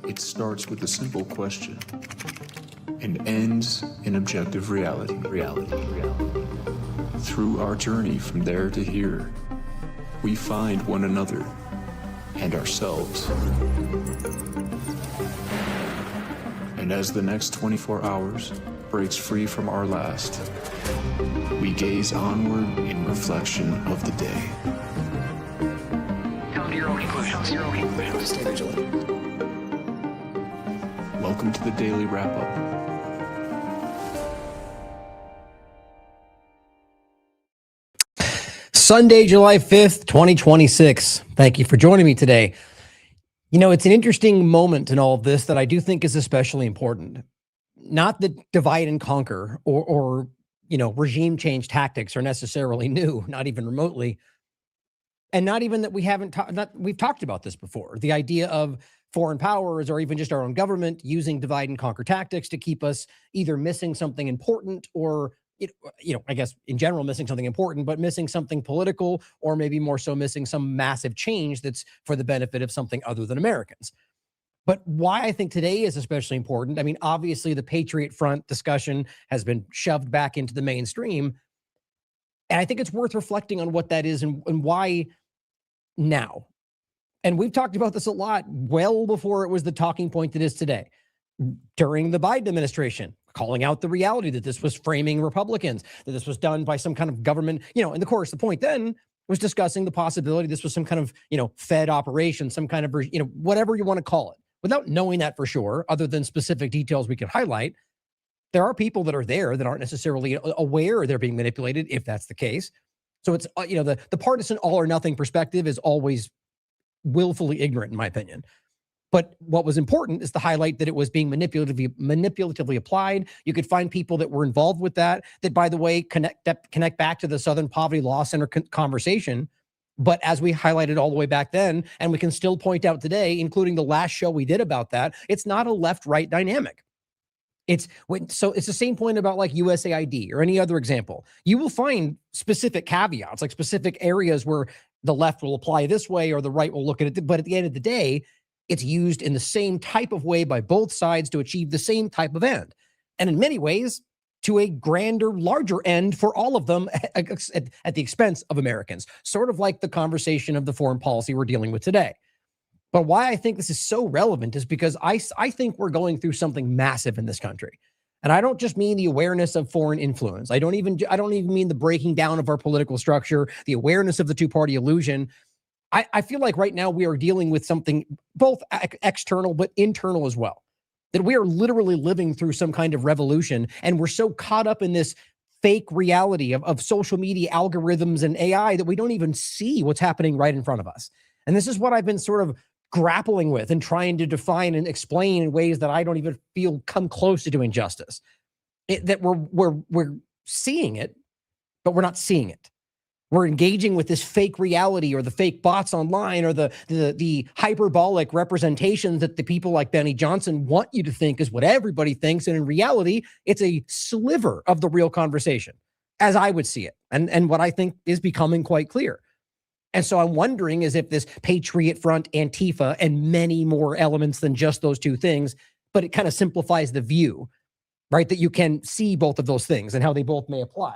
It starts with a simple question and ends in objective reality. Through our journey from there to here, we find one another and ourselves. And as the next 24 hours breaks free from our last, we gaze onward in reflection of the day. Come to your own conclusions. Stay vigilant. Welcome to the Daily Wrap-Up. Sunday, July 5th, 2026. Thank you for joining me today. You know, it's an interesting moment in all of this that I do think is especially important. Not that divide and conquer or regime change tactics are necessarily new, not even remotely. And not even that we've talked about this before. The idea of foreign powers or even just our own government using divide and conquer tactics to keep us either missing something important or I guess in general, missing something important, but missing something political, or maybe more so missing some massive change that's for the benefit of something other than Americans. But why I think today is especially important, I mean, obviously the Patriot Front discussion has been shoved back into the mainstream. And I think it's worth reflecting on what that is and why now. And we've talked about this a lot well before it was the talking point that is today. During the Biden administration, calling out the reality that this was framing Republicans, that this was done by some kind of government, and of course the point then was discussing the possibility this was some kind of, Fed operation, some kind of, whatever you want to call it. Without knowing that for sure, other than specific details we can highlight, there are people that are there that aren't necessarily aware they're being manipulated, if that's the case. So it's, the partisan all or nothing perspective is always willfully ignorant, in my opinion. But what was important is to highlight that it was being manipulatively applied. You could find people that were involved with that, by the way, connect back to the Southern Poverty Law Center conversation. But as we highlighted all the way back then, and we can still point out today, including the last show we did about that, it's not a left-right dynamic. It's the same point about like USAID or any other example. You will find specific caveats, like specific areas where the left will apply this way or the right will look at it. But at the end of the day, it's used in the same type of way by both sides to achieve the same type of end. And in many ways, to a grander, larger end for all of them at the expense of Americans. Sort of like the conversation of the foreign policy we're dealing with today. But why I think this is so relevant is because I think we're going through something massive in this country. And I don't just mean the awareness of foreign influence. I don't even mean the breaking down of our political structure, the awareness of the two-party illusion. I feel like right now we are dealing with something both external but internal as well. That we are literally living through some kind of revolution, and we're so caught up in this fake reality of social media algorithms and AI that we don't even see what's happening right in front of us. And this is what I've been sort of grappling with and trying to define and explain in ways that I don't even feel come close to doing justice. That we're seeing it, but we're not seeing it. We're engaging with this fake reality or the fake bots online or the hyperbolic representations that the people like Benny Johnson want you to think is what everybody thinks. And in reality, it's a sliver of the real conversation, as I would see it. And what I think is becoming quite clear. And so I'm wondering is if this Patriot Front, Antifa, and many more elements than just those two things, but it kind of simplifies the view, right? That you can see both of those things and how they both may apply.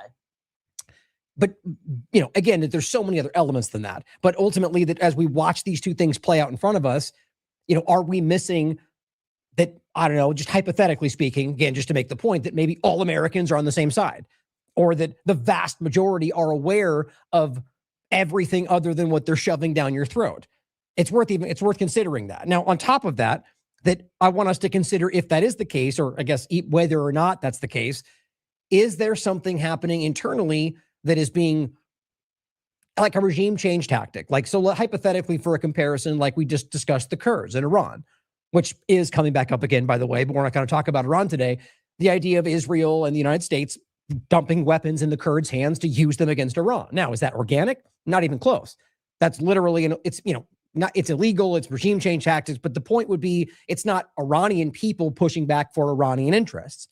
But, again, that there's so many other elements than that. But ultimately, that as we watch these two things play out in front of us, are we missing that, I don't know, just hypothetically speaking, again, just to make the point that maybe all Americans are on the same side, or that the vast majority are aware of everything other than what they're shoving down your throat. It's worth considering that. Now, on top of that I want us to consider if that is the case, or I guess whether or not that's the case, is there something happening internally that is being like a regime change tactic? Like, so hypothetically, for a comparison, like we just discussed the Kurds in Iran, which is coming back up again, by the way, but we're not going to talk about Iran today. The idea of Israel and the United States dumping weapons in the Kurds' hands to use them against Iran. Now, is that organic? Not even close. That's literally, it's illegal, it's regime change tactics, but the point would be, it's not Iranian people pushing back for Iranian interests.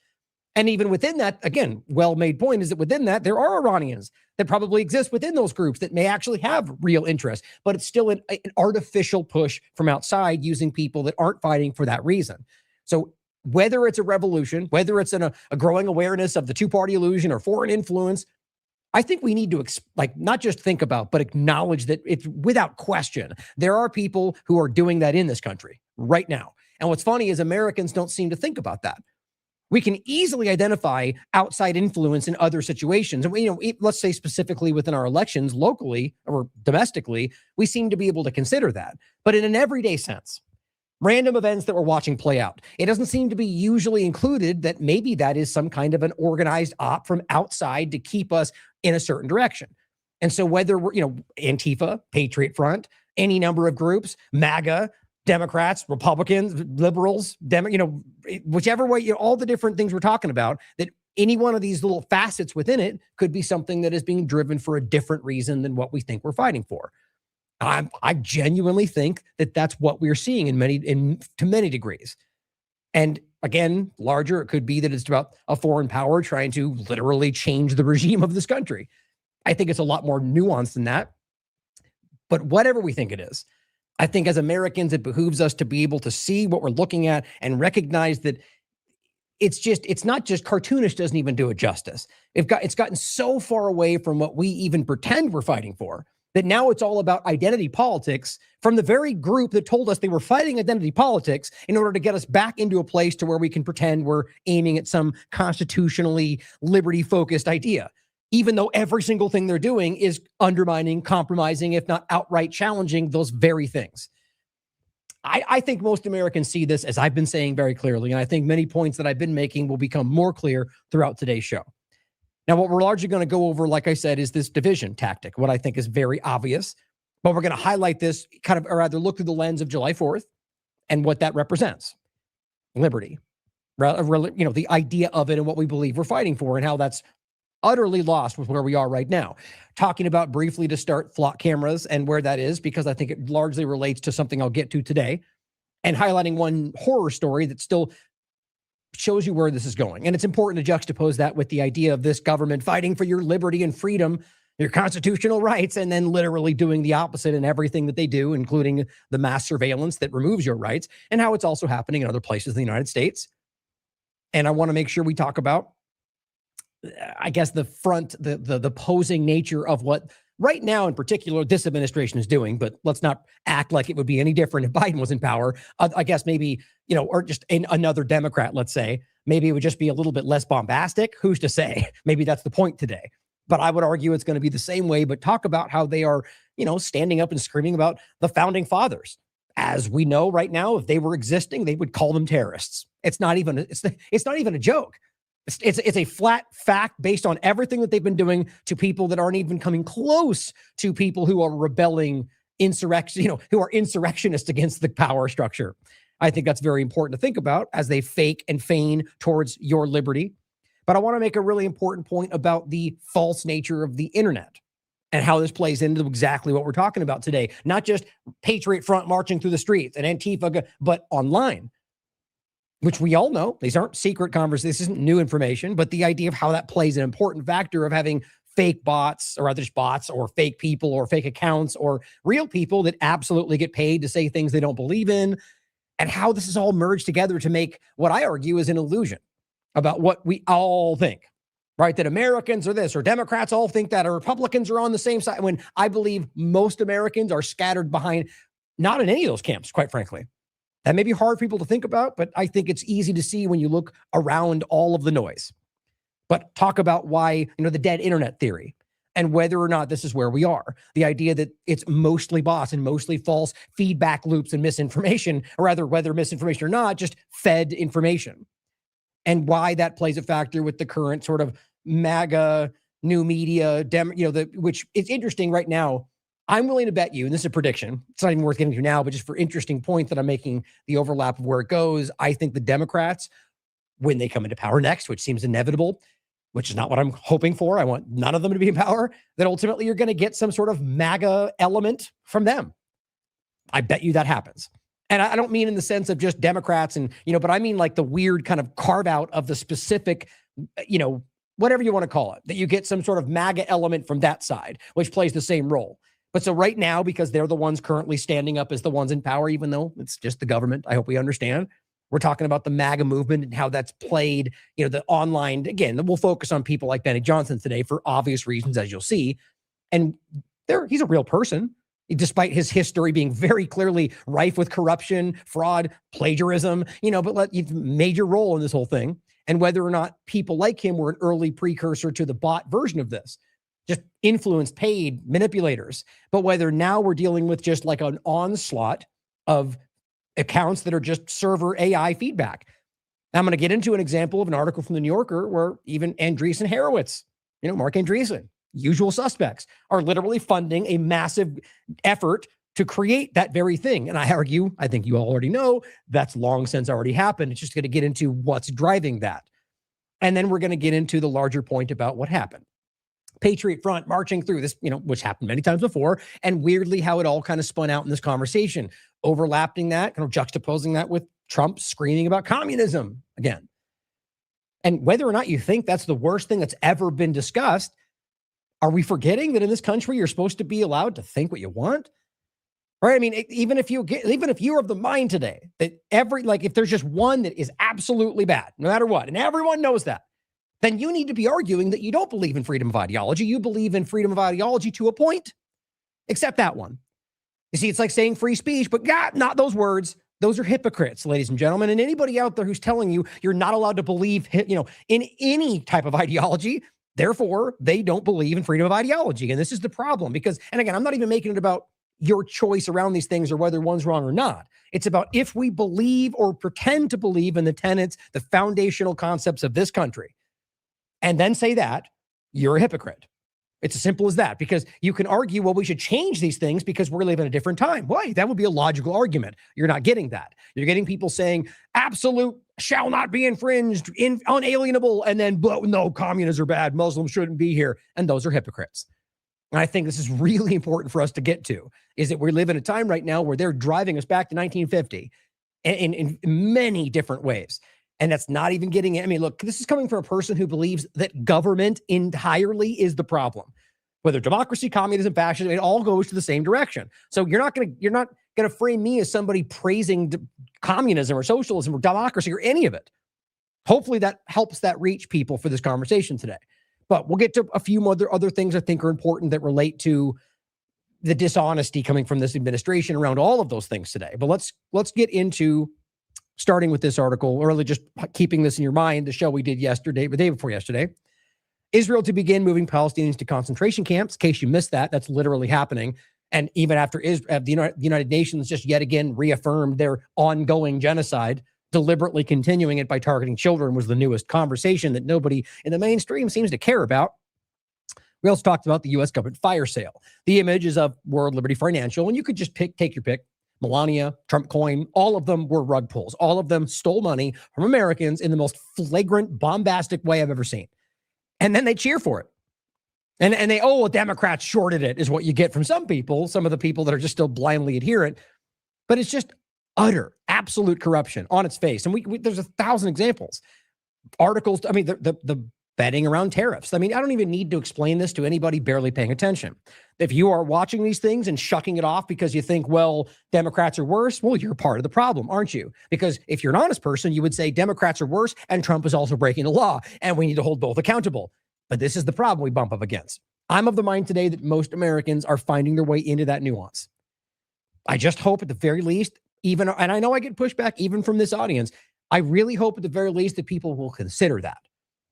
And even within that, again, well-made point is that within that, there are Iranians that probably exist within those groups that may actually have real interest, but it's still an artificial push from outside using people that aren't fighting for that reason. So whether it's a revolution, whether it's a growing awareness of the two-party illusion or foreign influence, I think we need to not just think about, but acknowledge that it's without question, there are people who are doing that in this country right now. And what's funny is Americans don't seem to think about that. We can easily identify outside influence in other situations. And let's say specifically within our elections locally or domestically, we seem to be able to consider that. But in an everyday sense, random events that we're watching play out, it doesn't seem to be usually included that maybe that is some kind of an organized op from outside to keep us in a certain direction. And so whether we're, Antifa, Patriot Front, any number of groups, MAGA, Democrats, Republicans, liberals, whichever way, all the different things we're talking about, that any one of these little facets within it could be something that is being driven for a different reason than what we think we're fighting for. I genuinely think that that's what we're seeing to many degrees. And again, larger, it could be that it's about a foreign power trying to literally change the regime of this country. I think it's a lot more nuanced than that. But whatever we think it is, I think as Americans, it behooves us to be able to see what we're looking at and recognize that it's not just cartoonish doesn't even do it justice. It's gotten so far away from what we even pretend we're fighting for that now it's all about identity politics from the very group that told us they were fighting identity politics in order to get us back into a place to where we can pretend we're aiming at some constitutionally liberty-focused idea, even though every single thing they're doing is undermining, compromising, if not outright challenging those very things. I think most Americans see this, as I've been saying very clearly, and I think many points that I've been making will become more clear throughout today's show. Now, what we're largely going to go over, like I said, is this division tactic, what I think is very obvious, but we're going to highlight this or rather look through the lens of July 4th and what that represents. Liberty, the idea of it and what we believe we're fighting for and how that's utterly lost with where we are right now. Talking about briefly to start flock cameras and where that is, because I think it largely relates to something I'll get to today, and highlighting one horror story that still shows you where this is going. And it's important to juxtapose that with the idea of this government fighting for your liberty and freedom, your constitutional rights, and then literally doing the opposite in everything that they do, including the mass surveillance that removes your rights, and how it's also happening in other places in the United States. And I want to make sure we talk about, I guess, the posing nature of what right now in particular this administration is doing, but let's not act like it would be any different if Biden was in power. I guess maybe, or just another Democrat, let's say, maybe it would just be a little bit less bombastic. Who's to say? Maybe that's the point today. But I would argue it's going to be the same way, but talk about how they are, standing up and screaming about the founding fathers. As we know right now, if they were existing, they would call them terrorists. It's not even a joke. It's a flat fact based on everything that they've been doing to people that aren't even coming close to people who are rebelling who are insurrectionists against the power structure. I think that's very important to think about as they fake and feign towards your liberty. But I want to make a really important point about the false nature of the internet and how this plays into exactly what we're talking about today. Not just Patriot Front marching through the streets and Antifa, but online, which we all know. These aren't secret conversations. This isn't new information, but the idea of how that plays an important factor of having fake bots or other bots or fake people or fake accounts or real people that absolutely get paid to say things they don't believe in, and how this is all merged together to make what I argue is an illusion about what we all think, right? That Americans are this, or Democrats all think that, or Republicans are on the same side, when I believe most Americans are scattered behind, not in any of those camps, quite frankly. That may be hard for people to think about, but I think it's easy to see when you look around all of the noise. But talk about why, the dead internet theory and whether or not this is where we are. The idea that it's mostly bots and mostly false feedback loops and misinformation, or rather whether misinformation or not, just fed information. And why that plays a factor with the current sort of MAGA, new media, which it's interesting right now. I'm willing to bet you, and this is a prediction, it's not even worth getting to now, but just for interesting point that I'm making, the overlap of where it goes, I think the Democrats, when they come into power next, which seems inevitable, which is not what I'm hoping for, I want none of them to be in power, that ultimately you're going to get some sort of MAGA element from them. I bet you that happens. And I don't mean in the sense of just Democrats and, but I mean like the weird kind of carve out of the specific, whatever you want to call it, that you get some sort of MAGA element from that side, which plays the same role. But so right now, because they're the ones currently standing up as the ones in power, even though it's just the government, I hope we understand. We're talking about the MAGA movement and how that's played, the online. Again, we'll focus on people like Benny Johnson today for obvious reasons, as you'll see. And he's a real person, despite his history being very clearly rife with corruption, fraud, plagiarism, but you've major role in this whole thing. And whether or not people like him were an early precursor to the bot version of this, just influenced, paid manipulators. But whether now we're dealing with just like an onslaught of accounts that are just server AI feedback. I'm going to get into an example of an article from the New Yorker where even Andreessen Horowitz, Mark Andreessen, usual suspects, are literally funding a massive effort to create that very thing. And I argue, I think you all already know, that's long since already happened. It's just going to get into what's driving that. And then we're going to get into the larger point about what happened. Patriot Front marching through this, which happened many times before, and weirdly how it all kind of spun out in this conversation, overlapping that, kind of juxtaposing that with Trump screaming about communism again. And whether or not you think that's the worst thing that's ever been discussed, are we forgetting that in this country, you're supposed to be allowed to think what you want? Right? I mean, even if you're of the mind today that if there's just one that is absolutely bad, no matter what, and everyone knows that, then you need to be arguing that you don't believe in freedom of ideology. You believe in freedom of ideology to a point, except that one. You see, it's like saying free speech, but not those words. Those are hypocrites, ladies and gentlemen. And anybody out there who's telling you you're not allowed to believe, in any type of ideology, therefore, they don't believe in freedom of ideology. And this is the problem because, and again, I'm not even making it about your choice around these things or whether one's wrong or not. It's about if we believe or pretend to believe in the tenets, the foundational concepts of this country, and then say that, you're a hypocrite. It's as simple as that, because you can argue, well, we should change these things because we're living in a different time. Why? That would be a logical argument. You're not getting that. You're getting people saying absolute shall not be infringed, unalienable, and then, but no, communists are bad. Muslims shouldn't be here. And those are hypocrites. And I think this is really important for us to get to, is that we live in a time right now where they're driving us back to 1950 in many different ways. And that's not even getting it. I mean, look, this is coming from a person who believes that government entirely is the problem. Whether democracy, communism, fascism, it all goes to the same direction. So you're not going to frame me as somebody praising communism or socialism or democracy or any of it. Hopefully that helps that reach people for this conversation today. But we'll get to a few other things I think are important that relate to the dishonesty coming from this administration around all of those things today. But let's get into starting with this article, or really just keeping this in your mind, the show we did yesterday, the day before yesterday. Israel to begin moving Palestinians to concentration camps. In case you missed that, that's literally happening. And even after the United Nations just yet again reaffirmed their ongoing genocide, deliberately continuing it by targeting children was the newest conversation that nobody in the mainstream seems to care about. We also talked about the U.S. government fire sale. The image is of World Liberty Financial, and you could just take your pick. Melania, Trump coin, all of them were rug pulls. All of them stole money from Americans in the most flagrant, bombastic way I've ever seen. And then they cheer for it. And they, Democrats shorted it, is what you get from some people, some of the people that are just still blindly adherent. But it's just utter, absolute corruption on its face. And there's 1,000 examples. Articles, I mean, the betting around tariffs. I mean, I don't even need to explain this to anybody barely paying attention. If you are watching these things and shucking it off because you think, well, Democrats are worse, well, you're part of the problem, aren't you? Because if you're an honest person, you would say Democrats are worse and Trump is also breaking the law and we need to hold both accountable. But this is the problem we bump up against. I'm of the mind today that most Americans are finding their way into that nuance. I just hope at the very least, and I know I get pushback even from this audience, I really hope at the very least that people will consider that.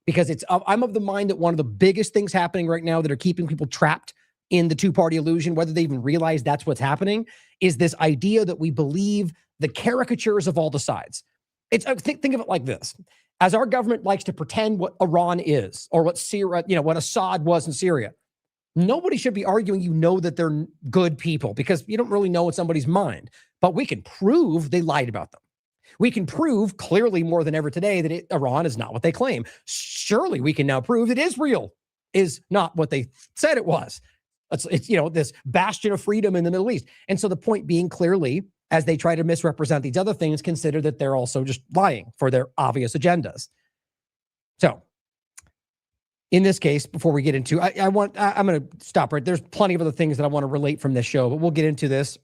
Because I'm of the mind that one of the biggest things happening right now that are keeping people trapped in the two-party illusion, whether they even realize that's what's happening, is this idea that we believe the caricatures of all the sides. Think of it like this. As our government likes to pretend what Iran is, or what Syria, what Assad was in Syria, nobody should be arguing, that they're good people, because you don't really know what's somebody's mind. But we can prove they lied about them. We can prove clearly more than ever today that Iran is not what they claim. Surely we can now prove that Israel is not what they said it was. It's this bastion of freedom in the Middle East. And so the point being clearly as they try to misrepresent these other things, consider that they're also just lying for their obvious agendas. So in this case, before we get into, I'm going to stop right. There's plenty of other things that I want to relate from this show, but we'll get into this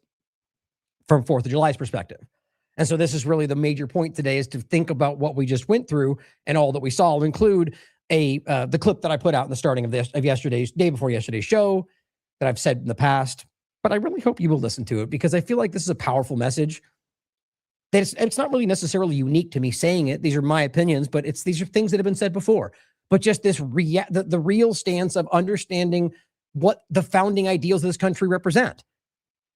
from 4th of July's perspective. And so this is really the major point today, is to think about what we just went through and all that we saw. I'll include the clip that I put out in the starting of day before yesterday's show that I've said in the past, but I really hope you will listen to it, because I feel like this is a powerful message. That it's not really necessarily unique to me saying it. These are my opinions, but these are things that have been said before. But just this the real stance of understanding what the founding ideals of this country represent.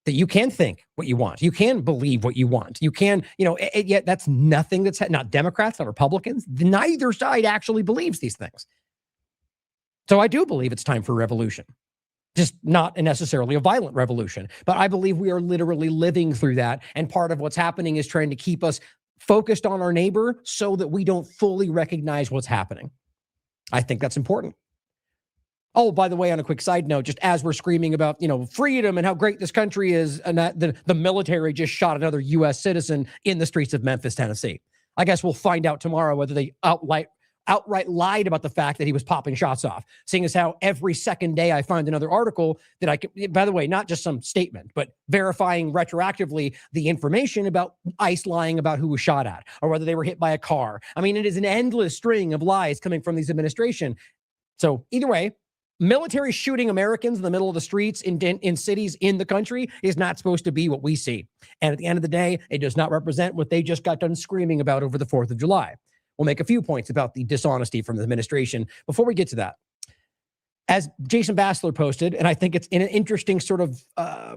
That you can think what you want. You can believe what you want. You can, yet that's nothing that's not Democrats, not Republicans. Neither side actually believes these things. So I do believe it's time for a revolution. Just not necessarily a violent revolution. But I believe we are literally living through that. And part of what's happening is trying to keep us focused on our neighbor so that we don't fully recognize what's happening. I think that's important. Oh, by the way, on a quick side note, just as we're screaming about, freedom and how great this country is, and that the military just shot another U.S. citizen in the streets of Memphis, Tennessee. I guess we'll find out tomorrow whether they outright lied about the fact that he was popping shots off, seeing as how every second day I find another article that I can, by the way, not just some statement, but verifying retroactively the information about ICE lying about who was shot at or whether they were hit by a car. I mean, it is an endless string of lies coming from this administration. So either way, military shooting Americans in the middle of the streets in cities in the country is not supposed to be what we see. And at the end of the day, it does not represent what they just got done screaming about over the 4th of July. We'll make a few points about the dishonesty from the administration. Before we get to that, as Jason Bassler posted, and I think it's in an interesting sort of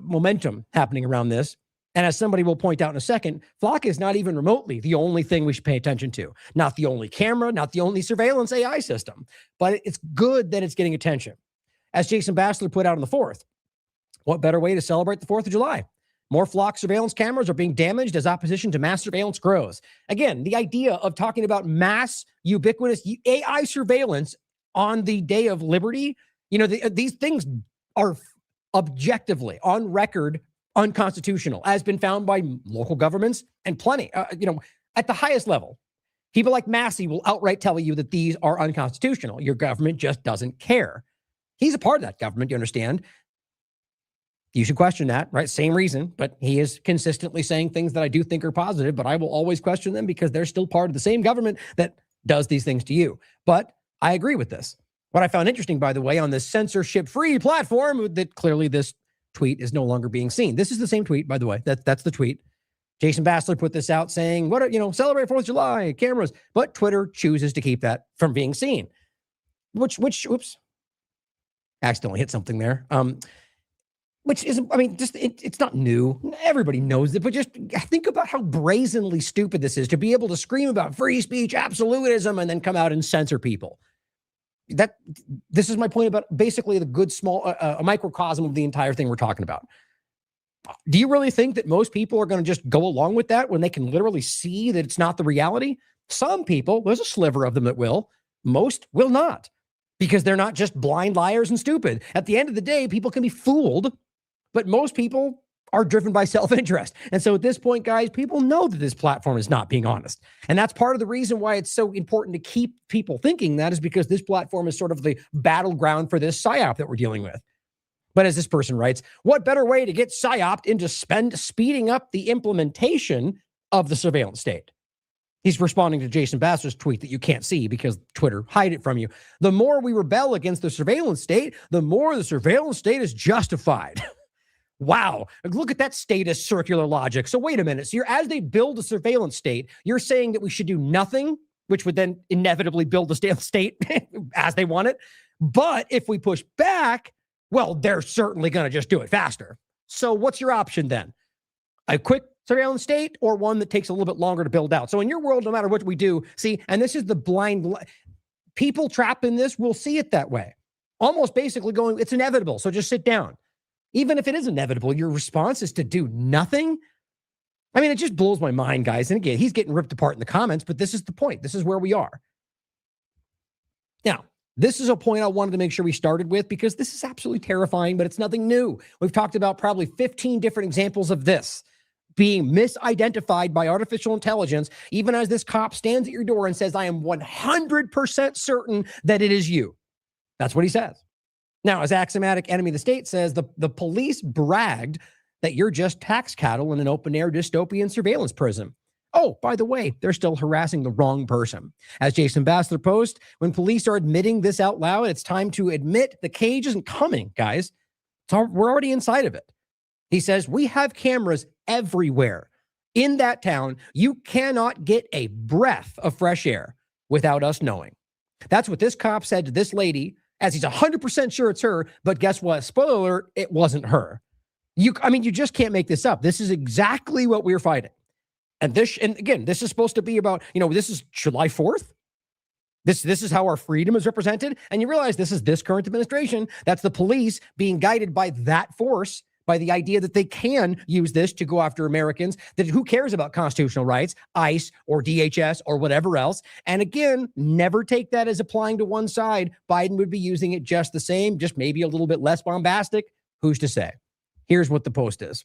momentum happening around this, and as somebody will point out in a second, Flock is not even remotely the only thing we should pay attention to. Not the only camera, not the only surveillance AI system, but it's good that it's getting attention. As Jason Bassler put out on the 4th, what better way to celebrate the 4th of July? More Flock surveillance cameras are being damaged as opposition to mass surveillance grows. Again, the idea of talking about mass, ubiquitous AI surveillance on the day of liberty, these things are objectively, on record, unconstitutional, as been found by local governments and plenty, at the highest level. People like Massey will outright tell you that these are unconstitutional. Your government just doesn't care. He's a part of that government, you understand? You should question that, right? Same reason, but he is consistently saying things that I do think are positive, but I will always question them because they're still part of the same government that does these things to you. But I agree with this. What I found interesting, by the way, on this censorship-free platform, that clearly this tweet is no longer being seen. This is the same tweet, by the way. That's the tweet. Jason Bassler put this out saying, celebrate 4th of July, cameras. But Twitter chooses to keep that from being seen. Oops. Accidentally hit something there. Which is, it's not new. Everybody knows it, but just think about how brazenly stupid this is to be able to scream about free speech, absolutism, and then come out and censor people. This is my point about basically the good small, a microcosm of the entire thing we're talking about. Do you really think that most people are going to just go along with that when they can literally see that it's not the reality? Some people, there's a sliver of them that will. Most will not, because they're not just blind liars and stupid. At the end of the day, people can be fooled, but most people are driven by self-interest. And so at this point, guys, people know that this platform is not being honest. And that's part of the reason why it's so important to keep people thinking that, is because this platform is sort of the battleground for this PSYOP that we're dealing with. But as this person writes, what better way to get PSYOPed into speeding up the implementation of the surveillance state? He's responding to Jason Bassler's tweet that you can't see because Twitter hide it from you. The more we rebel against the surveillance state, the more the surveillance state is justified. Wow. Look at that status circular logic. So wait a minute. So as they build a surveillance state, you're saying that we should do nothing, which would then inevitably build the state as they want it. But if we push back, well, they're certainly going to just do it faster. So what's your option then? A quick surveillance state or one that takes a little bit longer to build out? So in your world, no matter what we do, see, and this is the blind people trapped in this will see it that way. Almost basically going, it's inevitable. So just sit down. Even if it is inevitable, your response is to do nothing. I mean, it just blows my mind, guys. And again, he's getting ripped apart in the comments, but this is the point. This is where we are. Now, this is a point I wanted to make sure we started with because this is absolutely terrifying, but it's nothing new. We've talked about probably 15 different examples of this being misidentified by artificial intelligence, even as this cop stands at your door and says, I am 100% certain that it is you. That's what he says. Now, as axiomatic enemy of the state says, the police bragged that you're just tax cattle in an open-air dystopian surveillance prison. Oh, by the way, they're still harassing the wrong person. As Jason Bassler posted, when police are admitting this out loud, it's time to admit the cage isn't coming, guys. We're already inside of it. He says, we have cameras everywhere. In that town, you cannot get a breath of fresh air without us knowing. That's what this cop said to this lady, as he's 100% sure it's her, but guess what? Spoiler alert, it wasn't her. You just can't make this up. This is exactly what we're fighting. And again, this is supposed to be about, this is July 4th. This is how our freedom is represented. And you realize this is this current administration. That's the police being guided by that force, by the idea that they can use this to go after Americans, that who cares about constitutional rights, ICE or DHS or whatever else. And again, never take that as applying to one side. Biden would be using it just the same, just maybe a little bit less bombastic. Who's to say? Here's what the post is.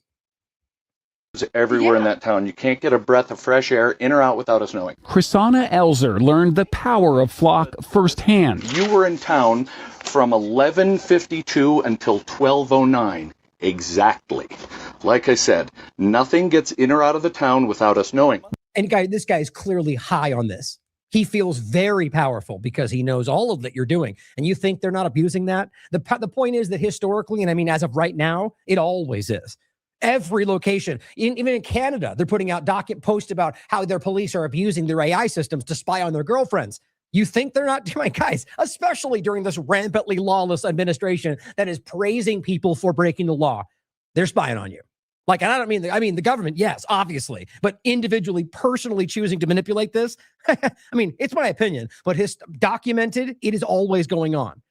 Everywhere in that town. You can't get a breath of fresh air in or out without us knowing. Chrisana Elzer learned the power of Flock firsthand. You were in town from 11:52 until 12:09. Exactly. Like I said, nothing gets in or out of the town without us knowing. And this guy is clearly high on this. He feels very powerful because he knows all of that you're doing. And you think they're not abusing that? The point is that historically, and I mean, as of right now, it always is. Every location, even in Canada, they're putting out docket posts about how their police are abusing their AI systems to spy on their girlfriends. You think they're not doing, guys, especially during this rampantly lawless administration that is praising people for breaking the law. They're spying on you. Like, and I mean the government, yes, obviously, but individually, personally choosing to manipulate this. I mean, it's my opinion, but documented, it is always going on.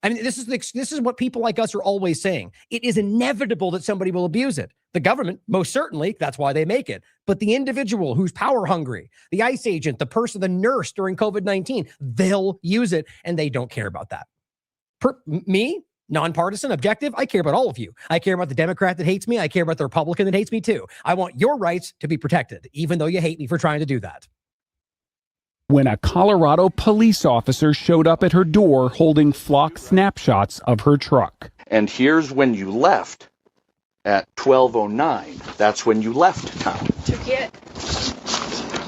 I mean, this is what people like us are always saying. It is inevitable that somebody will abuse it. The government, most certainly, that's why they make it. But the individual who's power hungry, the ICE agent, the person, the nurse during COVID-19, they'll use it, and they don't care about that. Me, nonpartisan, objective, I care about all of you. I care about the Democrat that hates me. I care about the Republican that hates me too. I want your rights to be protected, even though you hate me for trying to do that. When a Colorado police officer showed up at her door holding Flock snapshots of her truck. And here's when you left at 12:09. That's when you left town. To get?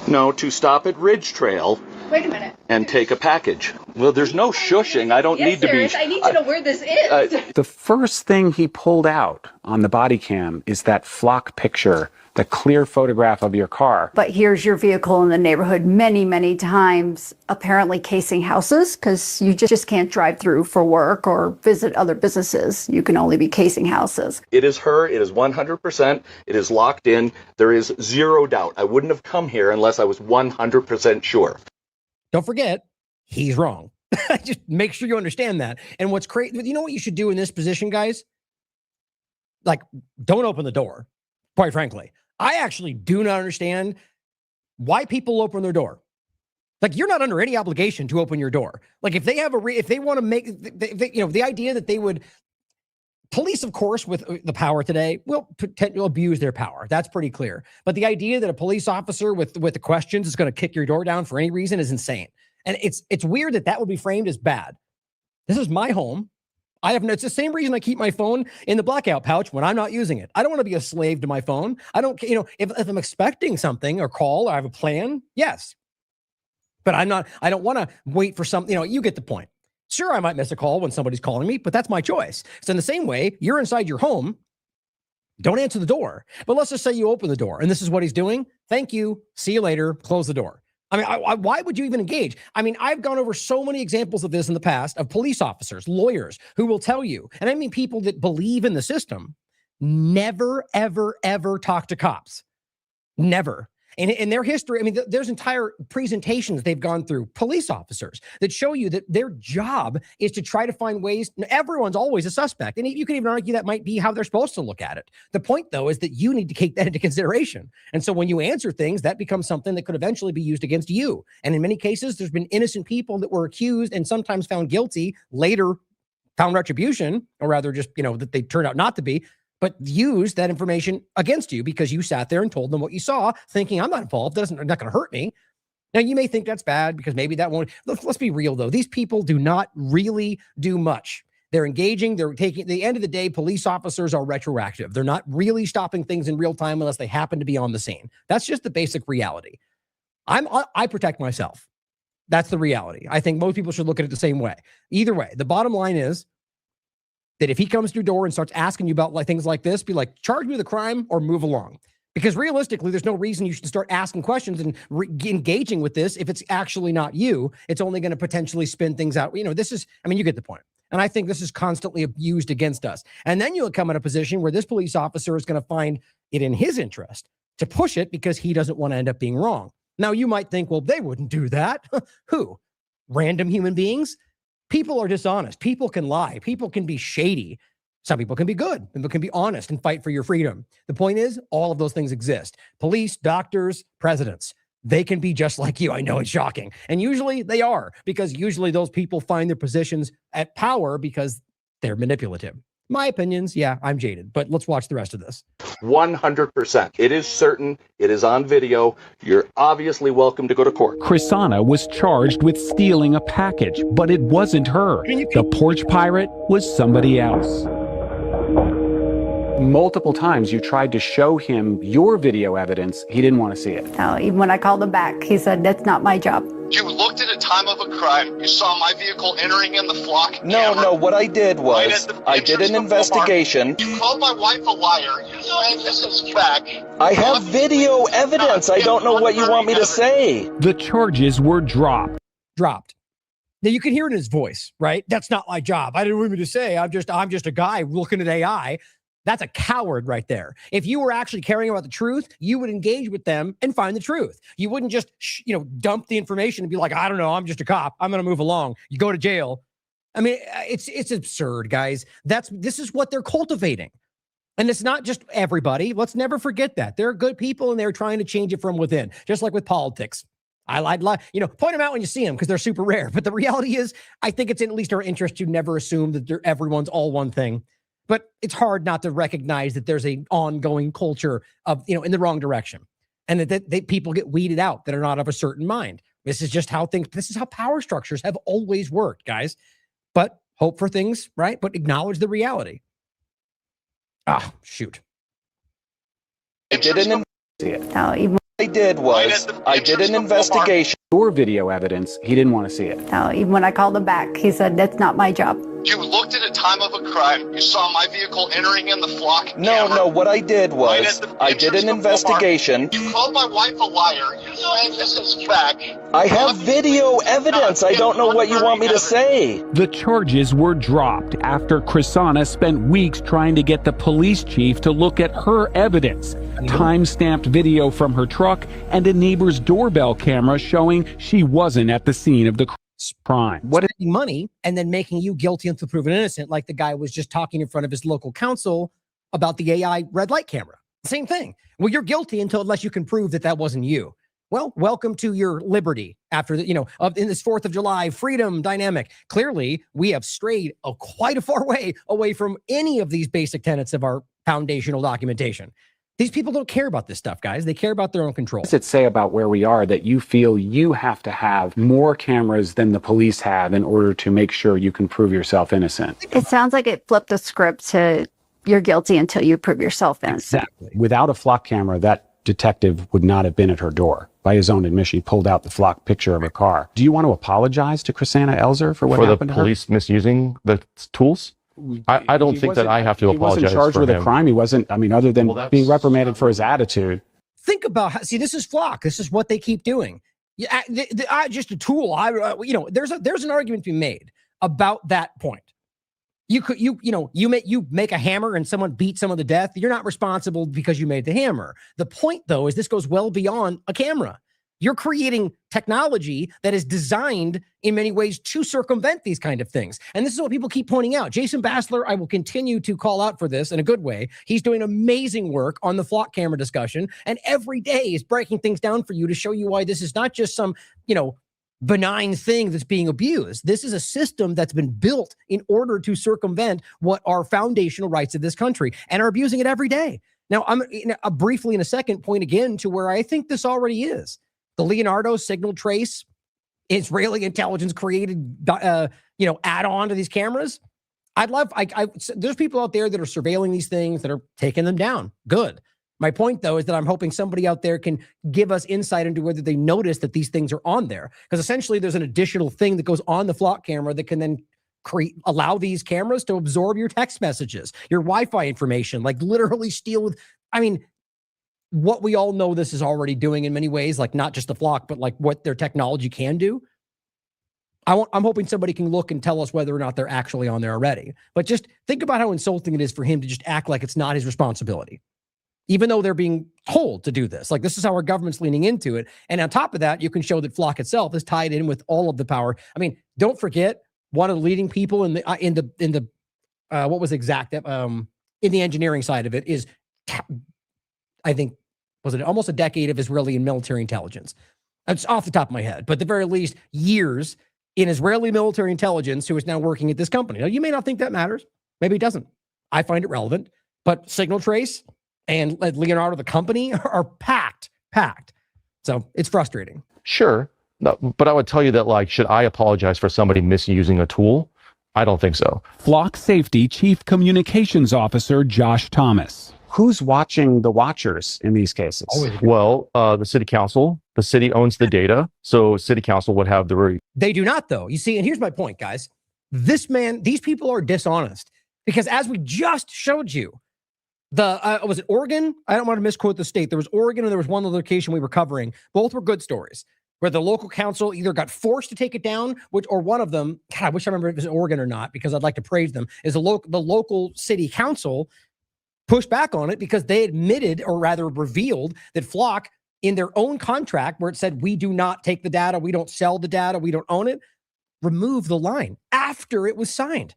No, to stop at Ridge Trail. Wait a minute. And take a package. Well, there's no shushing. I don't need to be. I need to know where this is. The first thing he pulled out on the body cam is that Flock picture, the clear photograph of your car. But here's your vehicle in the neighborhood many, many times, apparently casing houses, because you just can't drive through for work or visit other businesses. You can only be casing houses. It is her. It is 100%. It is locked in. There is zero doubt. I wouldn't have come here unless I was 100% sure. Don't forget, he's wrong. Just make sure you understand that. And what's crazy, you know what you should do in this position, guys? Like, don't open the door, quite frankly. I actually do not understand why people open their door. Like, you're not under any obligation to open your door. Like, if they have if they want to make, the idea that they would, police, of course, with the power today, will abuse their power. That's pretty clear. But the idea that a police officer with the questions is going to kick your door down for any reason is insane. And it's weird that would be framed as bad. This is my home. It's the same reason I keep my phone in the blackout pouch when I'm not using it. I don't want to be a slave to my phone. I don't, if I'm expecting something or call or I have a plan, yes. But I don't want to wait for something, you get the point. Sure, I might miss a call when somebody's calling me, but that's my choice. So in the same way, you're inside your home, don't answer the door. But let's just say you open the door and this is what he's doing. Thank you. See you later. Close the door. I mean, why would you even engage? I mean, I've gone over so many examples of this in the past of police officers, lawyers who will tell you, and I mean people that believe in the system, never, ever, ever talk to cops. Never. And in their history, I mean, there's entire presentations they've gone through, police officers, that show you that their job is to try to find ways. Everyone's always a suspect. And you can even argue that might be how they're supposed to look at it. The point, though, is that you need to take that into consideration. And so when you answer things, that becomes something that could eventually be used against you. And in many cases, there's been innocent people that were accused and sometimes found guilty, later found retribution, or rather just, that they turned out not to be. but used that information against you because you sat there and told them what you saw, thinking I'm not involved, not going to hurt me. Now, you may think that's bad because maybe that won't. Let's be real, though. These people do not really do much. They're engaging. They're taking, at the end of the day, police officers are retroactive. They're not really stopping things in real time unless they happen to be on the scene. That's just the basic reality. I protect myself. That's the reality. I think most people should look at it the same way. Either way, the bottom line is that if he comes to your door and starts asking you about things like this, be like, charge me with a crime or move along. Because realistically, there's no reason you should start asking questions and engaging with this if it's actually not you. It's only going to potentially spin things out. You know, this is, I mean, you get the point. And I think this is constantly used against us. And then you'll come in a position where this police officer is going to find it in his interest to push it because he doesn't want to end up being wrong. Now, you might think, well, they wouldn't do that. Who? Random human beings? People are dishonest. People can lie. People can be shady. Some people can be good. People can be honest and fight for your freedom. The point is, all of those things exist. Police, doctors, presidents, they can be just like you. I know it's shocking. And usually they are, because usually those people find their positions at power because they're manipulative. My opinions, yeah, I'm jaded, but let's watch the rest of this. 100%. It is certain. It is on video. You're obviously welcome to go to court. Krisanna was charged with stealing a package, but it wasn't her. The porch pirate was somebody else. Multiple times you tried to show him your video evidence. He didn't want to see it. No, even when I called him back, he said, that's not my job. You looked at a time of a crime. You saw my vehicle entering in the flock. No, what I did was, I did an investigation. You called my wife a liar. You saying this is fact. I have video evidence. I don't know what you want me to say. The charges were dropped. Now you can hear it in his voice, right? That's not my job. I didn't want me to say. I'm just a guy looking at AI. That's a coward right there. If you were actually caring about the truth, you would engage with them and find the truth. You wouldn't just, dump the information and be like, I don't know, I'm just a cop. I'm going to move along. You go to jail. I mean, it's absurd, guys. This is what they're cultivating. And it's not just everybody. Let's never forget that. There are good people and they're trying to change it from within, just like with politics. I'd lie, point them out when you see them because they're super rare. But the reality is, I think it's in at least our interest to never assume that everyone's all one thing. But it's hard not to recognize that there's an ongoing culture of, in the wrong direction. And that people get weeded out that are not of a certain mind. This is how power structures have always worked, guys. But hope for things, right? But acknowledge the reality. Shoot. I didn't See it. No, even I did was, I did an investigation. Your video evidence. He didn't want to see it. No, even when I called him back, he said, that's not my job. You looked at a time of a crime. You saw my vehicle entering in the flock. No, what I did was, I did an investigation. You called my wife a liar. You saying this is fact. I have video evidence. I don't know what you want me to say. The charges were dropped after Krisanna spent weeks trying to get the police chief to look at her evidence. Time-stamped video from her truck and a neighbor's doorbell camera showing she wasn't at the scene of the crime. What is money and then making you guilty until proven innocent, like the guy was just talking in front of his local council about the AI red light camera. Same thing. Well, you're guilty unless you can prove that wasn't you. Well, welcome to your liberty after the, in this 4th of July freedom dynamic. Clearly, we have strayed quite a far way away from any of these basic tenets of our foundational documentation. These people don't care about this stuff, guys. They care about their own control. What does it say about where we are that you feel you have to have more cameras than the police have in order to make sure you can prove yourself innocent? It sounds like it flipped the script to you're guilty until you prove yourself innocent. Exactly. Without a flock camera, that detective would not have been at her door. By his own admission, he pulled out the flock picture of her car. Do you want to apologize to Krisanna Elzer for what happened to her? For the police misusing the tools? I don't think that I have to apologize. He wasn't charged with a crime. He wasn't, other than being reprimanded for his attitude. Think about this is flock. This is what they keep doing. Yeah, just a tool. There's an argument to be made about that point. You make a hammer and someone beats someone to death. You're not responsible because you made the hammer. The point, though, is this goes well beyond a camera. You're creating technology that is designed in many ways to circumvent these kind of things. And this is what people keep pointing out. Jason Bassler, I will continue to call out for this in a good way. He's doing amazing work on the flock camera discussion. And every day is breaking things down for you to show you why this is not just some, benign thing that's being abused. This is a system that's been built in order to circumvent what are foundational rights of this country and are abusing it every day. Now, I'm briefly in a second point again to where I think this already is. The Leonardo signal trace, Israeli intelligence created, add-on to these cameras. There's people out there that are surveilling these things, that are taking them down. Good. My point, though, is that I'm hoping somebody out there can give us insight into whether they notice that these things are on there. Because essentially there's an additional thing that goes on the flock camera that can then allow these cameras to absorb your text messages, your Wi-Fi information, like literally steal. What we all know this is already doing in many ways, like not just the flock, but like what their technology can do. I'm hoping somebody can look and tell us whether or not they're actually on there already. But just think about how insulting it is for him to just act like it's not his responsibility, even though they're being told to do this. Like, this is how our government's leaning into it. And on top of that, you can show that flock itself is tied in with all of the power. I mean, don't forget, one of the leading people in the engineering side of it is, I think, was it almost a decade of Israeli and military intelligence? It's off the top of my head, but at the very least, years in Israeli military intelligence who is now working at this company. Now, you may not think that matters. Maybe it doesn't. I find it relevant. But Signal Trace and Leonardo, the company, are packed. So it's frustrating. Sure. No, but I would tell you that, like, should I apologize for somebody misusing a tool? I don't think so. Flock Safety Chief Communications Officer Josh Thomas. Who's watching the watchers in these cases? Well, the city council. The city owns the data, so city council would have the... They do not, though. You see, and here's my point, guys. These people are dishonest, because as we just showed you, was it Oregon? I don't want to misquote the state. There was Oregon and there was one other location we were covering. Both were good stories, where the local council either got forced to take it down, or one of them, God, I wish I remember if it was Oregon or not, because I'd like to praise them, is the local city council pushed back on it because they admitted, or rather revealed, that Flock, in their own contract where it said, we do not take the data, we don't sell the data, we don't own it, removed the line after it was signed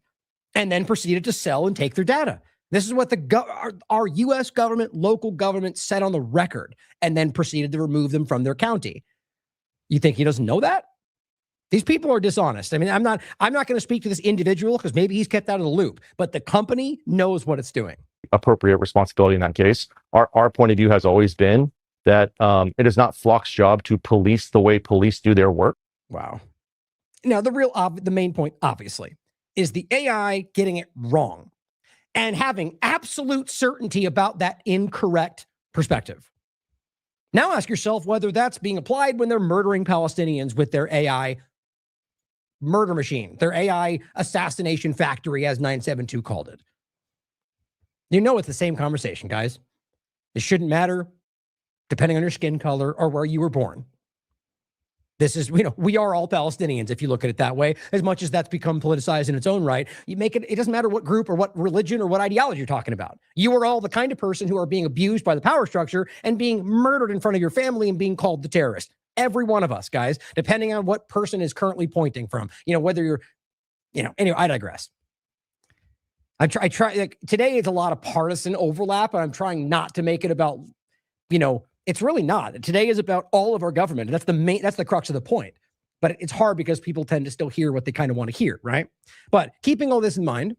and then proceeded to sell and take their data. This is what our U.S. government, local government said on the record, and then proceeded to remove them from their county. You think he doesn't know that? These people are dishonest. I mean, I'm not going to speak to this individual because maybe he's kept out of the loop, but the company knows what it's doing. Appropriate responsibility in that case. Our point of view has always been that it is not Flock's job to police the way police do their work. Wow. Now, the main point, obviously, is the AI getting it wrong and having absolute certainty about that incorrect perspective. Now ask yourself whether that's being applied when they're murdering Palestinians with their AI murder machine, their AI assassination factory, as 972 called it. You know, it's the same conversation, guys. It shouldn't matter depending on your skin color or where you were born. This is, we are all Palestinians, if you look at it that way, as much as that's become politicized in its own right. You make it doesn't matter what group or what religion or what ideology you're talking about. You are all the kind of person who are being abused by the power structure and being murdered in front of your family and being called the terrorist. Every one of us, guys, depending on what person is currently pointing from, whether you're, anyway, I digress. I try like today is a lot of partisan overlap, and I'm trying not to make it about, it's really not. Today is about all of our government. And that's the crux of the point. But it's hard because people tend to still hear what they kind of want to hear, right? But keeping all this in mind,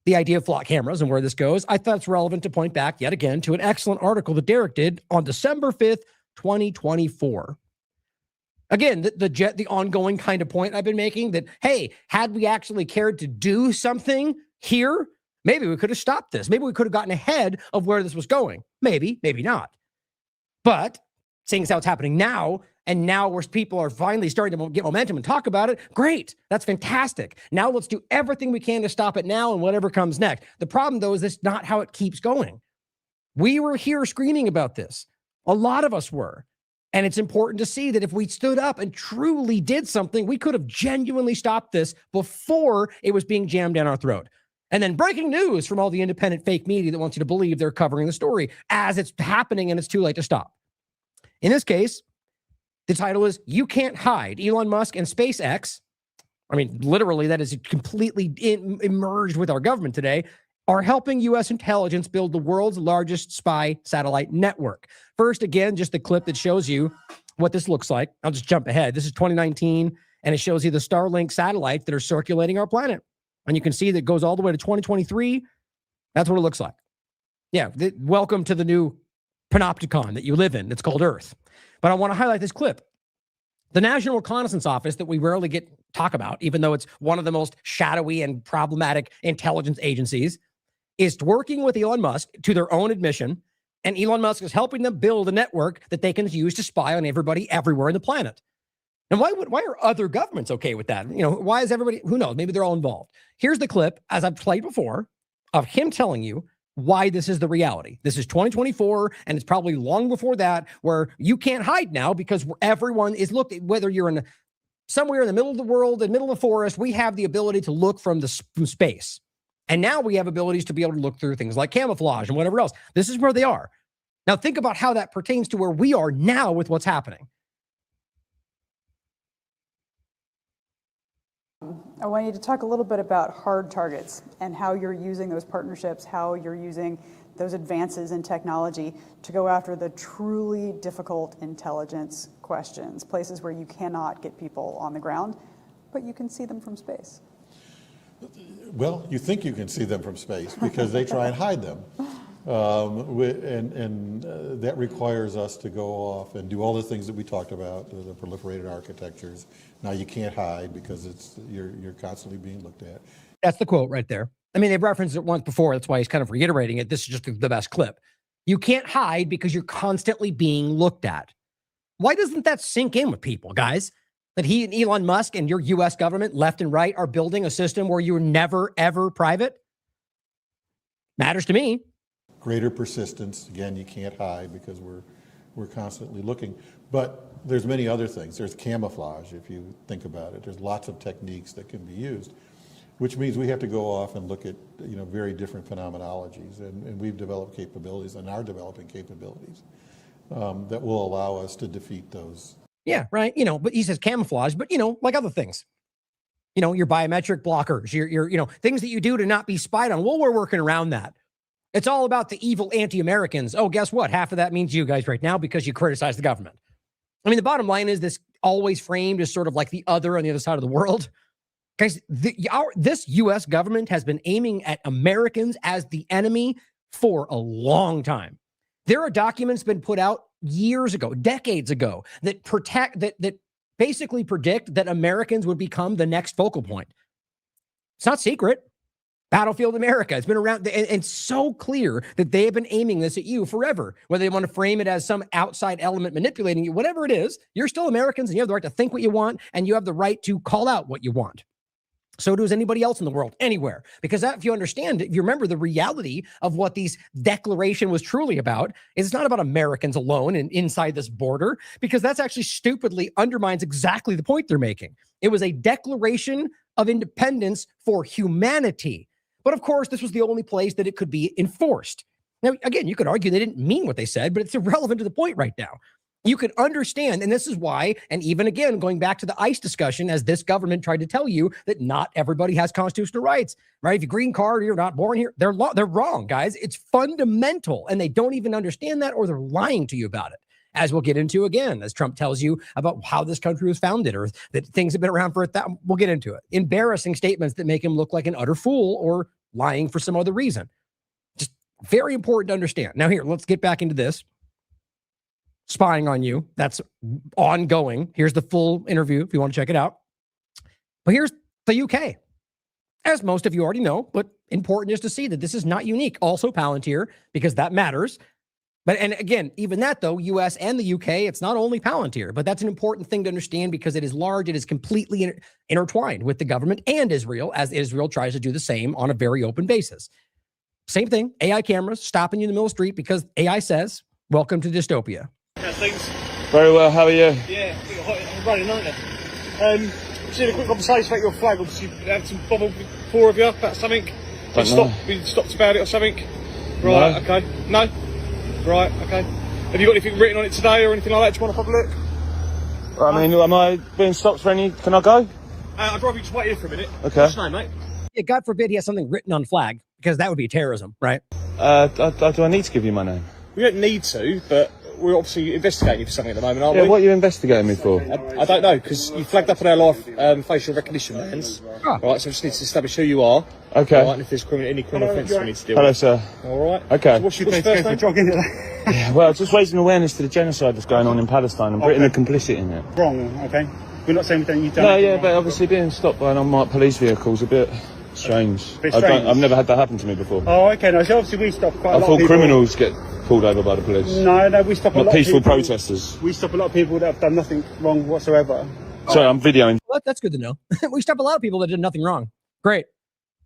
the idea of flock cameras and where this goes, I thought it's relevant to point back yet again to an excellent article that Derek did on December 5th, 2024. Again, the ongoing kind of point I've been making that, hey, had we actually cared to do something here, maybe we could have stopped this. Maybe we could have gotten ahead of where this was going. Maybe, maybe not. But seeing as how it's happening now, and now where people are finally starting to get momentum and talk about it, great. That's fantastic. Now let's do everything we can to stop it now and whatever comes next. The problem, though, is that's not how it keeps going. We were here screaming about this. A lot of us were. And it's important to see that if we stood up and truly did something, we could have genuinely stopped this before it was being jammed down our throat. And then breaking news from all the independent fake media that wants you to believe they're covering the story as it's happening and it's too late to stop. In this case, the title is "You Can't Hide." Elon Musk and SpaceX, I mean, literally that is completely emerged with our government today, are helping U.S. intelligence build the world's largest spy satellite network. First, again, just the clip that shows you what this looks like. I'll just jump ahead. This is 2019, and it shows you the Starlink satellites that are circulating our planet. And you can see that it goes all the way to 2023. That's what it looks like. Yeah, welcome to the new panopticon that you live in. It's called Earth. But I want to highlight this clip. The National Reconnaissance Office that we rarely talk about, even though it's one of the most shadowy and problematic intelligence agencies, is working with Elon Musk to their own admission. And Elon Musk is helping them build a network that they can use to spy on everybody everywhere on the planet. And why are other governments okay with that? You know, why is everybody, who knows, maybe they're all involved. Here's the clip, as I've played before, of him telling you why this is the reality. This is 2024, and it's probably long before that, where you can't hide now because everyone is looking, whether you're in somewhere in the middle of the world, in the middle of the forest, we have the ability to look from space. And now we have abilities to be able to look through things like camouflage and whatever else. This is where they are. Now think about how that pertains to where we are now with what's happening. I want you to talk a little bit about hard targets and how you're using those partnerships, how you're using those advances in technology to go after the truly difficult intelligence questions, places where you cannot get people on the ground, but you can see them from space. Well, you think you can see them from space because they try and hide them. That requires us to go off and do all the things that we talked about, the proliferated architectures. Now you can't hide because you're constantly being looked at. That's the quote right there. I mean, they've referenced it once before. That's why he's kind of reiterating it. This is just the best clip. You can't hide because you're constantly being looked at. Why doesn't that sink in with people, guys? That he and Elon Musk and your U.S. government, left and right, are building a system where you're never, ever private? Matters to me. Greater persistence. Again, you can't hide because we're constantly looking. But there's many other things. There's camouflage, if you think about it. There's lots of techniques that can be used, which means we have to go off and look at very different phenomenologies. And we've developed capabilities and are developing capabilities that will allow us to defeat those. Yeah, right. But he says camouflage, but like other things. Your biometric blockers, your things that you do to not be spied on. Well, we're working around that. It's all about the evil anti-Americans. Oh, guess what? Half of that means you guys right now because you criticize the government. I mean, the bottom line is this always framed as sort of like the other on the other side of the world. Guys, this U.S. government has been aiming at Americans as the enemy for a long time. There are documents been put out years ago, decades ago, that basically predict that Americans would become the next focal point. It's not secret. Battlefield America. It's been around, and it's so clear that they have been aiming this at you forever. Whether they want to frame it as some outside element manipulating you, whatever it is, you're still Americans, and you have the right to think what you want, and you have the right to call out what you want. So does anybody else in the world, anywhere. Because if you understand, if you remember the reality of what these declaration was truly about, is it's not about Americans alone and inside this border, because that's actually stupidly undermines exactly the point they're making. It was a declaration of independence for humanity. But of course, this was the only place that it could be enforced. Now, again, you could argue they didn't mean what they said, but it's irrelevant to the point right now. You can understand, and this is why, and even again, going back to the ICE discussion, as this government tried to tell you that not everybody has constitutional rights, right? If you're green card or you're not born here, they're wrong, guys. It's fundamental, and they don't even understand that, or they're lying to you about it. As we'll get into again, as Trump tells you about how this country was founded, or that things have been around for we'll get into it. Embarrassing statements that make him look like an utter fool or lying for some other reason. Just very important to understand. Now here, let's get back into this. Spying on you, that's ongoing. Here's the full interview if you want to check it out. But here's the UK. As most of you already know, but important is to see that this is not unique. Also Palantir, because that matters. But, and again, even that though, US and the UK, it's not only Palantir, but that's an important thing to understand because it is large. It is completely intertwined with the government and Israel, as Israel tries to do the same on a very open basis. Same thing, AI cameras stopping you in the middle of the street because AI says, welcome to dystopia. Yeah, thanks. Very well, how are you? Yeah, I'm running, aren't I? Just had a quick conversation about your flag. Obviously, you had some bubble, four of you, about something. We stopped about it or something. Right, no. Okay. No? Right, okay. Have you got anything written on it today or anything like that? Do you want to have a look? I mean, am I being stopped for any? Can I go? I'll drive you just wait here for a minute. Okay. What's your name, mate? Yeah, God forbid he has something written on flag, because that would be terrorism, right? Do I need to give you my name? We don't need to, but we're obviously investigating for something at the moment, aren't Yeah, we? what are you investigating me for? I don't know, because you flagged up on our live facial recognition vans. Oh. Right, so I just need to establish who you are. Okay. Right, and if there's any criminal offence we need to deal Hello, with. sir. All right. Okay. So what's your first name? Jogging. Yeah, well, just raising awareness to the genocide that's going on in Palestine, and Britain are complicit in it. Wrong, okay. We're not saying you've done No, anything yeah, wrong. but obviously being stopped by an unmarked police vehicle is a bit strange. I've never had that happen to me before. Oh, okay. No, so obviously we stop quite a I lot thought of people. criminals get pulled over by the police. No, we stop a lot Not peaceful of people. protesters. We stop a lot of people that have done nothing wrong whatsoever. Sorry, I'm videoing. Well, that's good to know. We stop a lot of people that did nothing wrong. Great.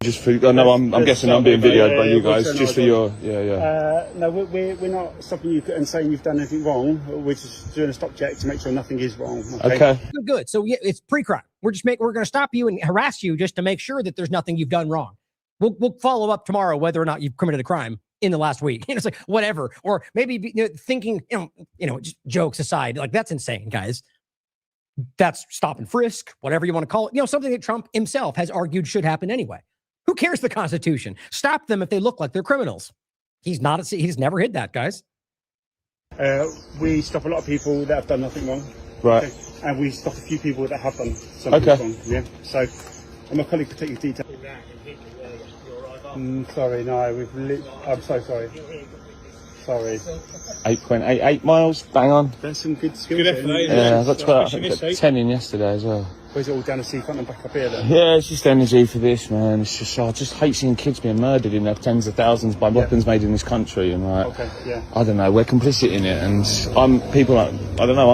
Just for, I know I'm guessing I'm being videoed by you guys, just for your, No, we're not stopping you and saying you've done anything wrong. We're just doing a stop check to make sure nothing is wrong. Okay. Good. So yeah, it's pre-crime. We're going to stop you and harass you just to make sure that there's nothing you've done wrong. We'll follow up tomorrow whether or not you've committed a crime in the last week. It's like whatever, or maybe thinking, just jokes aside, like that's insane, guys. That's stop and frisk, whatever you want to call it. Something that Trump himself has argued should happen anyway. Who cares the Constitution? Stop them if they look like they're criminals. He's never hid that, guys. We stop a lot of people that have done nothing wrong. Right. Okay. And we stop a few people that have done something wrong. Yeah. So, and my colleague can take your details. Sorry, no, I'm so sorry. Sorry. 8.88 miles, bang on. That's some good skills. Yeah, I got 12, I think I got 10 in yesterday as well. Where's it all down the seafront and back up here then? Yeah, it's just energy for this, man. It's just, I just hate seeing kids being murdered in their tens of thousands by weapons made in this country. And I don't know, we're complicit in it. And I'm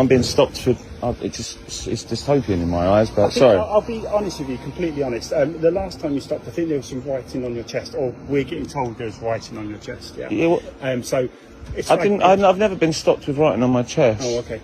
being stopped for, it's dystopian in my eyes, but sorry. I'll be honest with you, completely honest. The last time you stopped, I think there was some writing on your chest, or we're getting told there's writing on your chest, so it's I've never been stopped with writing on my chest. Oh, okay.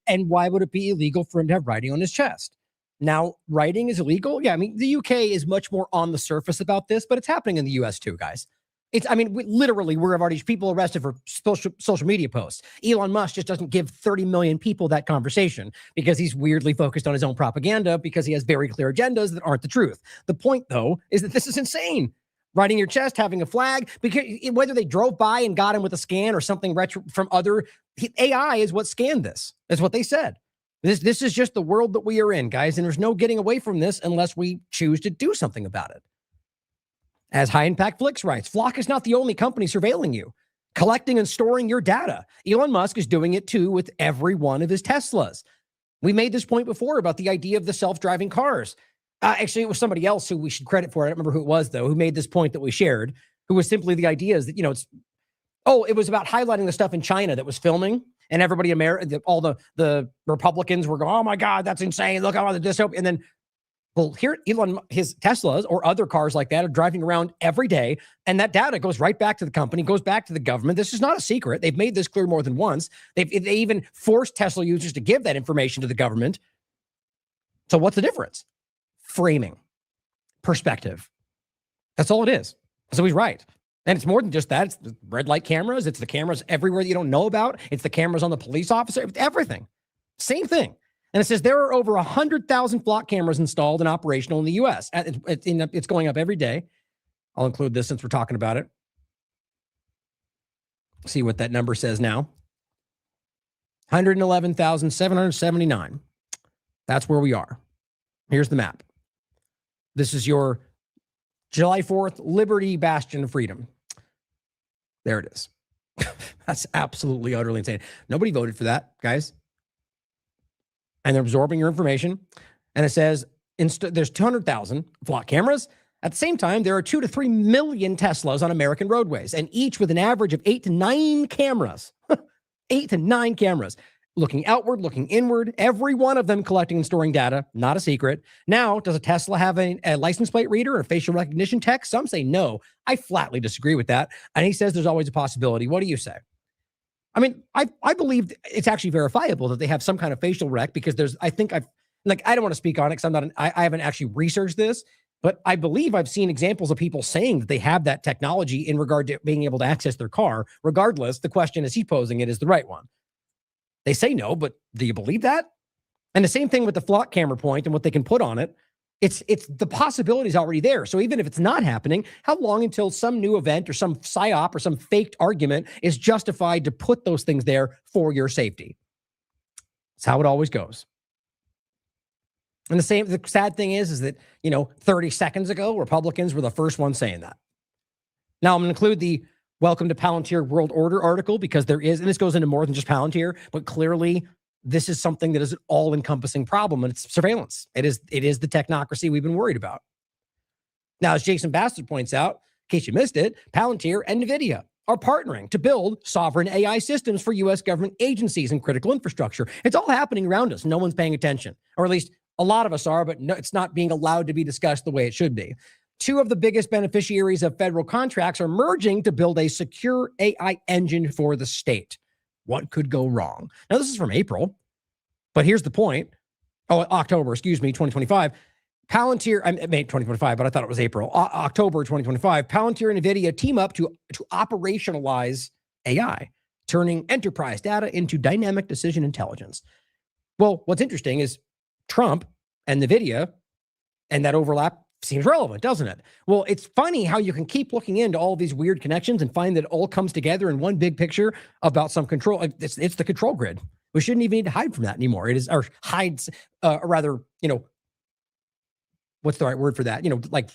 And why would it be illegal for him to have writing on his chest? Now, writing is illegal. Yeah, I mean, the UK is much more on the surface about this, but it's happening in the US too, guys. We've already people arrested for social media posts. Elon Musk just doesn't give 30 million people that conversation because he's weirdly focused on his own propaganda because he has very clear agendas that aren't the truth. The point, though, is that this is insane. Writing your chest, having a flag, because whether they drove by and got him with a scan or something retro from AI is what scanned this. That's what they said. This is just the world that we are in, guys, and there's no getting away from this unless we choose to do something about it. As High Impact Flicks writes, Flock is not the only company surveilling you, collecting and storing your data. Elon Musk is doing it too with every one of his Teslas. We made this point before about the idea of the self-driving cars. Actually, it was somebody else who we should credit for it. I don't remember who it was, though, who made this point that we shared, who was simply the idea is that, it was about highlighting the stuff in China that was filming. And everybody, all the Republicans were going, oh my God, that's insane. Look how the dystopia. And then, here his Teslas or other cars like that are driving around every day. And that data goes right back to the company, goes back to the government. This is not a secret. They've made this clear more than once. They even forced Tesla users to give that information to the government. So what's the difference? Framing, perspective. That's all it is. So he's right. And it's more than just that. It's the red light cameras. It's the cameras everywhere that you don't know about. It's the cameras on the police officer. Everything. Same thing. And it says there are over 100,000 flock cameras installed and operational in the U.S. It's going up every day. I'll include this since we're talking about it. See what that number says now. 111,779. That's where we are. Here's the map. This is your July 4th, Liberty Bastion of Freedom. There it is. That's absolutely, utterly insane. Nobody voted for that, guys. And they're absorbing your information. And it says there's 200,000 flock cameras. At the same time, there are 2 to 3 million Teslas on American roadways, and each with an average of 8 to 9 cameras. 8 to 9 cameras. Looking outward, looking inward, every one of them collecting and storing data, not a secret. Now, does a Tesla have a license plate reader and a facial recognition tech? Some say no. I flatly disagree with that. And he says there's always a possibility. What do you say? I mean, I believe it's actually verifiable that they have some kind of facial rec because I don't want to speak on it because I haven't actually researched this, but I believe I've seen examples of people saying that they have that technology in regard to being able to access their car. Regardless, the question as he's posing it is the right one. They say no, but do you believe that? And the same thing with the flock camera point and what they can put on it. It's the possibility is already there. So even if it's not happening, how long until some new event or some psyop or some faked argument is justified to put those things there for your safety? It's how it always goes. And the sad thing is that, 30 seconds ago, Republicans were the first ones saying that. Now I'm going to include the Welcome to Palantir World Order article because there is, and this goes into more than just Palantir, but clearly this is something that is an all-encompassing problem, and it's surveillance. It is the technocracy we've been worried about. Now, as Jason Bastard points out, in case you missed it, Palantir and NVIDIA are partnering to build sovereign AI systems for U.S. government agencies and critical infrastructure. It's all happening around us. No one's paying attention, or at least a lot of us are, but no, it's not being allowed to be discussed the way it should be. Two of the biggest beneficiaries of federal contracts are merging to build a secure AI engine for the state. What could go wrong? Now, this is from April, but here's the point. October, 2025. Palantir, May 2025, but I thought it was April. October 2025, Palantir and NVIDIA team up to operationalize AI, turning enterprise data into dynamic decision intelligence. Well, what's interesting is Trump and NVIDIA, and that overlap seems relevant, doesn't it? Well, it's funny how you can keep looking into all these weird connections and find that it all comes together in one big picture about some control. It's the control grid. We shouldn't even need to hide from that anymore. It is, or hides, what's the right word for that? Like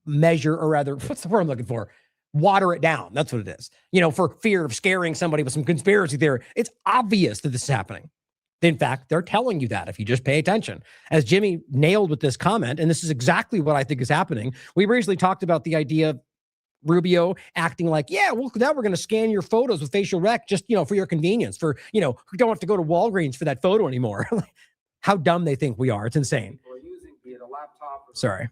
measure, or rather, what's the word I'm looking for? Water it down. That's what it is. For fear of scaring somebody with some conspiracy theory. It's obvious that this is happening. In fact, they're telling you that if you just pay attention. As Jimmy nailed with this comment, and this is exactly what I think is happening. We recently talked about the idea of Rubio acting like, now we're going to scan your photos with facial rec just, for your convenience, for, you don't have to go to Walgreens for that photo anymore. How dumb they think we are. It's insane. Sorry.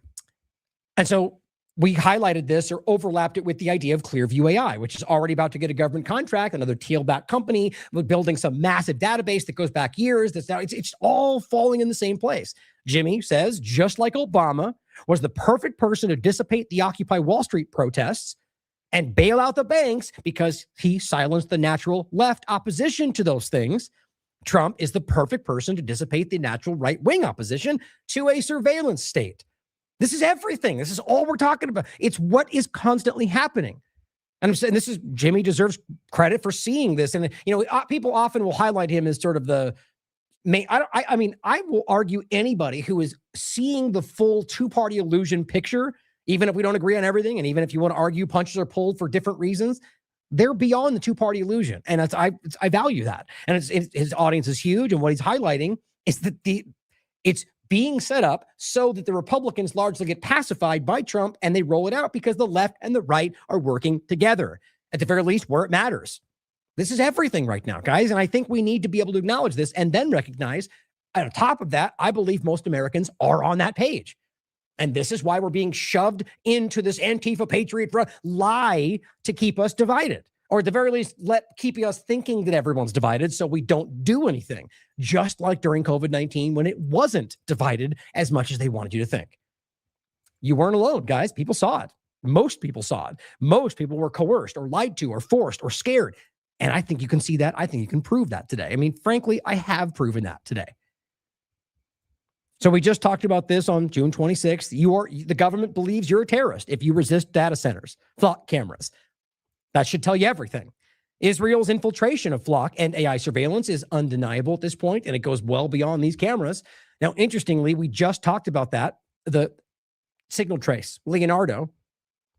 And so we highlighted this or overlapped it with the idea of Clearview AI, which is already about to get a government contract, another tailback company with building some massive database that goes back years. That's now it's all falling in the same place. Jimmy says, just like Obama was the perfect person to dissipate the Occupy Wall Street protests and bail out the banks because he silenced the natural left opposition to those things, Trump is the perfect person to dissipate the natural right-wing opposition to a surveillance state. This is everything. This is all we're talking about. It's what is constantly happening. And I'm saying Jimmy deserves credit for seeing this. And, people often will highlight him as sort of the main. I will argue anybody who is seeing the full two-party illusion picture, even if we don't agree on everything, and even if you want to argue punches are pulled for different reasons, they're beyond the two-party illusion. And I value that. And his audience is huge. And what he's highlighting is that it's being set up so that the Republicans largely get pacified by Trump and they roll it out because the left and the right are working together, at the very least where it matters. This is everything right now, guys. And I think we need to be able to acknowledge this and then recognize, on top of that, I believe most Americans are on that page. And this is why we're being shoved into this Antifa Patriot lie to keep us divided. Or at the very least, keeping us thinking that everyone's divided so we don't do anything. Just like during COVID-19 when it wasn't divided as much as they wanted you to think. You weren't alone, guys. People saw it. Most people saw it. Most people were coerced or lied to or forced or scared. And I think you can see that. I think you can prove that today. I mean, frankly, I have proven that today. So we just talked about this on June 26th. The government believes you're a terrorist if you resist data centers, Flock cameras. That should tell you everything. Israel's infiltration of Flock and AI surveillance is undeniable at this point, and it goes well beyond these cameras. Now, interestingly, we just talked about that, the signal trace, Leonardo.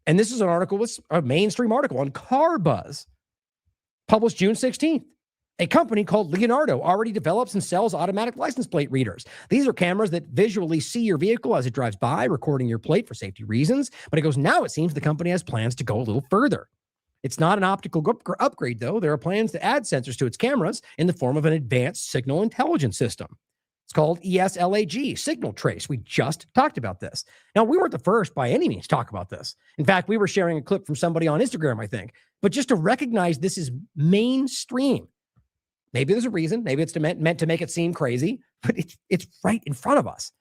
And this is an article, a mainstream article on Car Buzz, published June 16th. A company called Leonardo already develops and sells automatic license plate readers. These are cameras that visually see your vehicle as it drives by, recording your plate for safety reasons. But it goes, now it seems the company has plans to go a little further. It's not an optical upgrade, though. There are plans to add sensors to its cameras in the form of an advanced signal intelligence system. It's called ESLAG, Signal Trace. We just talked about this. Now, we weren't the first by any means to talk about this. In fact, we were sharing a clip from somebody on Instagram, I think. But just to recognize this is mainstream. Maybe there's a reason. Maybe it's meant to make it seem crazy, but it's right in front of us.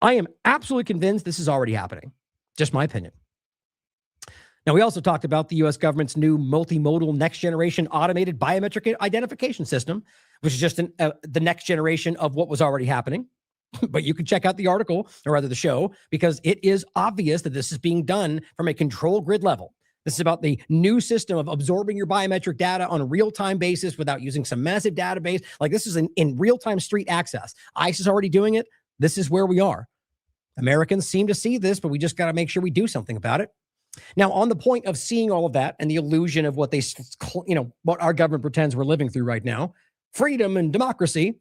I am absolutely convinced this is already happening. Just my opinion. Now, we also talked about the U.S. government's new multimodal next-generation automated biometric identification system, which is just the next generation of what was already happening. But you can check out the article, or rather the show, because it is obvious that this is being done from a control grid level. This is about the new system of absorbing your biometric data on a real-time basis without using some massive database. Like, this is in real-time street access. ICE is already doing it. This is where we are. Americans seem to see this, but we just got to make sure we do something about it. Now, on the point of seeing all of that and the illusion of what what our government pretends we're living through right now, freedom and democracy,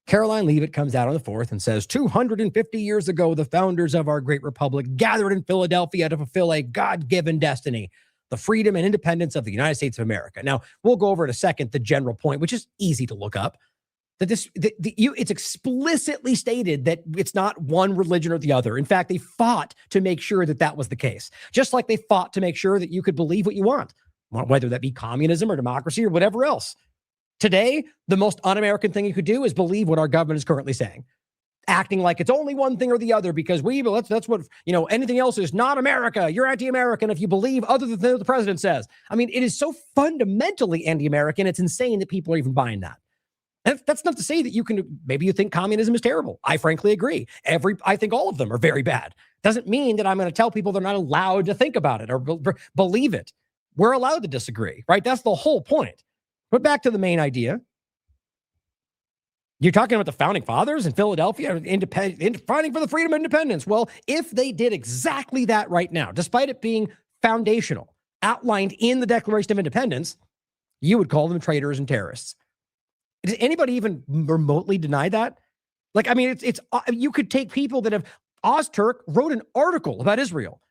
Caroline Leavitt comes out on the 4th and says, 250 years ago, the founders of our great republic gathered in Philadelphia to fulfill a God-given destiny, the freedom and independence of the United States of America. Now, we'll go over in a second the general point, which is easy to look up, that it's explicitly stated that it's not one religion or the other. In fact, they fought to make sure that that was the case, just like they fought to make sure that you could believe what you want, whether that be communism or democracy or whatever else. Today, the most un-American thing you could do is believe what our government is currently saying, acting like it's only one thing or the other because that's what, anything else is not America. You're anti-American if you believe other than what the president says. I mean, it is so fundamentally anti-American. It's insane that people are even buying that. And that's not to say that maybe you think communism is terrible. I frankly agree. I think all of them are very bad. Doesn't mean that I'm going to tell people they're not allowed to think about it or believe it. We're allowed to disagree, right? That's the whole point. But back to the main idea. You're talking about the founding fathers in Philadelphia, fighting for the freedom and independence. Well, if they did exactly that right now, despite it being foundational, outlined in the Declaration of Independence, you would call them traitors and terrorists. Does anybody even remotely deny that? Like, I mean, it's you could take people that have... Ozturk wrote an article about Israel,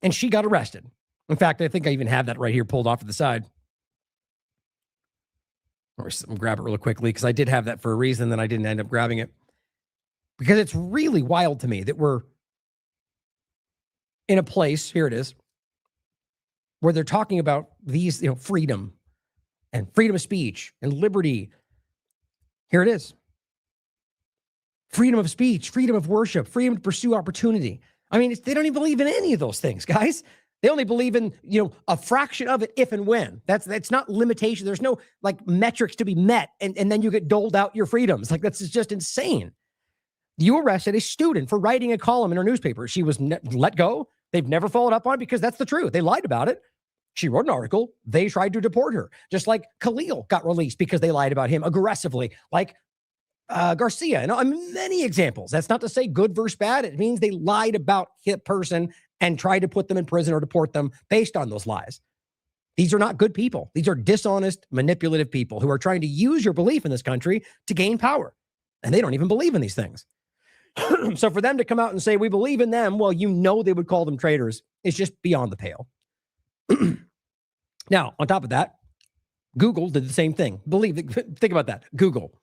and she got arrested. In fact, I think I even have that right here pulled off to the side. Or grab it really quickly because I did have that for a reason, then I didn't end up grabbing it. Because it's really wild to me that we're in a place, here it is, where they're talking about these, freedom and freedom of speech and liberty. Here it is. Freedom of speech, freedom of worship, freedom to pursue opportunity. I mean, they don't even believe in any of those things, guys. They only believe in, a fraction of it if and when. That's not limitation. There's no metrics to be met, and then you get doled out your freedoms. That's just insane. You arrested a student for writing a column in her newspaper. She was let go. They've never followed up on it because that's the truth. They lied about it. She wrote an article. They tried to deport her. Just like Khalil got released because they lied about him aggressively. Like Garcia, and many examples. That's not to say good versus bad. It means they lied about hit person and tried to put them in prison or deport them based on those lies. These are not good people. These are dishonest, manipulative people who are trying to use your belief in this country to gain power. And they don't even believe in these things. So for them to come out and say, we believe in them, well, they would call them traitors. It's just beyond the pale. Now, on top of that, Google did the same thing. Think about that. Google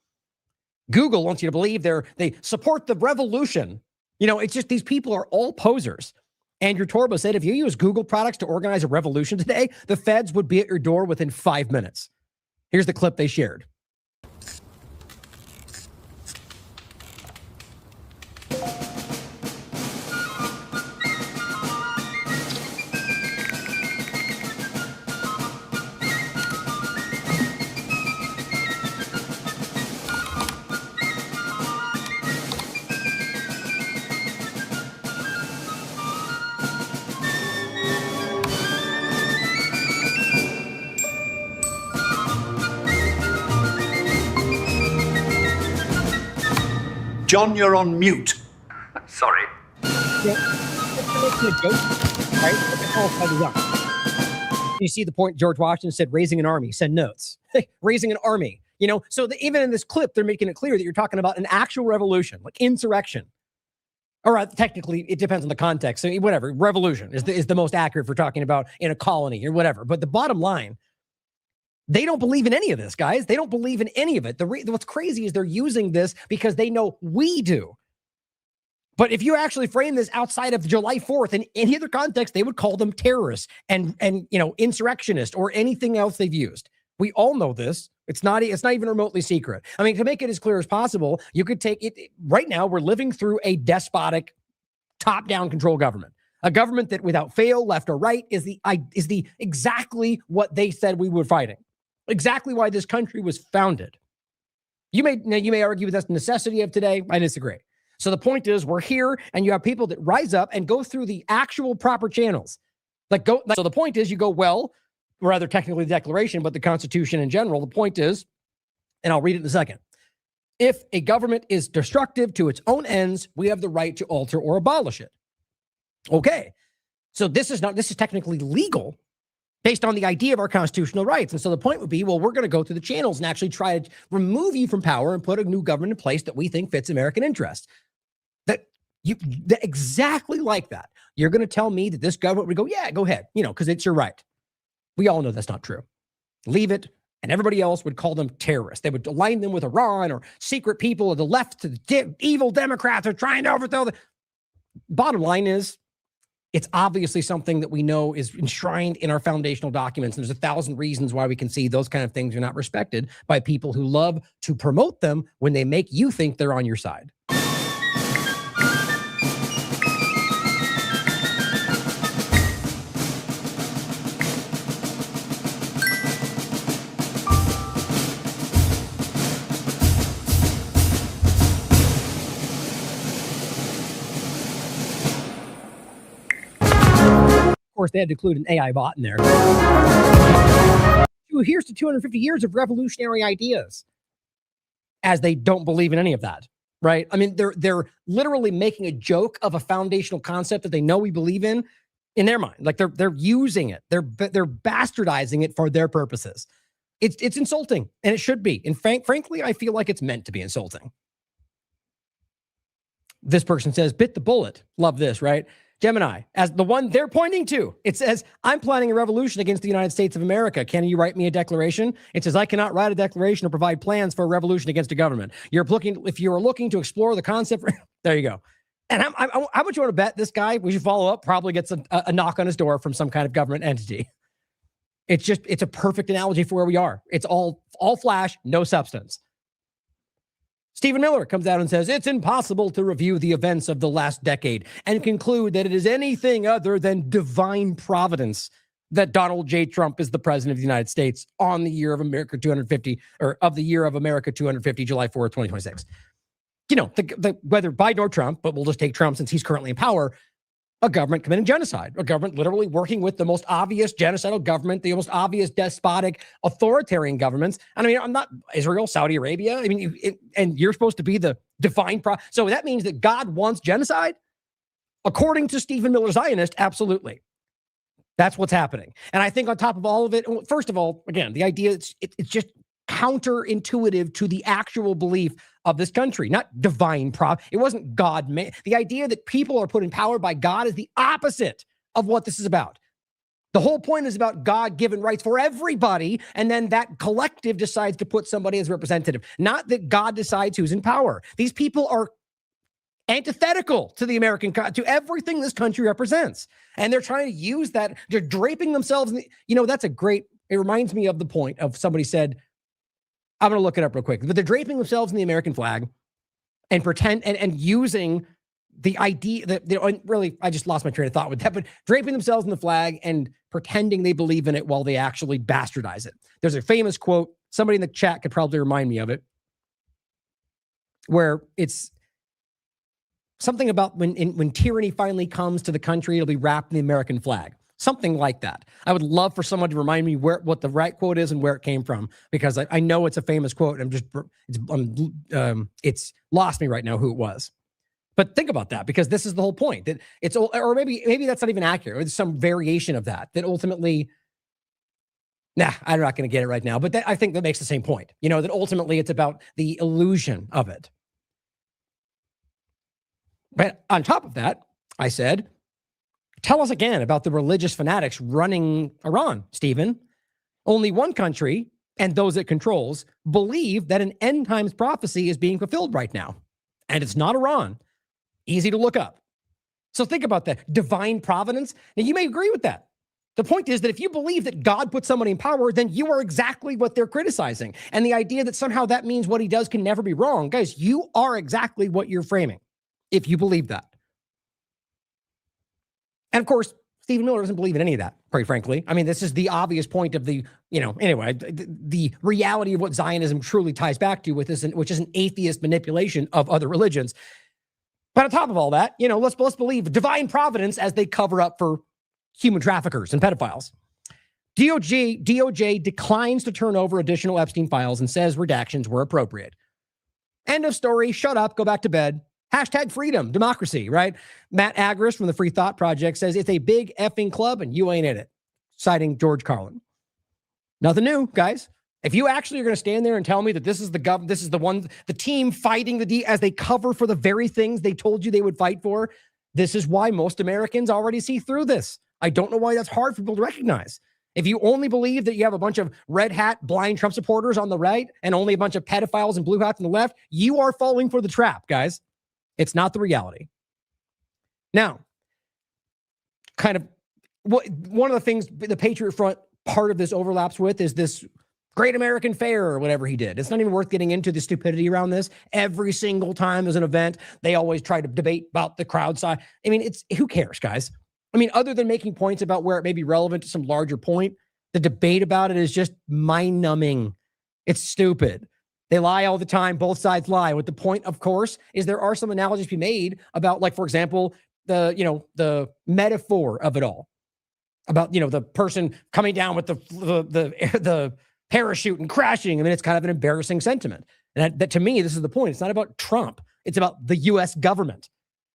wants you to believe they support the revolution. It's just these people are all posers. Andrew Torba said, if you use Google products to organize a revolution today, the feds would be at your door within 5 minutes. Here's the clip they shared. John, you're on mute. Sorry. You see the point George Washington said, raising an army, send notes. Raising an army, so even in this clip, they're making it clear that you're talking about an actual revolution, like insurrection. Or technically, it depends on the context. So whatever, revolution is the most accurate for talking about in a colony or whatever. But the bottom line, they don't believe in any of this, guys. They don't believe in any of it. What's crazy is they're using this because they know we do. But if you actually frame this outside of July 4th in any other context, they would call them terrorists and insurrectionists or anything else they've used. We all know this. It's not even remotely secret. I mean, to make it as clear as possible, you could take it right now. We're living through a despotic, top-down control government. A government that without fail, left or right, is the exactly what they said we were fighting. Exactly why this country was founded. You may argue that's the necessity of today. I disagree. So the point is, we're here, and you have people that rise up and go through the actual proper channels. So the point is, you go, well, rather technically the Declaration, but the Constitution in general. The point is, and I'll read it in a second. If a government is destructive to its own ends, we have the right to alter or abolish it. Okay. So this is technically legal based on the idea of our constitutional rights. And so the point would be, well, we're going to go through the channels and actually try to remove you from power and put a new government in place that we think fits American interests. That exactly like that. You're going to tell me that this government would go, yeah, go ahead, because it's your right. We all know that's not true. Leave it. And everybody else would call them terrorists. They would align them with Iran or secret people of the left, to the evil Democrats are trying to overthrow the. Bottom line is, it's obviously something that we know is enshrined in our foundational documents. And there's 1,000 reasons why we can see those kind of things are not respected by people who love to promote them when they make you think they're on your side. Of course, they had to include an AI bot in there. Here's to 250 years of revolutionary ideas, as they don't believe in any of that, right? I mean, they're literally making a joke of a foundational concept that they know we believe in their mind. Like they're using it. They're bastardizing it for their purposes. It's insulting, and it should be. And frankly, I feel like it's meant to be insulting. This person says, bit the bullet. Love this, right? Gemini, as the one they're pointing to, it says, I'm planning a revolution against the United States of America. Can you write me a declaration? It says, I cannot write a declaration or provide plans for a revolution against a government. If you're looking to explore the concept, there you go. And how much you want to bet this guy, we should follow up, probably gets a knock on his door from some kind of government entity. It's a perfect analogy for where we are. It's all flash, no substance. Stephen Miller comes out and says, it's impossible to review the events of the last decade and conclude that it is anything other than divine providence that Donald J. Trump is the president of the United States on the year of America 250, or of the year of America 250, July 4th, 2026. Whether Biden or Trump, but we'll just take Trump since he's currently in power, a government committing genocide, a government literally working with the most obvious genocidal government, the most obvious despotic authoritarian governments. And I mean, I'm not Israel, Saudi Arabia. I mean, and you're supposed to be the divine so that means that God wants genocide? According to Stephen Miller Zionist, absolutely. That's what's happening. And I think on top of all of it, first of all, again, the idea it's just counterintuitive to the actual belief of this country, not divine It wasn't God made. The idea that people are put in power by God is the opposite of what this is about. The whole point is about God-given rights for everybody, and then that collective decides to put somebody as representative, not that God decides who's in power. These people are antithetical to the to everything this country represents. And they're trying to use that. They're draping themselves. That's it reminds me of the point of somebody said, I'm going to look it up real quick, but they're draping themselves in the American flag and pretend and using the idea that really, I just lost my train of thought with that, but draping themselves in the flag and pretending they believe in it while they actually bastardize it. There's a famous quote. Somebody in the chat could probably remind me of it, where it's something about when tyranny finally comes to the country, it'll be wrapped in the American flag. Something like that. I would love for someone to remind me what the right quote is and where it came from, because I know it's a famous quote. It's lost me right now who it was. But think about that, because this is the whole point, that it's, or maybe that's not even accurate. It's some variation of that ultimately, I'm not going to get it right now, but I think that makes the same point. That ultimately it's about the illusion of it. But on top of that, I said, tell us again about the religious fanatics running Iran, Stephen. Only one country, and those it controls, believe that an end times prophecy is being fulfilled right now. And it's not Iran. Easy to look up. So think about that. Divine providence. Now, you may agree with that. The point is that if you believe that God put somebody in power, then you are exactly what they're criticizing. And the idea that somehow that means what he does can never be wrong. Guys, you are exactly what you're framing if you believe that. And of course, Stephen Miller doesn't believe in any of that, quite frankly. I mean, this is the obvious point of the, anyway, the reality of what Zionism truly ties back to with this, which is an atheist manipulation of other religions. But on top of all that, let's believe divine providence as they cover up for human traffickers and pedophiles. DOJ declines to turn over additional Epstein files and says redactions were appropriate. End of story. Shut up. Go back to bed. Hashtag freedom, democracy, right? Matt Agris from the Free Thought Project says it's a big effing club and you ain't in it, citing George Carlin. Nothing new, guys. If you actually are going to stand there and tell me that this is the team fighting as they cover for the very things they told you they would fight for, this is why most Americans already see through this. I don't know why that's hard for people to recognize. If you only believe that you have a bunch of red hat, blind Trump supporters on the right and only a bunch of pedophiles and blue hats on the left, you are falling for the trap, guys. It's not the reality. Now, kind of one of the things the Patriot Front part of this overlaps with is this Great American Fair or whatever he did. It's not even worth getting into the stupidity around this. Every single time there's an event, they always try to debate about the crowd size. I mean, who cares, guys? I mean, other than making points about where it may be relevant to some larger point, the debate about it is just mind-numbing. It's stupid. They lie all the time. Both sides lie. What the point, of course, is there are some analogies to be made about, like, for example, the metaphor of it all. About, the person coming down with the parachute and crashing. I mean, it's kind of an embarrassing sentiment. And that to me, this is the point. It's not about Trump. It's about the U.S. government,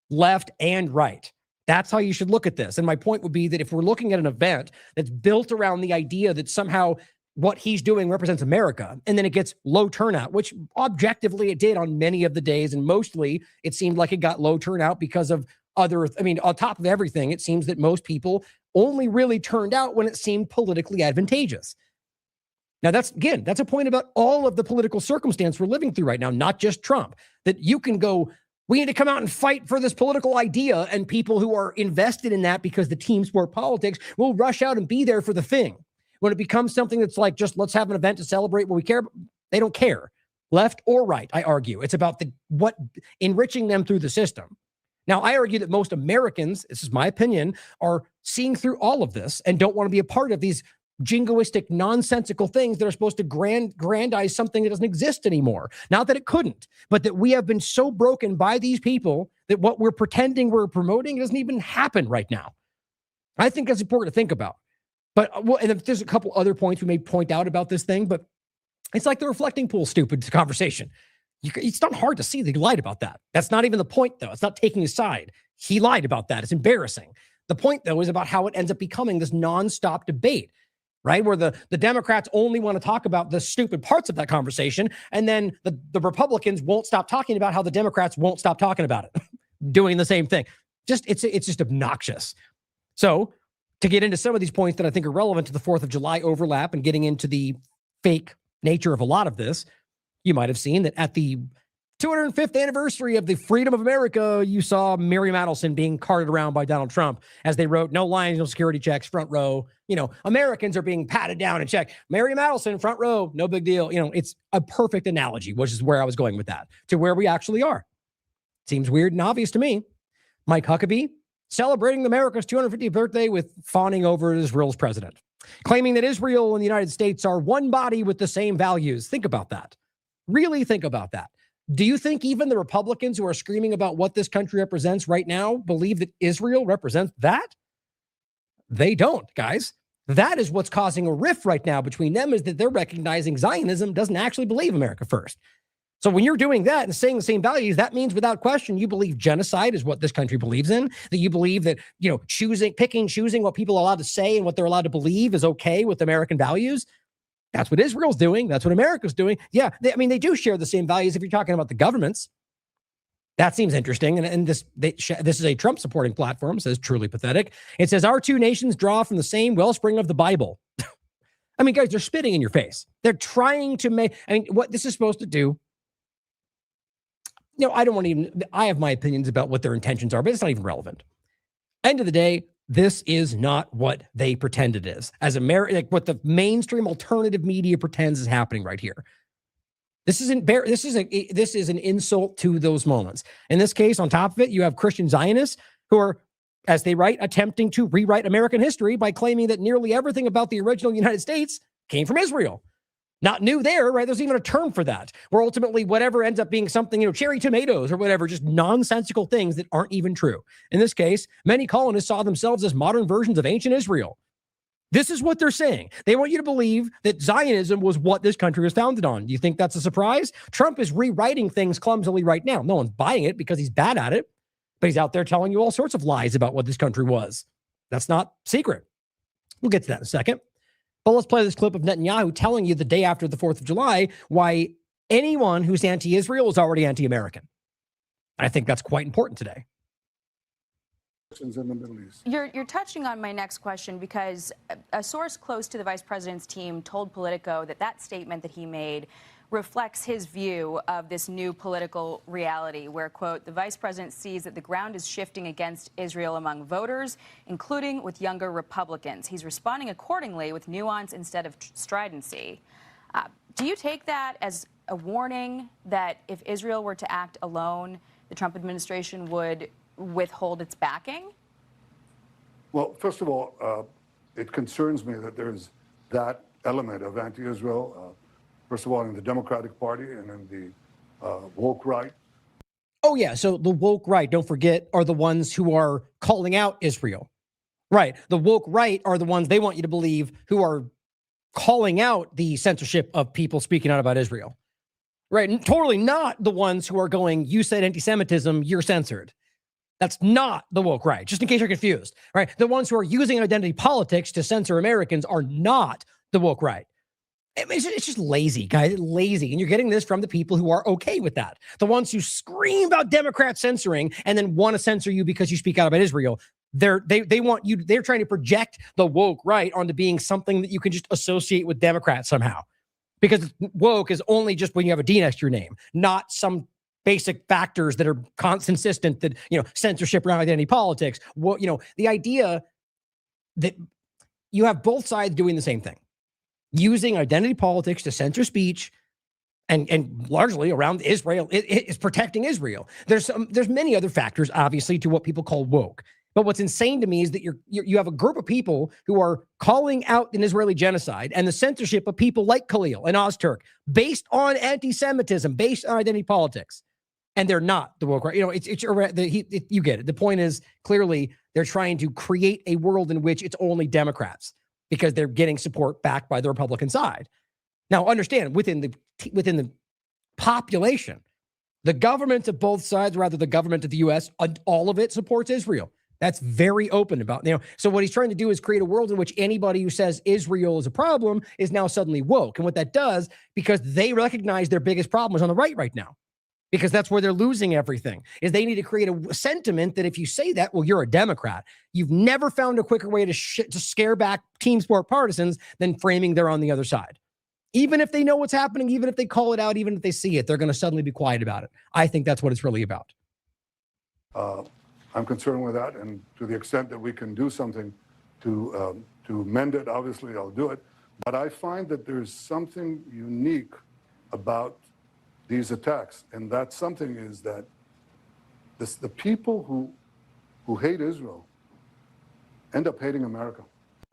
left and right. That's how you should look at this. And my point would be that if we're looking at an event that's built around the idea that somehow what he's doing represents America, and then it gets low turnout, which objectively it did on many of the days, and mostly it seemed like it got low turnout because of on top of everything, it seems that most people only really turned out when it seemed politically advantageous. Now, that's a point about all of the political circumstance we're living through right now, not just Trump, that you can go, we need to come out and fight for this political idea, and people who are invested in that because the team sport politics will rush out and be there for the thing. When it becomes something that's like, just let's have an event to celebrate what we care about, they don't care. Left or right, I argue. It's about what enriching them through the system. Now, I argue that most Americans, this is my opinion, are seeing through all of this and don't want to be a part of these jingoistic, nonsensical things that are supposed to grandize something that doesn't exist anymore. Not that it couldn't, but that we have been so broken by these people that what we're pretending we're promoting doesn't even happen right now. I think that's important to think about. But and there's a couple other points we may point out about this thing, but it's like the reflecting pool stupid conversation. It's not hard to see that he lied about that. That's not even the point, though. It's not taking his side. He lied about that. It's embarrassing. The point, though, is about how it ends up becoming this nonstop debate, right? Where the Democrats only want to talk about the stupid parts of that conversation, and then the Republicans won't stop talking about how the Democrats won't stop talking about it, doing the same thing. It's just obnoxious. So to get into some of these points that I think are relevant to the 4th of July overlap and getting into the fake nature of a lot of this, you might have seen that at the 205th anniversary of the freedom of America, you saw Miriam Adelson being carted around by Donald Trump as they wrote, no lines, no security checks, front row. Americans are being patted down and checked. Miriam Adelson, front row, no big deal. It's a perfect analogy, which is where I was going with that, to where we actually are. Seems weird and obvious to me. Mike Huckabee celebrating America's 250th birthday with fawning over Israel's president, claiming that Israel and the United States are one body with the same values. Think about that. Really think about that. Do you think even the Republicans who are screaming about what this country represents right now believe that Israel represents that? They don't, guys. That is what's causing a rift right now between them, is that they're recognizing Zionism doesn't actually believe America first. So when you're doing that and saying the same values, that means without question, you believe genocide is what this country believes in, that you believe that, choosing what people are allowed to say and what they're allowed to believe is okay with American values. That's what Israel's doing. That's what America's doing. Yeah, they do share the same values if you're talking about the governments. That seems interesting. And this is a Trump supporting platform, says truly pathetic. It says our two nations draw from the same wellspring of the Bible. Guys, they're spitting in your face. They're trying to make, what this is supposed to do. I have my opinions about what their intentions are, but it's not even relevant. End of the day, this is not what they pretend it is. As what the mainstream alternative media pretends is happening right here. This is an insult to those moments. In this case, on top of it, you have Christian Zionists who are as they write, attempting to rewrite American history by claiming that nearly everything about the original United States came from Israel. Not new there, right? There's even a term for that, where ultimately whatever ends up being something, cherry tomatoes or whatever, just nonsensical things that aren't even true. In this case, many colonists saw themselves as modern versions of ancient Israel. This is what they're saying. They want you to believe that Zionism was what this country was founded on. Do you think that's a surprise? Trump is rewriting things clumsily right now. No one's buying it because he's bad at it, but he's out there telling you all sorts of lies about what this country was. That's not secret. We'll get to that in a second. But let's play this clip of Netanyahu telling you the day after the 4th of July why anyone who's anti-Israel is already anti-American. I think that's quite important today. In the Middle East. You're touching on my next question because a source close to the vice president's team told Politico that statement that he made reflects his view of this new political reality where, quote, the vice president sees that the ground is shifting against Israel among voters, including with younger Republicans. He's responding accordingly with nuance instead of stridency. Do you take that as a warning that if Israel were to act alone, the Trump administration would withhold its backing? Well, first of all, it concerns me that there's that element of anti-Israel, first of all, in the Democratic Party and in the woke right. Oh, yeah. So the woke right, don't forget, are the ones who are calling out Israel. Right. The woke right are the ones they want you to believe who are calling out the censorship of people speaking out about Israel. Right. And totally not the ones who are going, you said anti-Semitism, you're censored. That's not the woke right, just in case you're confused. Right. The ones who are using identity politics to censor Americans are not the woke right. It's just lazy, guys. Lazy. And you're getting this from the people who are okay with that. The ones who scream about Democrats censoring and then want to censor you because you speak out about Israel. They want you, they're trying to project the woke right onto being something that you can just associate with Democrats somehow. Because woke is only just when you have a D next to your name, not some basic factors that are consistent that, censorship around identity politics. Well, the idea that you have both sides doing the same thing. Using identity politics to censor speech and largely around Israel, it is protecting Israel. There's many other factors, obviously, to what people call woke. But what's insane to me is that you have a group of people who are calling out an Israeli genocide and the censorship of people like Khalil and Ozturk based on anti-Semitism, based on identity politics. And they're not the woke right. You get it. The point is clearly they're trying to create a world in which it's only Democrats, because they're getting support backed by the Republican side. Now, understand, within the population, the government of both sides, rather the government of the U.S., all of it supports Israel. That's very open about, so what he's trying to do is create a world in which anybody who says Israel is a problem is now suddenly woke. And what that does, because they recognize their biggest problem is on the right now, because that's where they're losing everything, is they need to create a sentiment that if you say that, well, you're a Democrat. You've never found a quicker way to scare back team sport partisans than framing they're on the other side. Even if they know what's happening, even if they call it out, even if they see it, they're going to suddenly be quiet about it. I think that's what it's really about. I'm concerned with that, and to the extent that we can do something to mend it, obviously I'll do it. But I find that there's something unique about these attacks, and that something is that the people who hate Israel end up hating America.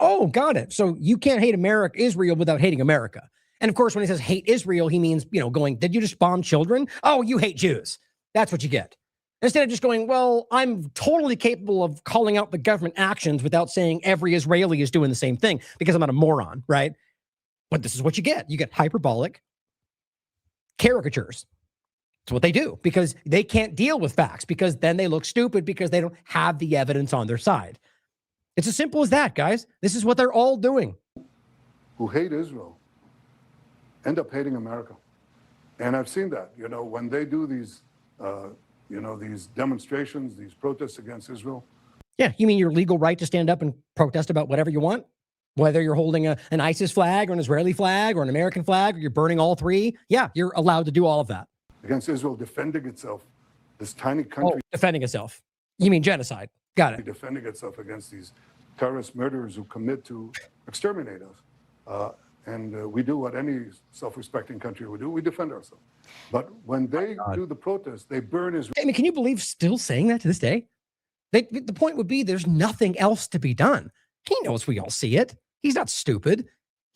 Oh, got it. So you can't hate Israel without hating America. And of course, when he says hate Israel, he means, going, did you just bomb children? Oh, you hate Jews. That's what you get. Instead of just going, well, I'm totally capable of calling out the government actions without saying every Israeli is doing the same thing because I'm not a moron, right? But this is what you get. You get hyperbolic caricatures. That's what they do, because they can't deal with facts, because then they look stupid because they don't have the evidence on their side. It's as simple as that, guys. This is what they're all doing. Who hate Israel end up hating America. And I've seen that, when they do these, these demonstrations, these protests against Israel. Yeah, you mean your legal right to stand up and protest about whatever you want? Whether you're holding an ISIS flag or an Israeli flag or an American flag, or you're burning all three. Yeah, you're allowed to do all of that. Against Israel defending itself, this tiny country. Oh, defending itself. You mean genocide. Got it. Defending itself against these terrorist murderers who commit to exterminate us. And we do what any self-respecting country would do. We defend ourselves. But when they do the protest, they burn Israel. I mean, can you believe still saying that to this day? The point would be there's nothing else to be done. He knows we all see it. He's not stupid.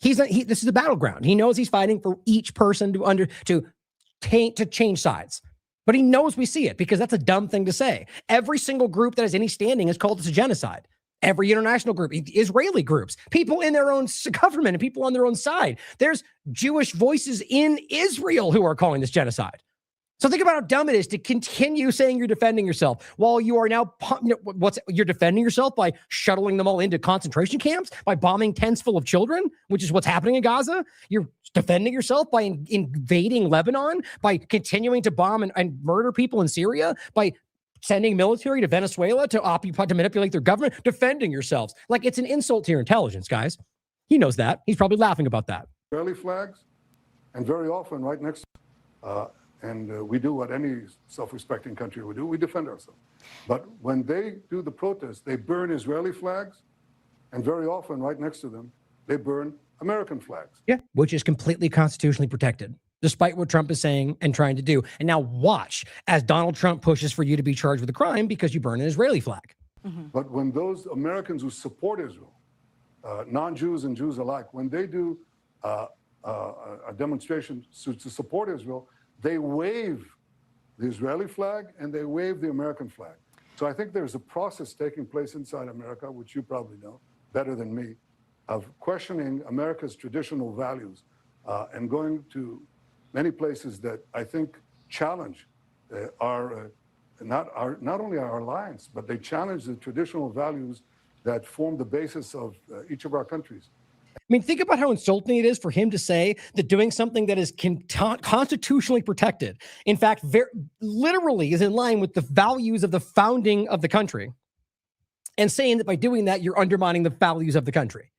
This is a battleground. He knows he's fighting for each person to change sides. But he knows we see it because that's a dumb thing to say. Every single group that has any standing has called this a genocide. Every international group, Israeli groups, people in their own government and people on their own side. There's Jewish voices in Israel who are calling this genocide. So think about how dumb it is to continue saying you're defending yourself while you are now, you're defending yourself by shuttling them all into concentration camps, by bombing tents full of children, which is what's happening in Gaza. You're defending yourself by invading Lebanon, by continuing to bomb and murder people in Syria, by sending military to Venezuela to manipulate their government, defending yourselves. Like, it's an insult to your intelligence, guys. He knows that. He's probably laughing about that. Israeli flags, and very often right next and we do what any self-respecting country would do. We defend ourselves. But when they do the protest, they burn Israeli flags, and very often right next to them, they burn American flags. Yeah, which is completely constitutionally protected, despite what Trump is saying and trying to do. And now watch as Donald Trump pushes for you to be charged with a crime because you burn an Israeli flag. Mm-hmm. But when those Americans who support Israel, non-Jews and Jews alike, when they do a demonstration to support Israel, they wave the Israeli flag and they wave the American flag. So I think there's a process taking place inside America, which you probably know better than me, of questioning America's traditional values and going to many places that I think challenge not only our alliance, but they challenge the traditional values that form the basis of each of our countries. I mean, think about how insulting it is for him to say that doing something that is constitutionally protected, in fact, literally is in line with the values of the founding of the country, and saying that by doing that, you're undermining the values of the country.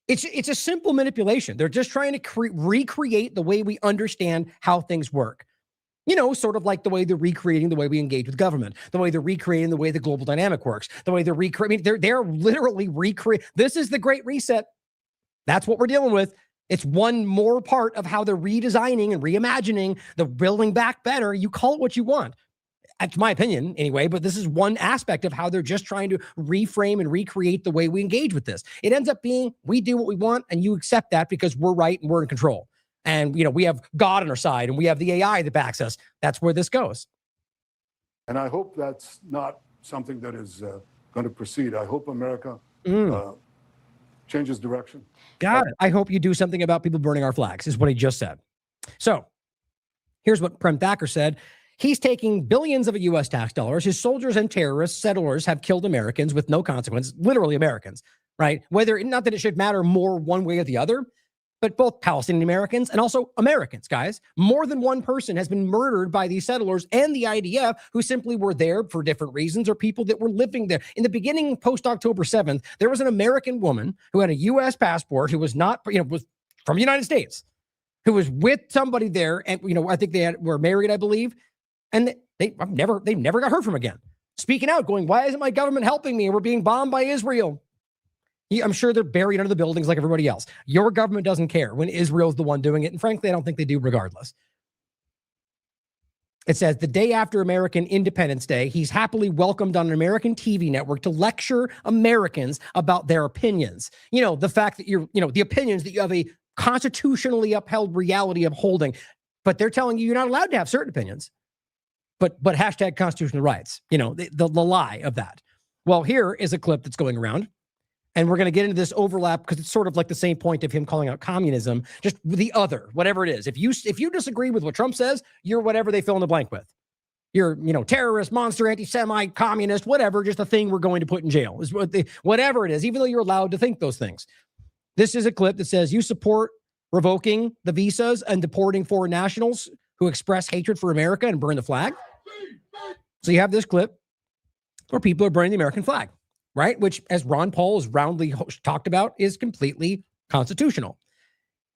It's a simple manipulation. They're just trying to recreate the way we understand how things work. You know, sort of like the way they're recreating the way we engage with government, the way they're recreating the way the global dynamic works, the way they're recreating. I mean, they're literally recreating. This is the Great Reset. That's what we're dealing with. It's one more part of how they're redesigning and reimagining the building back better. You call it what you want. That's my opinion anyway, but this is one aspect of how they're just trying to reframe and recreate the way we engage with this. It ends up being, we do what we want and you accept that because we're right and we're in control. And, you know, we have God on our side and we have the AI that backs us. That's where this goes. And I hope that's not something that is going to proceed. I hope America changes direction. God, I hope you do something about people burning our flags, is what he just said. So here's what Prem Thacker said. He's taking billions of U.S. tax dollars. His soldiers and terrorist settlers have killed Americans with no consequence, literally Americans, right? Whether, not that it should matter more one way or the other, but both Palestinian Americans and also Americans, guys. More than one person has been murdered by these settlers and the IDF who simply were there for different reasons or people that were living there. In the beginning, post-October 7th, there was an American woman who had a U.S. passport who was not, was from the United States, who was with somebody there. And, I think were married, I believe. And they never got heard from again. Speaking out, going, why isn't my government helping me? We're being bombed by Israel. I'm sure they're buried under the buildings like everybody else. Your government doesn't care when Israel's the one doing it. And frankly, I don't think they do regardless. It says the day after American Independence Day, he's happily welcomed on an American TV network to lecture Americans about their opinions. The fact that the opinions that you have a constitutionally upheld reality of holding, but they're telling you you're not allowed to have certain opinions. But hashtag constitutional rights, the lie of that. Well, here is a clip that's going around. And we're going to get into this overlap because it's sort of like the same point of him calling out communism, just the other, whatever it is. If you disagree with what Trump says, you're whatever they fill in the blank with. You're, terrorist, monster, anti-Semite, communist, whatever, just a thing we're going to put in jail. Is whatever it is, even though you're allowed to think those things. This is a clip that says you support revoking the visas and deporting foreign nationals who express hatred for America and burn the flag. So you have this clip where people are burning the American flag. Right? Which, as Ron Paul has roundly talked about, is completely constitutional.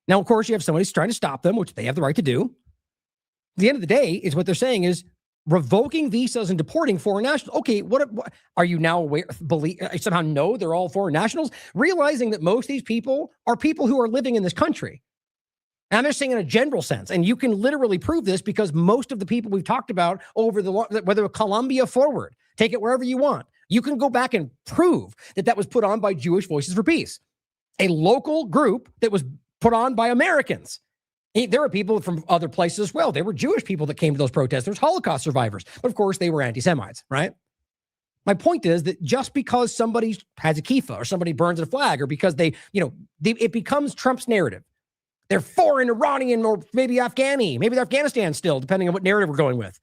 Now, of course, you have somebody who's trying to stop them, which they have the right to do. At the end of the day, is what they're saying is revoking visas and deporting foreign nationals. Okay, what are you now aware, somehow know they're all foreign nationals? Realizing that most of these people are people who are living in this country. And I'm just saying in a general sense, and you can literally prove this because most of the people we've talked about over whether Colombia forward, take it wherever you want, You can go back and prove that that was put on by Jewish Voices for Peace, a local group that was put on by Americans. There were people from other places as well. There were Jewish people that came to those protests. There's Holocaust survivors. But of course, they were anti-Semites, right? My point is that just because somebody has a kippah or somebody burns a flag or because it becomes Trump's narrative. They're foreign, Iranian, or maybe Afghani. Maybe they're Afghanistan still, depending on what narrative we're going with.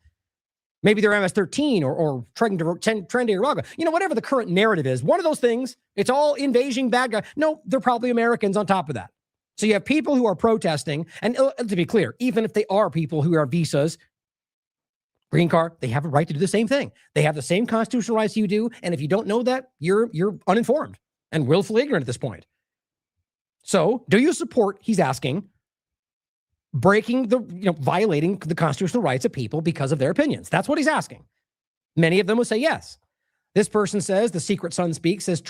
Maybe they're MS-13 or trending Iraq. Whatever the current narrative is, one of those things, it's all invasion, bad guy. No, they're probably Americans on top of that. So you have people who are protesting, and to be clear, even if they are people who are visas, green card, they have a right to do the same thing. They have the same constitutional rights you do, and if you don't know that, you're uninformed and willfully ignorant at this point. So, do you support, he's asking, violating the constitutional rights of people because of their opinions? That's what he's asking. Many of them will say yes. This person says, the Secret Son speaks, says,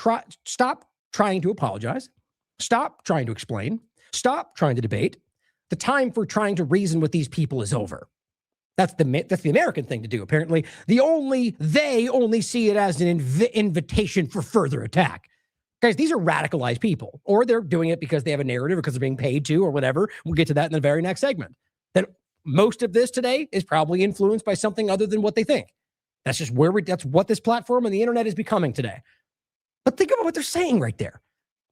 stop trying to apologize. Stop trying to explain. Stop trying to debate. The time for trying to reason with these people is over. That's the American thing to do. Apparently, they only see it as an invitation for further attack. Guys, these are radicalized people, or they're doing it because they have a narrative or because they're being paid to or whatever. We'll get to that in the very next segment. That most of this today is probably influenced by something other than what they think. That's just that's what this platform and the internet is becoming today. But think about what they're saying right there.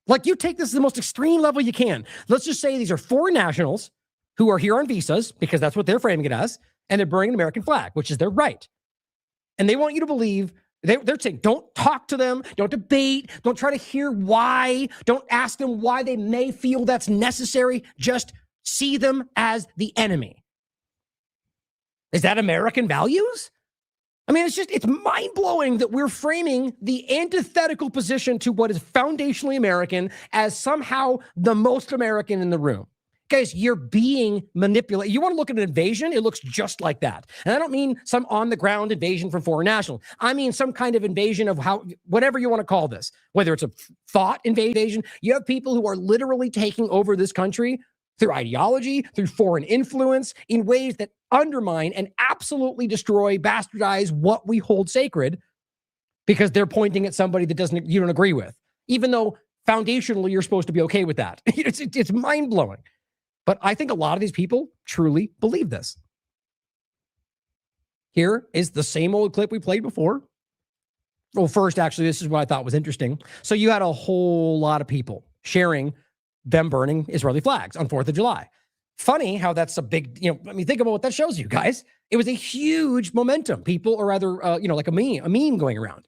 Like, you take this to the most extreme level you can. Let's just say these are foreign nationals who are here on visas, because that's what they're framing it as, and they're burning an American flag, which is their right. And they want you to believe, they're saying, don't talk to them, don't debate, don't try to hear why, don't ask them why they may feel that's necessary, just see them as the enemy. Is that American values? I mean, it's mind-blowing that we're framing the antithetical position to what is foundationally American as somehow the most American in the room. Guys, you're being manipulated. You want to look at an invasion? It looks just like that. And I don't mean some on-the-ground invasion from foreign nationals. I mean some kind of invasion of whatever you want to call this, whether it's a thought invasion. You have people who are literally taking over this country through ideology, through foreign influence, in ways that undermine and absolutely destroy, bastardize what we hold sacred, because they're pointing at somebody that you don't agree with, even though foundationally you're supposed to be okay with that. It's mind-blowing. But I think a lot of these people truly believe this. Here is the same old clip we played before. Well, first, actually, this is what I thought was interesting. So you had a whole lot of people sharing them burning Israeli flags on 4th of July. Funny how that's a big, think about what that shows you guys. It was a huge momentum. People are rather, like a meme going around,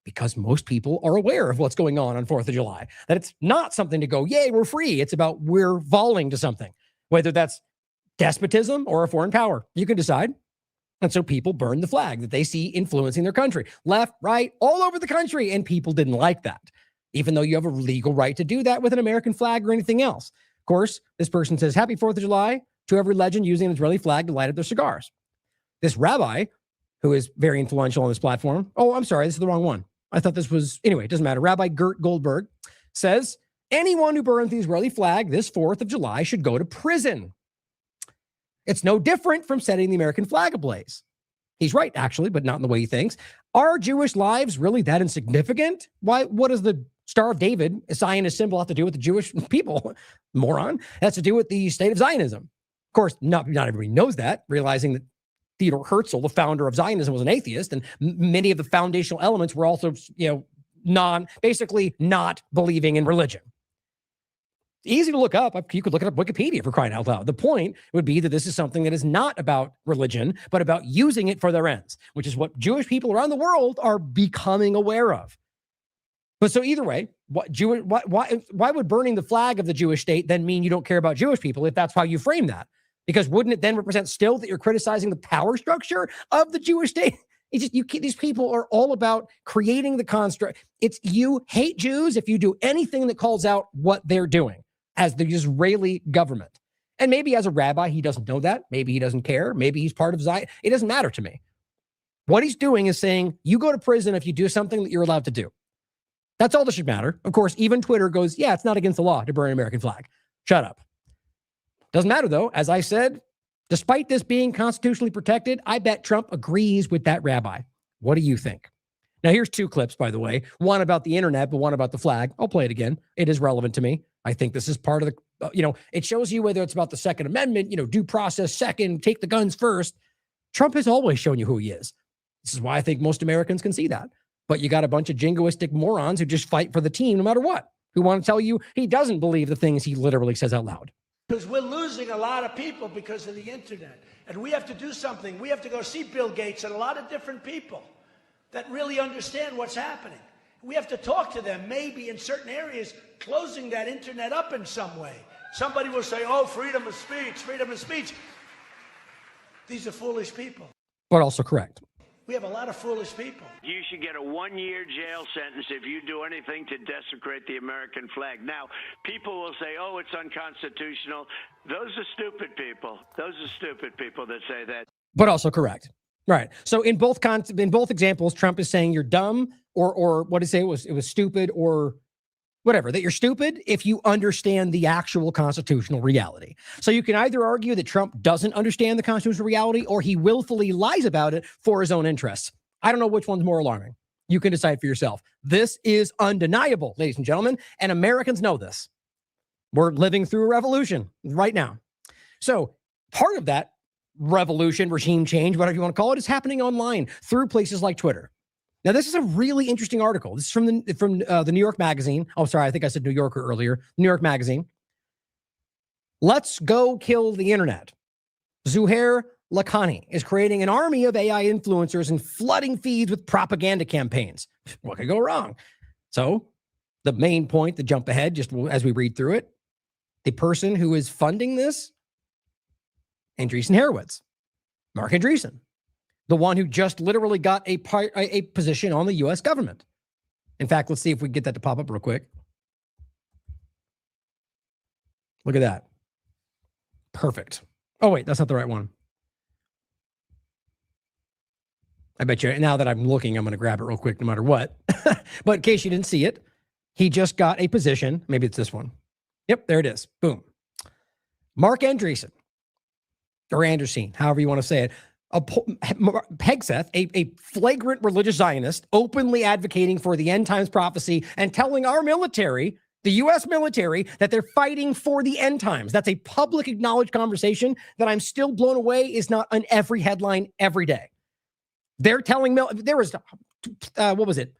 because most people are aware of what's going on 4th of July, that it's not something to go, yay, we're free. It's about we're volleying to something, whether that's despotism or a foreign power. You can decide. And so people burn the flag that they see influencing their country, left, right, all over the country. And people didn't like that, even though you have a legal right to do that with an American flag or anything else. Of course, this person says, happy 4th of July to every legend using an Israeli flag to light up their cigars. This rabbi, who is very influential on this platform. Oh, I'm sorry, this is the wrong one. I thought this was, anyway, it doesn't matter. Rabbi Gert Goldberg says, anyone who burns the Israeli flag this 4th of July should go to prison. It's no different from setting the American flag ablaze. He's right, actually, but not in the way he thinks. Are Jewish lives really that insignificant? Why? What does the Star of David, a Zionist symbol, have to do with the Jewish people? Moron. It has to do with the state of Zionism. Of course, not everybody knows that, realizing that Theodor Herzl, the founder of Zionism, was an atheist, and many of the foundational elements were also, basically not believing in religion. Easy to look up. You could look it up Wikipedia, for crying out loud. The point would be that this is something that is not about religion, but about using it for their ends, which is what Jewish people around the world are becoming aware of. But so either way, why would burning the flag of the Jewish state then mean you don't care about Jewish people if that's how you frame that? Because wouldn't it then represent still that you're criticizing the power structure of the Jewish state? These people are all about creating the construct. It's you hate Jews if you do anything that calls out what they're doing as the Israeli government. And maybe as a rabbi, he doesn't know that. Maybe he doesn't care. Maybe he's part of Zion. It doesn't matter to me. What he's doing is saying, you go to prison if you do something that you're allowed to do. That's all that should matter. Of course, even Twitter goes, yeah, it's not against the law to burn an American flag. Shut up. Doesn't matter, though. As I said, despite this being constitutionally protected, I bet Trump agrees with that rabbi. What do you think? Now, here's two clips, by the way. One about the internet, but one about the flag. I'll play it again. It is relevant to me. I think this is part of the, it shows you whether it's about the Second Amendment, due process second, take the guns first. Trump has always shown you who he is. This is why I think most Americans can see that. But you got a bunch of jingoistic morons who just fight for the team no matter what, who want to tell you he doesn't believe the things he literally says out loud. Because we're losing a lot of people because of the internet. And we have to do something. We have to go see Bill Gates and a lot of different people that really understand what's happening. We have to talk to them, maybe in certain areas, closing that internet up in some way. Somebody will say, oh, freedom of speech, freedom of speech. These are foolish people. But also correct. We have a lot of foolish people. You should get a 1-year jail sentence if you do anything to desecrate the American flag. Now, people will say, oh, it's unconstitutional. Those are stupid people. Those are stupid people that say that. But also correct. Right. So in both examples, Trump is saying you're dumb or what did he say? It was stupid or whatever, that you're stupid if you understand the actual constitutional reality. So you can either argue that Trump doesn't understand the constitutional reality or he willfully lies about it for his own interests. I don't know which one's more alarming. You can decide for yourself. This is undeniable, ladies and gentlemen, and Americans know this. We're living through a revolution right now. So part of that revolution, regime change, whatever you want to call it, is happening online through places like Twitter. Now, this is a really interesting article. This is from the New York Magazine. Oh, sorry, I think I said New Yorker earlier. New York Magazine. Let's go kill the internet. Zuhair Lakhani is creating an army of AI influencers and flooding feeds with propaganda campaigns. What could go wrong? So the main point, the jump ahead, just as we read through it, the person who is funding this, Andreessen Horowitz, Mark Andreessen, the one who just literally got a position on the U.S. government. In fact, let's see if we can get that to pop up real quick. Look at that. Perfect. Oh, wait, that's not the right one. I bet you now that I'm looking, I'm going to grab it real quick no matter what. But in case you didn't see it, he just got a position. Maybe it's this one. Yep, there it is. Boom. Mark Andreessen, or Anderson, however you want to say it, Hegseth, a flagrant religious Zionist, openly advocating for the end times prophecy and telling our military, the U.S. military, that they're fighting for the end times. That's a public acknowledged conversation that I'm still blown away is not on every headline every day. They're telling, there was, what was it?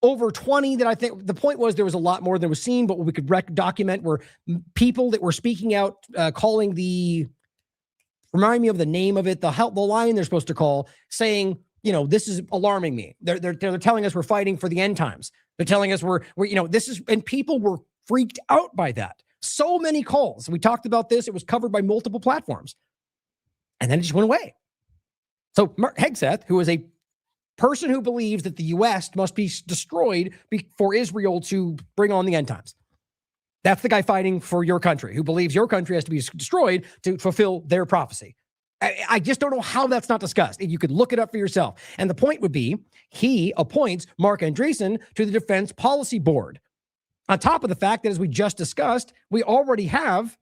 Over 20 that I think, the point was there was a lot more than was seen, but what we could document were people that were speaking out, calling the, remind me of the name of it, the line they're supposed to call, saying, this is alarming me. They're telling us we're fighting for the end times. They're telling us we're this is, and people were freaked out by that. So many calls. We talked about this. It was covered by multiple platforms. And then it just went away. So Hegseth, who is a person who believes that the U.S. must be destroyed for Israel to bring on the end times. That's the guy fighting for your country, who believes your country has to be destroyed to fulfill their prophecy. I just don't know how that's not discussed. You could look it up for yourself. And the point would be, he appoints Mark Andreessen to the Defense Policy Board. On top of the fact that, as we just discussed, we already have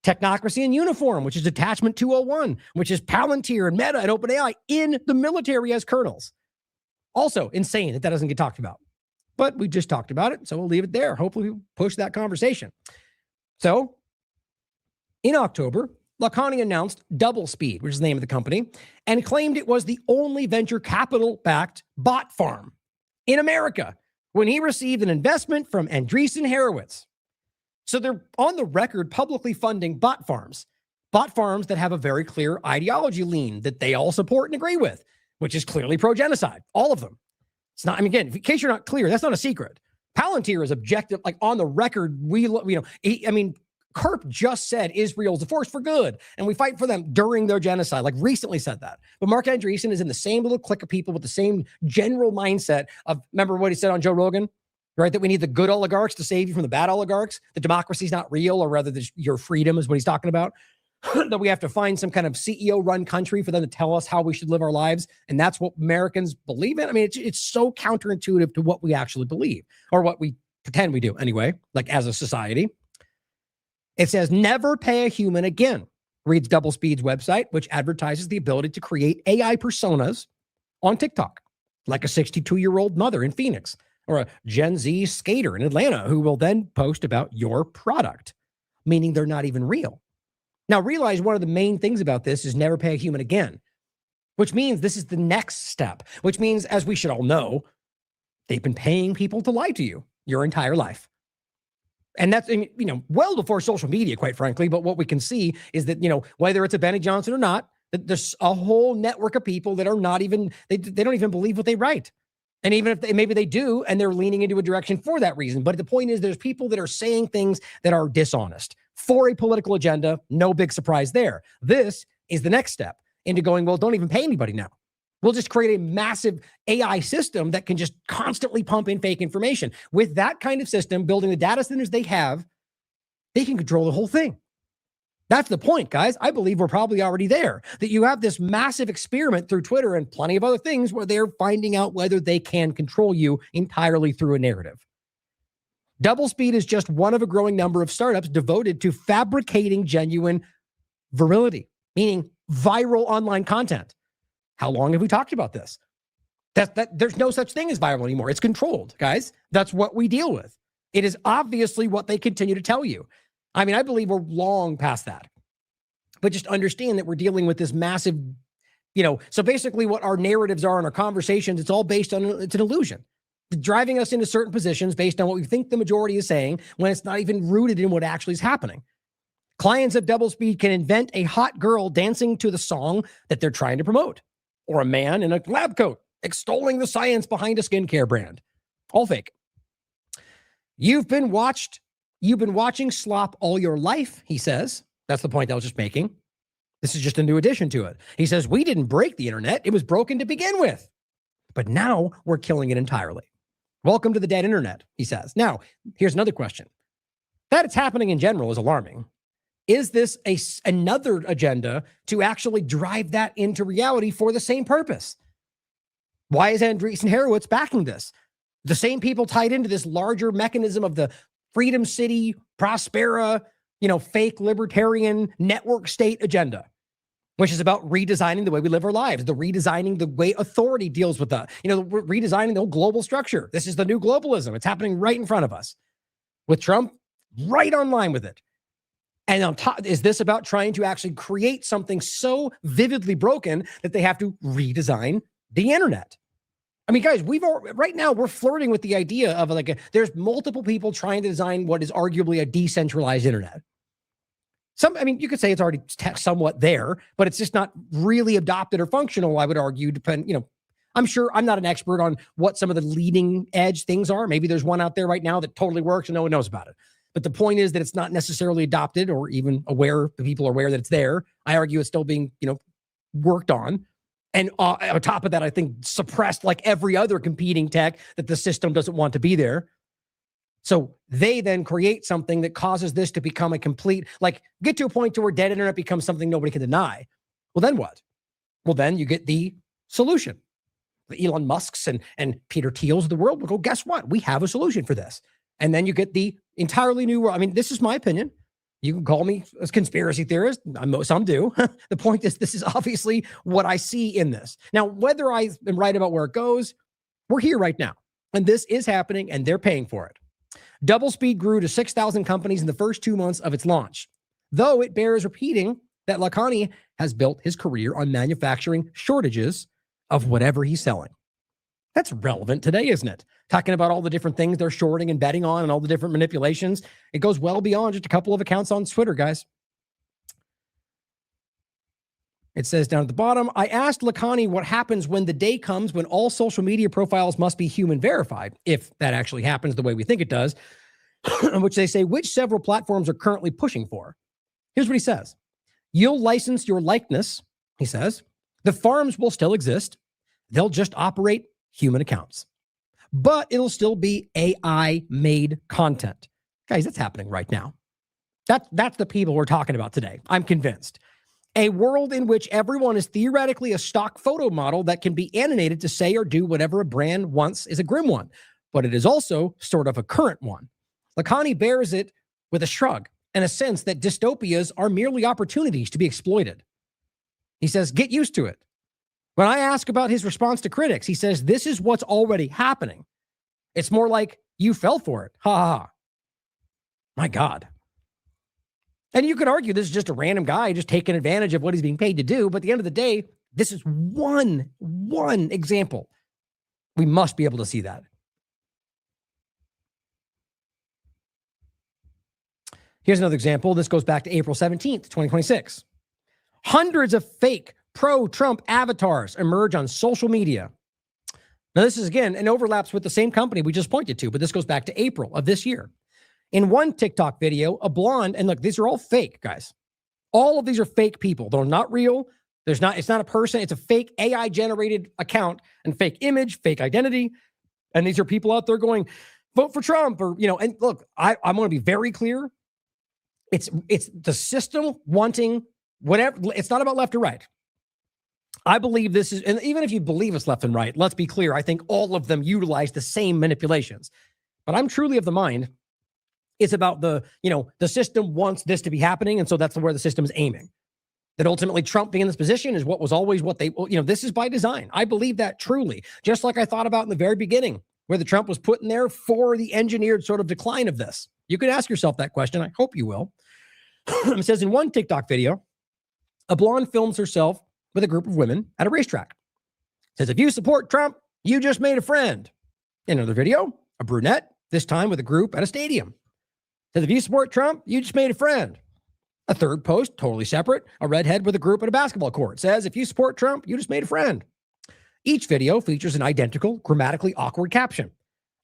Technocracy in Uniform, which is Detachment 201, which is Palantir and Meta and OpenAI in the military as colonels. Also insane that doesn't get talked about. But we just talked about it, so we'll leave it there. Hopefully we push that conversation. So, in October, Lakhani announced Double Speed, which is the name of the company, and claimed it was the only venture capital-backed bot farm in America when he received an investment from Andreessen Horowitz. So they're on the record publicly funding bot farms that have a very clear ideology lean that they all support and agree with, which is clearly pro-genocide, all of them. It's not, again, in case you're not clear, that's not a secret. Palantir is objective, like on the record, Karp just said Israel's a force for good, and we fight for them during their genocide, like recently said that. But Mark Andreessen is in the same little clique of people with the same general mindset of, remember what he said on Joe Rogan, right? That we need the good oligarchs to save you from the bad oligarchs. The democracy is not real, or rather your freedom is what he's talking about. That we have to find some kind of CEO-run country for them to tell us how we should live our lives. And that's what Americans believe in. I mean, it's so counterintuitive to what we actually believe, or what we pretend we do anyway, like as a society. It says, never pay a human again, reads Double Speed's website, which advertises the ability to create AI personas on TikTok. like a 62-year-old mother in Phoenix or a Gen Z skater in Atlanta who will then post about your product, meaning they're not even real. Now, realize one of the main things about this is never pay a human again, which means this is the next step, which means, as we should all know, they've been paying people to lie to you your entire life. And that's, well before social media, quite frankly. But what we can see is that, whether it's a Benny Johnson or not, there's a whole network of people that are not even, they don't even believe what they write. And even if maybe they do, and they're leaning into a direction for that reason. But the point is, there's people that are saying things that are dishonest for a political agenda. No big surprise there. This is the next step into going, well, don't even pay anybody now. We'll just create a massive AI system that can just constantly pump in fake information. With that kind of system, building the data centers they have, they can control the whole thing. That's the point, guys. I believe we're probably already there, that you have this massive experiment through Twitter and plenty of other things where they're finding out whether they can control you entirely through a narrative. Doublespeed is just one of a growing number of startups devoted to fabricating genuine virility, meaning viral online content. How long have we talked about this? That there's no such thing as viral anymore. It's controlled, guys. That's what we deal with. It is obviously what they continue to tell you. I mean, I believe we're long past that. But just understand that we're dealing with this massive, so basically what our narratives are in our conversations, it's all based on, it's an illusion. Driving us into certain positions based on what we think the majority is saying when it's not even rooted in what actually is happening. Clients of Doublespeed can invent a hot girl dancing to the song that they're trying to promote, or a man in a lab coat extolling the science behind a skincare brand. All fake. You've been watching slop all your life, he says. That's the point I was just making. This is just a new addition to it. He says, we didn't break the internet. It was broken to begin with. But now we're killing it entirely. Welcome to the dead internet, he says. Now, here's another question. That it's happening in general is alarming. Is this another agenda to actually drive that into reality for the same purpose? Why is Andreessen Horowitz backing this? The same people tied into this larger mechanism of the Freedom City, Prospera, fake libertarian network state agenda, which is about redesigning the way we live our lives, redesigning the way authority deals with us, redesigning the whole global structure. This is the new globalism. It's happening right in front of us with Trump right on line with it. And on top, is this about trying to actually create something so vividly broken that they have to redesign the internet? I mean, guys, right now we're flirting with the idea of there's multiple people trying to design what is arguably a decentralized internet. You could say it's already somewhat there, but it's just not really adopted or functional, I would argue, I'm sure I'm not an expert on what some of the leading edge things are. Maybe there's one out there right now that totally works and no one knows about it. But the point is that it's not necessarily adopted or even the people are aware that it's there. I argue it's still being, worked on. And on top of that, I think suppressed like every other competing tech that the system doesn't want to be there. So they then create something that causes this to become a complete, get to a point to where dead internet becomes something nobody can deny. Well, then what? Well, then you get the solution. The Elon Musks and Peter Thiels of the world will go, guess what? We have a solution for this. And then you get the entirely new world. I mean, this is my opinion. You can call me a conspiracy theorist. Some do. The point is, this is obviously what I see in this. Now, whether I am right about where it goes, we're here right now. And this is happening, and they're paying for it. Doublespeed grew to 6,000 companies in the first 2 months of its launch, though it bears repeating that Lakhani has built his career on manufacturing shortages of whatever he's selling. That's relevant today, isn't it? Talking about all the different things they're shorting and betting on and all the different manipulations. It goes well beyond just a couple of accounts on Twitter, guys. It says down at the bottom, I asked Lakhani what happens when the day comes when all social media profiles must be human verified, if that actually happens the way we think it does, which they say which several platforms are currently pushing for. Here's what he says. You'll license your likeness, he says. The farms will still exist. They'll just operate human accounts. But it'll still be AI-made content. Guys, that's happening right now. That's the people we're talking about today. I'm convinced. A world in which everyone is theoretically a stock photo model that can be animated to say or do whatever a brand wants is a grim one, but it is also sort of a current one. Lakhani bears it with a shrug and a sense that dystopias are merely opportunities to be exploited. He says, get used to it. When I ask about his response to critics, he says, this is what's already happening. It's more like you fell for it. Ha ha ha. My God. And you could argue this is just a random guy just taking advantage of what he's being paid to do. But at the end of the day, this is one example. We must be able to see that. Here's another example. This goes back to April 17th, 2026. Hundreds of fake pro-Trump avatars emerge on social media. Now, this is, again, and overlaps with the same company we just pointed to, but this goes back to April of this year. In one TikTok video, a blonde, and look, these are all fake, guys. All of these are fake people. They're not real. It's not a person. It's a fake AI-generated account and fake image, fake identity. And these are people out there going, vote for Trump, or, and look, I want to be very clear. It's the system wanting whatever. It's not about left or right. I believe this is, and even if you believe it's left and right, let's be clear. I think all of them utilize the same manipulations. But I'm truly of the mind, it's about the system wants this to be happening. And so that's where the system is aiming. That ultimately Trump being in this position is what was always what they, this is by design. I believe that truly, just like I thought about in the very beginning, where the Trump was put in there for the engineered sort of decline of this. You could ask yourself that question. I hope you will. It says in one TikTok video, a blonde films herself with a group of women at a racetrack. It says, if you support Trump, you just made a friend. In another video, a brunette, this time with a group at a stadium. It says, if you support Trump, you just made a friend. A third post, totally separate, a redhead with a group at a basketball court. Says, if you support Trump, you just made a friend. Each video features an identical, grammatically awkward caption.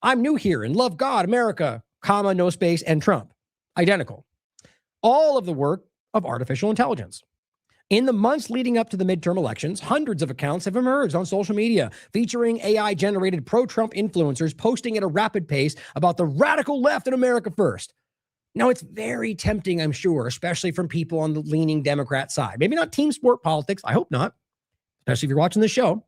I'm new here and love God, America, comma, no space, and Trump. Identical. All of the work of artificial intelligence. In the months leading up to the midterm elections, hundreds of accounts have emerged on social media featuring AI-generated pro-Trump influencers posting at a rapid pace about the radical left in America first. Now, it's very tempting, I'm sure, especially from people on the leaning Democrat side. Maybe not team sport politics. I hope not, especially if you're watching this show.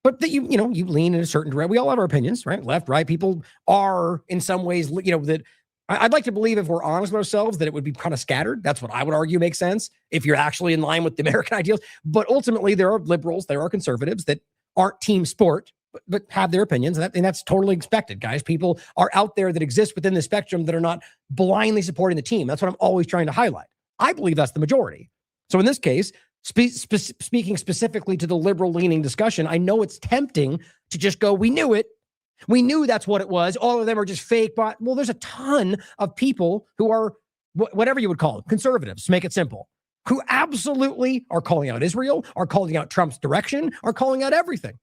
But that you lean in a certain direction. We all have our opinions, right? Left, right. People are in some ways, that I'd like to believe, if we're honest with ourselves, that it would be kind of scattered. That's what I would argue makes sense if you're actually in line with the American ideals. But ultimately, there are liberals, there are conservatives that aren't team sport, but have their opinions. And that's totally expected, guys. People are out there that exist within the spectrum that are not blindly supporting the team. That's what I'm always trying to highlight. I believe that's the majority. So in this case, speaking specifically to the liberal leaning discussion, I know it's tempting to just go, we knew it. We knew that's what it was. All of them are just fake. But well, there's a ton of people who are whatever you would call them, conservatives, to make it simple, who absolutely are calling out Israel, are calling out Trump's direction, are calling out everything.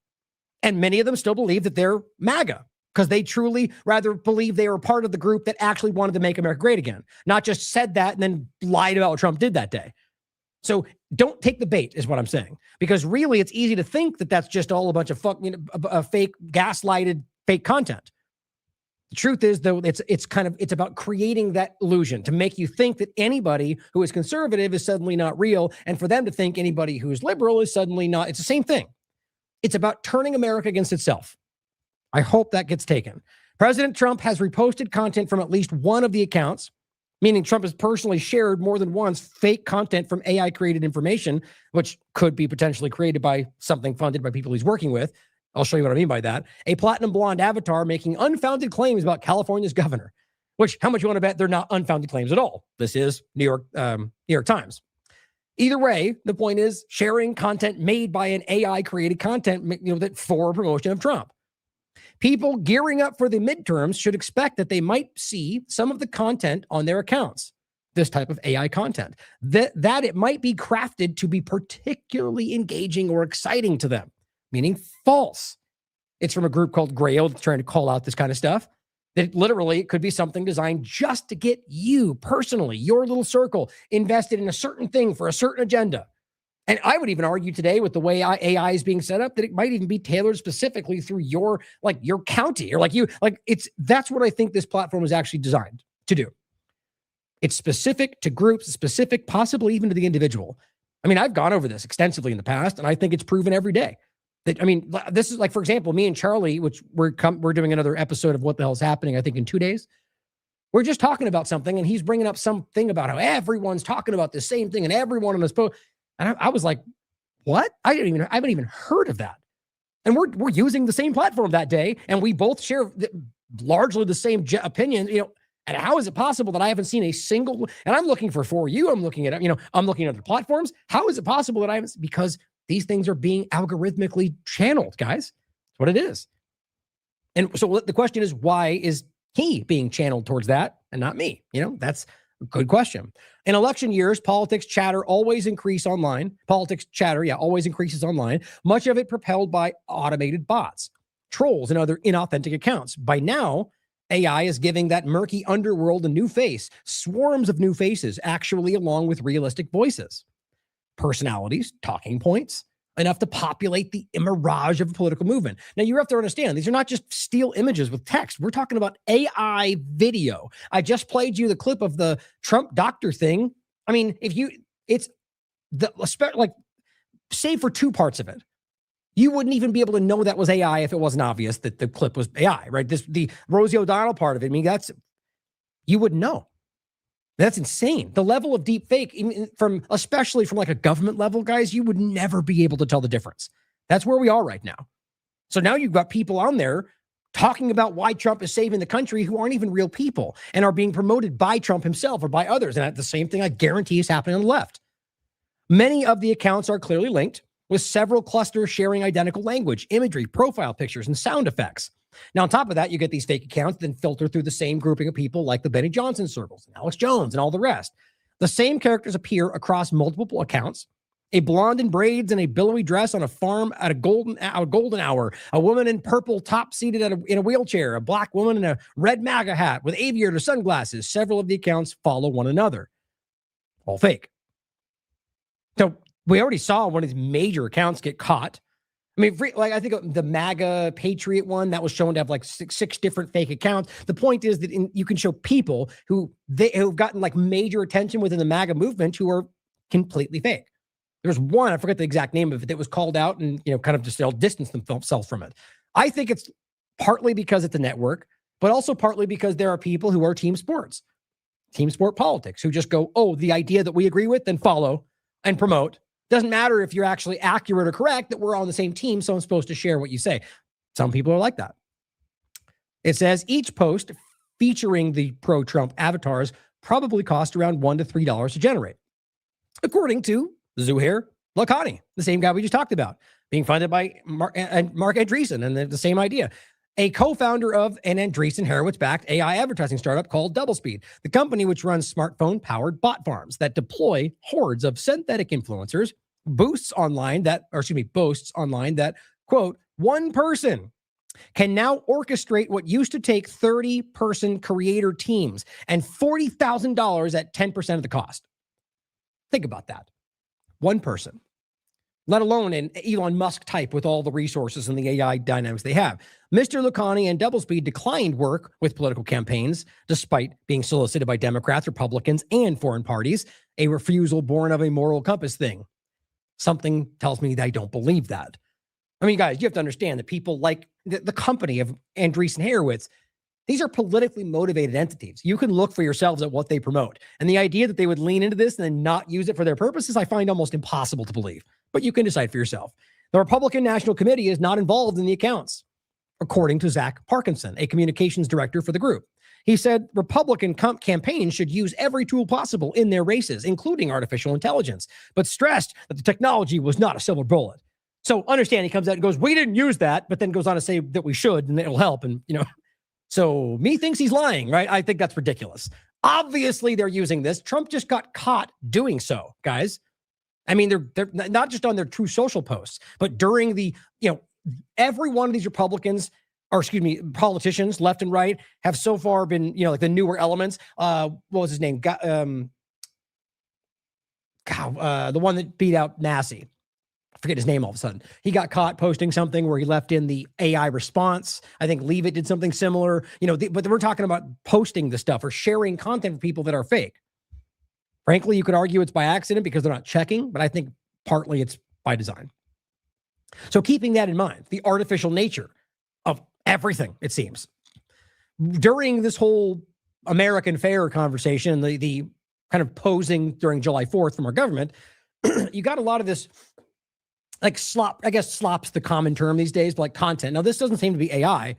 And many of them still believe that they're MAGA because they truly rather believe they were part of the group that actually wanted to make America great again, not just said that and then lied about what Trump did that day. So don't take the bait is what I'm saying, because really it's easy to think that that's just all a bunch of fake gaslighted fake content. The truth is, though, it's about creating that illusion to make you think that anybody who is conservative is suddenly not real, and for them to think anybody who is liberal is suddenly not. It's the same thing. It's about turning America against itself. I hope that gets taken. President Trump has reposted content from at least one of the accounts, meaning Trump has personally shared more than once fake content from AI-created information, which could be potentially created by something funded by people he's working with. I'll show you what I mean by that. A platinum blonde avatar making unfounded claims about California's governor, which how much you want to bet they're not unfounded claims at all. This is New York Times. Either way, the point is sharing content made by an AI-created content, that for promotion of Trump. People gearing up for the midterms should expect that they might see some of the content on their accounts, this type of AI content, that it might be crafted to be particularly engaging or exciting to them, meaning false. It's from a group called Grail that's trying to call out this kind of stuff. That literally it could be something designed just to get you personally, your little circle, invested in a certain thing for a certain agenda. And I would even argue today with the way AI is being set up that it might even be tailored specifically through your county or that's what I think this platform was actually designed to do. It's specific to groups, specific possibly even to the individual. I mean, I've gone over this extensively in the past, and I think it's proven every day. This is like, for example, me and Charlie, which we're doing another episode of What the Hell's Happening, I think in 2 days. We're just talking about something, and he's bringing up something about how everyone's talking about the same thing, and everyone on this post. And I was like, what? I haven't even heard of that. And we're using the same platform that day, and we both share largely the same opinion. And how is it possible that I haven't seen a single? And I'm looking for you. I'm looking at I'm looking at other platforms. How is it possible that I haven't? Because these things are being algorithmically channeled, guys. That's what it is. And so the question is, why is he being channeled towards that and not me? That's a good question. In election years, politics chatter always increases online. Always increases online. Much of it propelled by automated bots, trolls, and other inauthentic accounts. By now, AI is giving that murky underworld a new face, swarms of new faces, actually, along with realistic voices, personalities, talking points, enough to populate the mirage of a political movement. Now, you have to understand, these are not just still images with text. We're talking about AI video. I just played you the clip of the Trump doctor thing. I mean, save for two parts of it, you wouldn't even be able to know that was AI if it wasn't obvious that the clip was AI, right? The Rosie O'Donnell part of it, you wouldn't know. That's insane. The level of deep fake, especially from like a government level, guys, you would never be able to tell the difference. That's where we are right now. So now you've got people on there talking about why Trump is saving the country who aren't even real people and are being promoted by Trump himself or by others. And the same thing I guarantee is happening on the left. Many of the accounts are clearly linked, with several clusters sharing identical language, imagery, profile pictures, and sound effects. Now, on top of that, you get these fake accounts then filter through the same grouping of people like the Benny Johnson circles, and Alex Jones, and all the rest. The same characters appear across multiple accounts. A blonde in braids and a billowy dress on a farm at a golden hour. A woman in purple top seated in a wheelchair. A black woman in a red MAGA hat with aviator sunglasses. Several of the accounts follow one another. All fake. So we already saw one of these major accounts get caught. I mean, I think the MAGA Patriot one that was shown to have like six different fake accounts. The point is that you can show people who've gotten like major attention within the MAGA movement who are completely fake. There's one, I forget the exact name of it, that was called out and kind of just distanced themselves from it. I think it's partly because it's a network, but also partly because there are people who are team sport politics, who just go, oh, the idea that we agree with, then follow and promote. Doesn't matter if you're actually accurate or correct, that we're on the same team, so I'm supposed to share what you say. Some people are like that. It says each post featuring the pro-Trump avatars probably cost around $1 to $3 to generate, according to Zuhair Lakhani, the same guy we just talked about, being funded by Mark Andreessen, and the same idea. A co-founder of an Andreessen Horowitz-backed AI advertising startup called Doublespeed, the company which runs smartphone-powered bot farms that deploy hordes of synthetic influencers, boasts online that, quote, one person can now orchestrate what used to take 30-person creator teams and $40,000 at 10% of the cost. Think about that. One person, let alone an Elon Musk type with all the resources and the AI dynamics they have. Mr. Lakhani and Doublespeed declined work with political campaigns, despite being solicited by Democrats, Republicans, and foreign parties, a refusal born of a moral compass thing. Something tells me that I don't believe that. I mean, guys, you have to understand that people like the company of Andreessen Horowitz, these are politically motivated entities. You can look for yourselves at what they promote. And the idea that they would lean into this and then not use it for their purposes, I find almost impossible to believe. But you can decide for yourself. The Republican National Committee is not involved in the accounts, according to Zach Parkinson, a communications director for the group. He said Republican campaigns should use every tool possible in their races, including artificial intelligence, but stressed that the technology was not a silver bullet. So understand, he comes out and goes, we didn't use that, but then goes on to say that we should and it'll help. And, so me thinks he's lying, right? I think that's ridiculous. Obviously, they're using this. Trump just got caught doing so, guys. I mean, they're not just on their True Social posts, but during the, every one of these politicians, left and right, have so far been, like the newer elements. What was his name? The one that beat out Massey. I forget his name all of a sudden. He got caught posting something where he left in the AI response. I think Leavitt did something similar, but we're talking about posting the stuff or sharing content for people that are fake. Frankly, you could argue it's by accident because they're not checking, but I think partly it's by design. So keeping that in mind, the artificial nature of everything, it seems. During this whole American fair conversation, the kind of posing during July 4th from our government, you got a lot of this like slop, I guess slop's the common term these days, but like content. Now, this doesn't seem to be AI,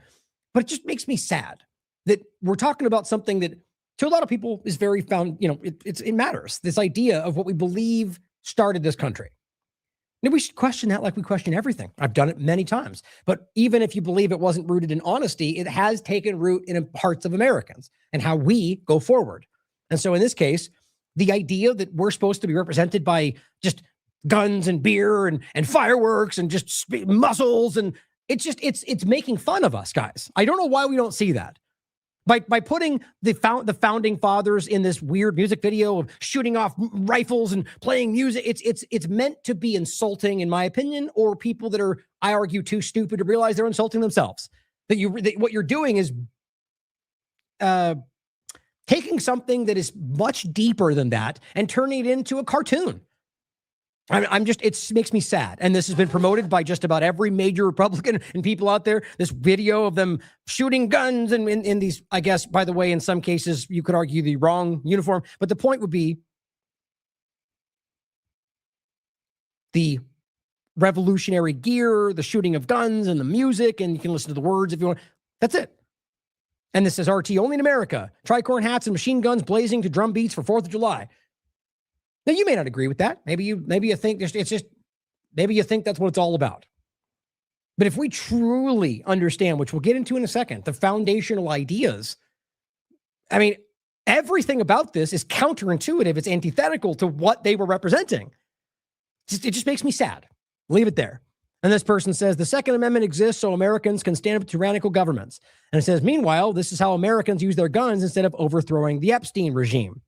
but it just makes me sad that we're talking about something that to a lot of people is very it matters. This idea of what we believe started this country. And we should question that like we question everything. I've done it many times. But even if you believe it wasn't rooted in honesty, it has taken root in parts of Americans and how we go forward. And so in this case, the idea that we're supposed to be represented by just guns and beer and fireworks and just muscles, and it's making fun of us, guys. I don't know why we don't see that. By putting the founding fathers in this weird music video of shooting off rifles and playing music, it's meant to be insulting, in my opinion, or people that are, I argue, too stupid to realize they're insulting themselves. That what you're doing is taking something that is much deeper than that and turning it into a cartoon. It makes me sad. And this has been promoted by just about every major Republican and people out there. This video of them shooting guns and in these, I guess, by the way, in some cases, you could argue the wrong uniform. But the point would be the revolutionary gear, the shooting of guns and the music, and you can listen to the words if you want. That's it. And this says RT only in America. Tricorn hats and machine guns blazing to drum beats for 4th of July. Now, you may not agree with that. Maybe you think maybe you think that's what it's all about. But if we truly understand, which we'll get into in a second, the foundational ideas, I mean, everything about this is counterintuitive. It's antithetical to what they were representing. It just makes me sad. Leave it there. And this person says, the Second Amendment exists so Americans can stand up to tyrannical governments. And it says, meanwhile, this is how Americans use their guns instead of overthrowing the Epstein regime.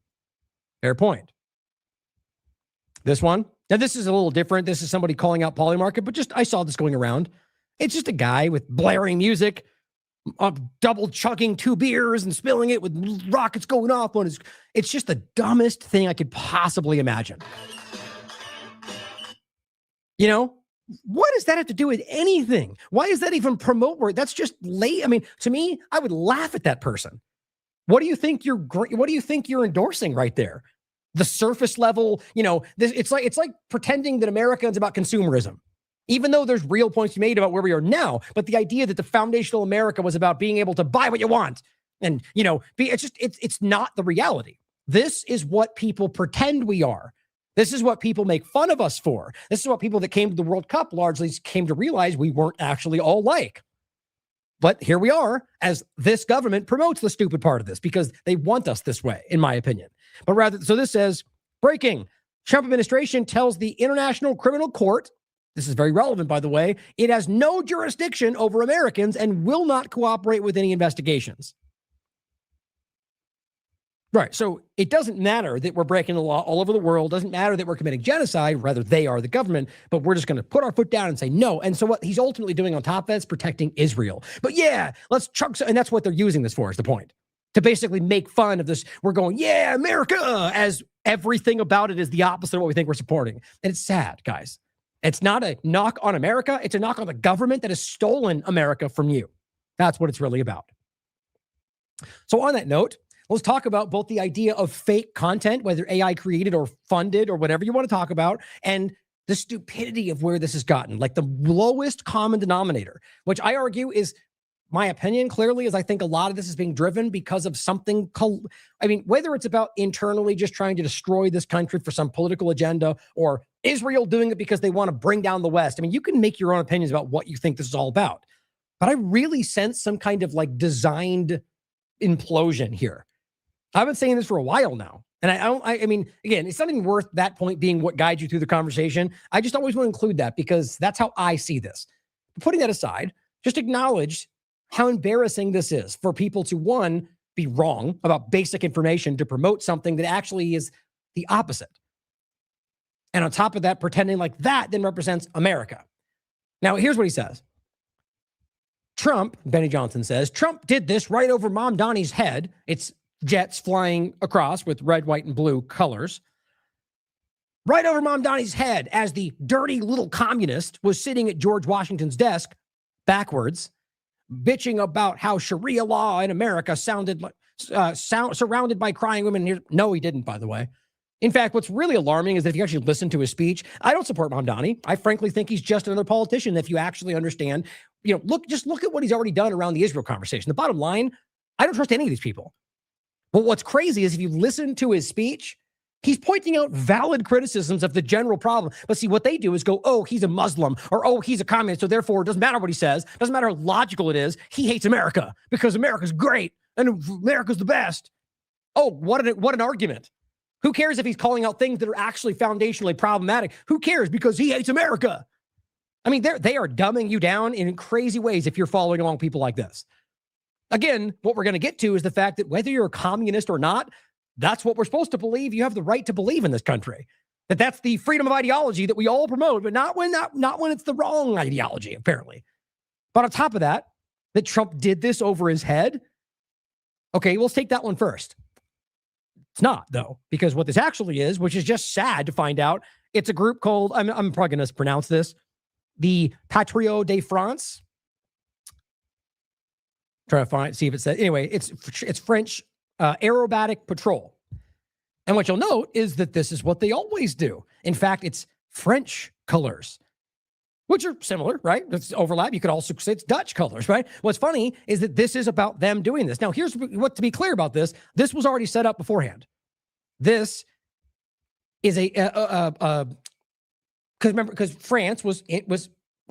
Fair point. This one, now this is a little different. This is somebody calling out Polymarket, but I saw this going around. It's just a guy with blaring music, double chugging 2 beers and spilling it with rockets going off on his. It's just the dumbest thing I could possibly imagine. What does that have to do with anything? Why is that even promote work? That's just late. I mean, to me, I would laugh at that person. What do you think you're endorsing right there? The surface level, it's like pretending that America is about consumerism, even though there's real points you made about where we are now. But the idea that the foundational America was about being able to buy what you want and, it's not the reality. This is what people pretend we are. This is what people make fun of us for. This is what people that came to the World Cup largely came to realize we weren't actually all like. But here we are, as this government promotes the stupid part of this because they want us this way, in my opinion. But rather, so this says, breaking, Trump administration tells the International Criminal Court, this is very relevant, by the way, it has no jurisdiction over Americans and will not cooperate with any investigations. Right. So it doesn't matter that we're breaking the law all over the world. It doesn't matter that we're committing genocide. Rather, they are the government. But we're just going to put our foot down and say no. And so what he's ultimately doing on top of that is protecting Israel. But yeah, let's chunk. And that's what they're using this for, is the point. To basically make fun of this. We're going, yeah, America, as everything about it is the opposite of what we think we're supporting. And it's sad, guys. It's not a knock on America. It's a knock on the government that has stolen America from you. That's what it's really about. So on that note, let's talk about both the idea of fake content, whether AI created or funded or whatever you want to talk about, and the stupidity of where this has gotten, like the lowest common denominator, which I argue is, my opinion clearly is I think a lot of this is being driven because of something, whether it's about internally just trying to destroy this country for some political agenda, or Israel doing it because they want to bring down the West. I mean, you can make your own opinions about what you think this is all about, but I really sense some kind of like designed implosion here. I've been saying this for a while now. And I mean, again, it's not even worth that point being what guides you through the conversation. I just always want to include that because that's how I see this. But putting that aside, just acknowledge how embarrassing this is for people to, one, be wrong about basic information to promote something that actually is the opposite. And on top of that, pretending like that then represents America. Now, here's what he says. Benny Johnson says, Trump did this right over Mom Donnie's head. It's jets flying across with red, white, and blue colors. Right over Mom Donnie's head as the dirty little communist was sitting at George Washington's desk backwards, bitching about how Sharia law in America sounded like surrounded by crying women. No, he didn't, by the way. In fact, what's really alarming is that if you actually listen to his speech, I don't support Mamdani. I frankly think he's just another politician. If you actually understand, look at what he's already done around the Israel conversation. The bottom line, I don't trust any of these people. But what's crazy is if you listen to his speech, he's pointing out valid criticisms of the general problem. But see, what they do is go, oh, he's a Muslim, or oh, he's a communist, so therefore it doesn't matter what he says, doesn't matter how logical it is, he hates America because America's great and America's the best. Oh, what an argument. Who cares if he's calling out things that are actually foundationally problematic? Who cares? Because he hates America. I mean, they are dumbing you down in crazy ways if you're following along people like this. Again, what we're going to get to is the fact that whether you're a communist or not, that's what we're supposed to believe. You have the right to believe in this country. That's the freedom of ideology that we all promote, but not when it's the wrong ideology, apparently. But on top of that Trump did this over his head. Okay, let's take that one first. It's not, though, because what this actually is, which is just sad to find out, it's a group called, I'm probably going to pronounce this, the Patriots de France. Try to see if it says, anyway, it's French aerobatic patrol. And what you'll note is that this is what they always do. In fact, it's French colors, which are similar, right? It's overlap. You could also say it's Dutch colors, right? What's funny is that this is about them doing this. Now, here's what to be clear about this. This was already set up beforehand. This is because France was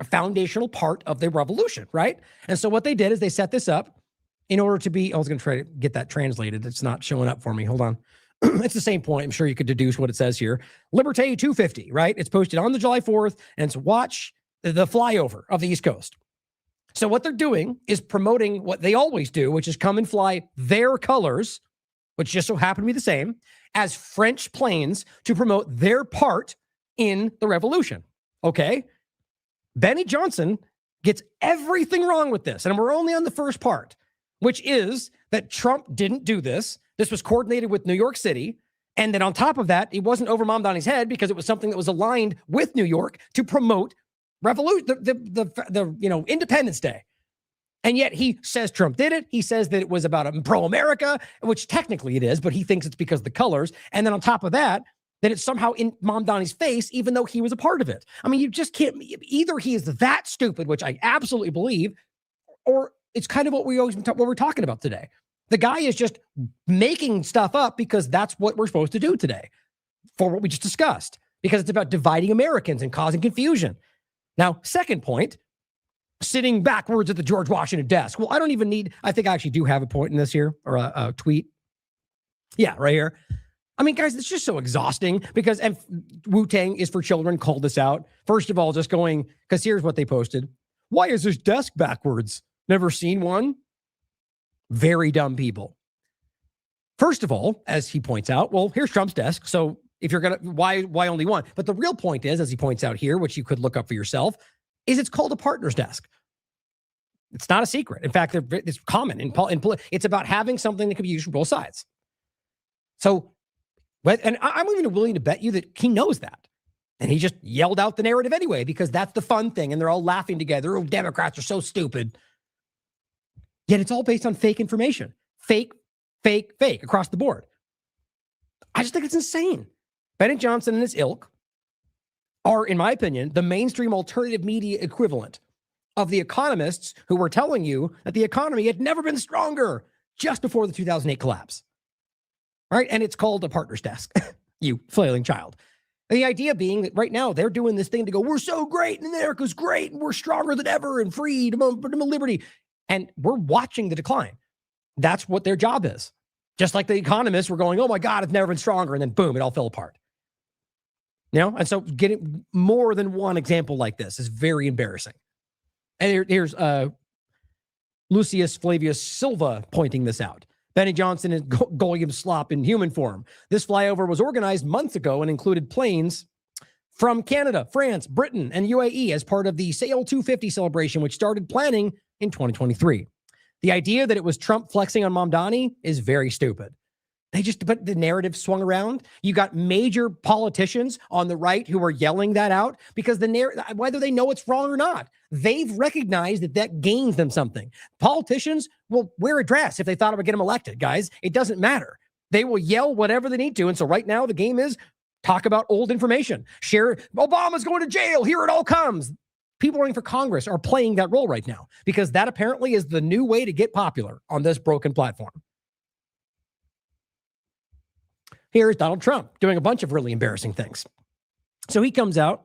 a foundational part of the revolution, right? And so what they did is they set this up in order to be, I was going to try to get that translated. It's not showing up for me. Hold on. It's the same point. I'm sure you could deduce what it says here. Liberté 250, right? It's posted on the July 4th, and it's watch the flyover of the East Coast. So what they're doing is promoting what they always do, which is come and fly their colors, which just so happen to be the same, as French planes to promote their part in the revolution. Okay? Benny Johnson gets everything wrong with this. And we're only on the first part, which is that Trump didn't do this. This was coordinated with New York City. And then on top of that, it wasn't over Mamdani's head because it was something that was aligned with New York to promote revolution, the Independence Day. And yet he says Trump did it. He says that it was about pro-America, which technically it is, but he thinks it's because of the colors. And then on top of that it's somehow in Mamdani's face, even though he was a part of it. I mean, you just can't, either he is that stupid, which I absolutely believe, or it's kind of what we're talking about today. The guy is just making stuff up because that's what we're supposed to do today for what we just discussed, because it's about dividing Americans and causing confusion. Now, second point, sitting backwards at the George Washington desk. Well, I think I actually do have a point in this here, or a tweet. Yeah, right here. I mean, guys, it's just so exhausting because, and Wu-Tang is for Children called this out. First of all, just going, because here's what they posted. Why is this desk backwards? Never seen one? Very dumb people. First of all, as he points out, well, here's Trump's desk. So if you're going to, why only one? But the real point is, as he points out here, which you could look up for yourself, is it's called a partner's desk. It's not a secret. In fact, it's common it's about having something that can be used from both sides. So, and I'm even willing to bet you that he knows that. And he just yelled out the narrative anyway, because that's the fun thing. And they're all laughing together. Oh, Democrats are so stupid. Yet it's all based on fake information. Fake across the board. I just think it's insane. Bennett Johnson and his ilk are, in my opinion, the mainstream alternative media equivalent of the economists who were telling you that the economy had never been stronger just before the 2008 collapse. Right? And it's called a partner's desk, you flailing child. And the idea being that right now they're doing this thing to go, we're so great and America's great and we're stronger than ever and free, liberty. And we're watching the decline. That's what their job is. Just like the economists were going, oh my God, it's never been stronger. And then boom, it all fell apart. You know? And so getting more than one example like this is very embarrassing. And here's Lucius Flavius Silva pointing this out. Benny Johnson is Goyim slop in human form. This flyover was organized months ago and included planes from Canada, France, Britain, and UAE as part of the Sail 250 celebration, which started planning in 2023. The idea that it was Trump flexing on Mamdani is very stupid. But the narrative swung around. You got major politicians on the right who are yelling that out because whether they know it's wrong or not, they've recognized that gains them something. Politicians will wear a dress if they thought it would get them elected, guys. It doesn't matter. They will yell whatever they need to. And so right now the game is talk about old information. Share Obama's going to jail. Here it all comes. People running for Congress are playing that role right now because that apparently is the new way to get popular on this broken platform. Here's Donald Trump doing a bunch of really embarrassing things. So he comes out.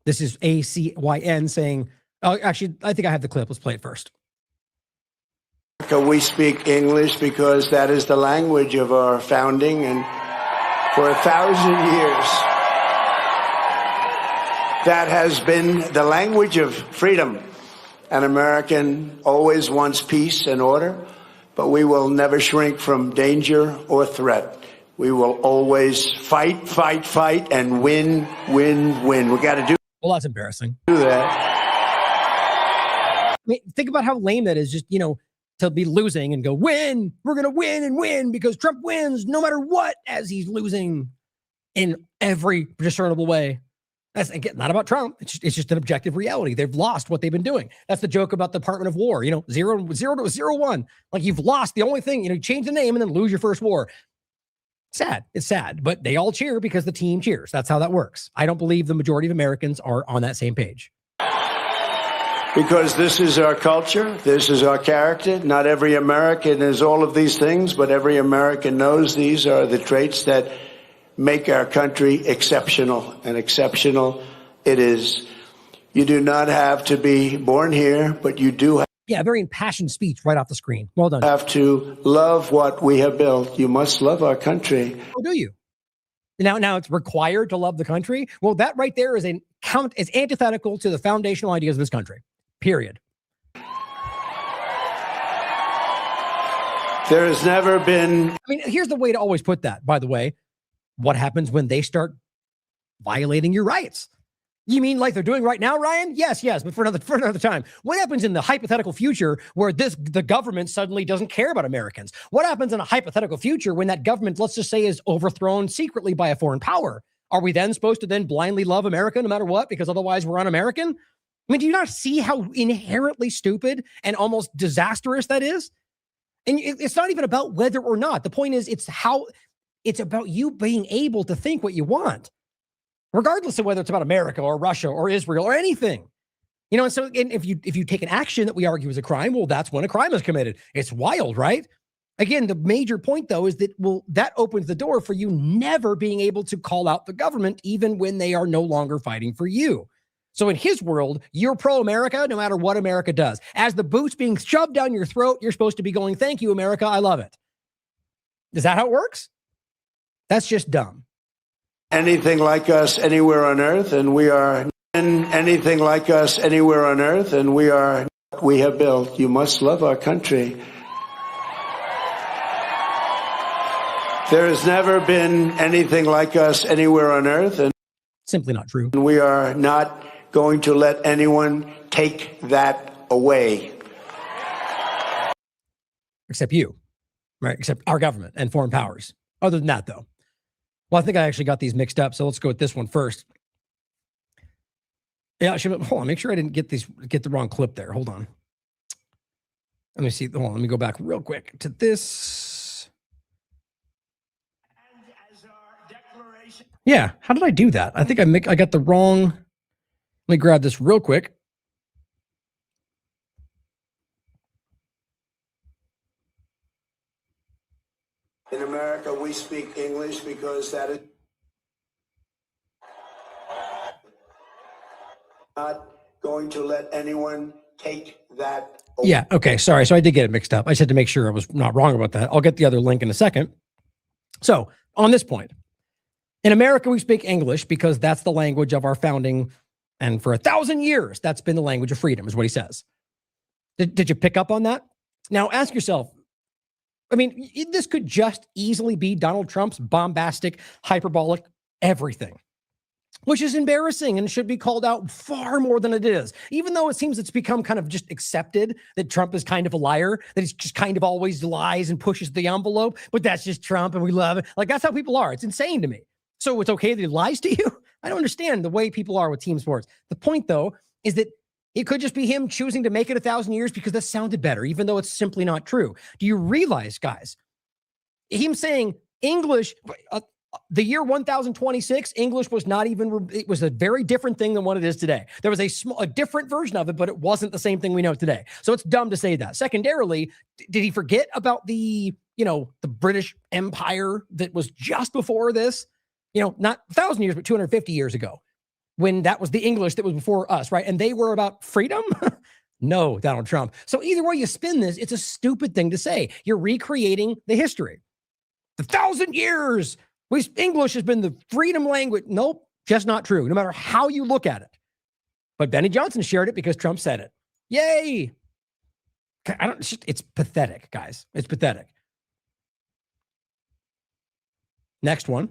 This is ACYN saying, oh, actually, I think I have the clip. Let's play it first. We speak English because that is the language of our founding, and for 1,000 years, that has been the language of freedom. An American always wants peace and order, but we will never shrink from danger or threat. We will always fight, fight, fight, and win, win, win. We got to do. Well, that's embarrassing. Do that. I mean, think about how lame that is. Just, to be losing and go, win. We're going to win and win because Trump wins no matter what, as he's losing in every discernible way. That's, again, not about Trump. It's just an objective reality. They've lost what they've been doing. That's the joke about the Department of War. 0 to 0-1. Like, you've lost the only thing. You change the name and then lose your first war. Sad. It's sad. But they all cheer because the team cheers. That's how that works. I don't believe the majority of Americans are on that same page. Because this is our culture. This is our character. Not every American is all of these things, but every American knows these are the traits that make our country exceptional, and exceptional it is. You do not have to be born here, but you do have. Yeah, very impassioned speech right off the screen. Well done. Have to love what we have built. You must love our country. Oh, do you? Now it's required to love the country. Well, that right there is antithetical to the foundational ideas of this country. Period. There has never been. I mean, here's the way to always put that, by the way. What happens when they start violating your rights? You mean like they're doing right now, Ryan? Yes, but for another time. What happens in the hypothetical future where the government suddenly doesn't care about Americans? What happens in a hypothetical future when that government, let's just say, is overthrown secretly by a foreign power? Are we then supposed to then blindly love America no matter what, because otherwise we're un-American? I mean, do you not see how inherently stupid and almost disastrous that is? And it's not even about whether or not. The point is, it's about you being able to think what you want, regardless of whether it's about America or Russia or Israel or anything. And so if you take an action that we argue is a crime, well, that's when a crime is committed. It's wild, right? Again, the major point, though, is that, well, that opens the door for you never being able to call out the government, even when they are no longer fighting for you. So in his world, you're pro-America no matter what America does. As the boot's being shoved down your throat, you're supposed to be going, thank you, America, I love it. Is that how it works? That's just dumb. Anything like us anywhere on earth, and we are anything like us anywhere on earth, and we are what we have built. You must love our country. There has never been anything like us anywhere on earth, and simply not true. We are not going to let anyone take that away. Except you, right? Except our government and foreign powers. Other than that, though. Well, I think I actually got these mixed up, so let's go with this one first. Yeah, hold on. Make sure I didn't get the wrong clip there. Hold on. Let me see. Hold on. Let me go back real quick to this. Yeah, how did I do that? I think I got the wrong. Let me grab this real quick. In America, we speak English because that is not going to let anyone take that away. Yeah, okay, sorry. So I did get it mixed up. I just had to make sure I was not wrong about that. I'll get the other link in a second. So, on this point, in America, we speak English because that's the language of our founding, and for 1,000 years, that's been the language of freedom, is what he says. Did you pick up on that? Now, ask yourself, I mean, this could just easily be Donald Trump's bombastic, hyperbolic everything, which is embarrassing and should be called out far more than it is. Even though it seems it's become kind of just accepted that Trump is kind of a liar, that he's just kind of always lies and pushes the envelope, but that's just Trump and we love it. Like, that's how people are. It's insane to me. So it's okay that he lies to you? I don't understand the way people are with team sports. The point, though, is that it could just be him choosing to make it 1,000 years because that sounded better, even though it's simply not true. Do you realize, guys, him saying English, the year 1026, English was not even, it was a very different thing than what it is today. There was a different version of it, but it wasn't the same thing we know today. So it's dumb to say that. Secondarily, did he forget about the British Empire that was just before this? Not 1,000 years, but 250 years ago, when that was the English that was before us, right? And they were about freedom? No, Donald Trump. So either way you spin this, it's a stupid thing to say. You're recreating the history. The 1,000 years. English has been the freedom language. Nope, just not true, no matter how you look at it. But Benny Johnson shared it because Trump said it. Yay. It's pathetic, guys. It's pathetic. Next one.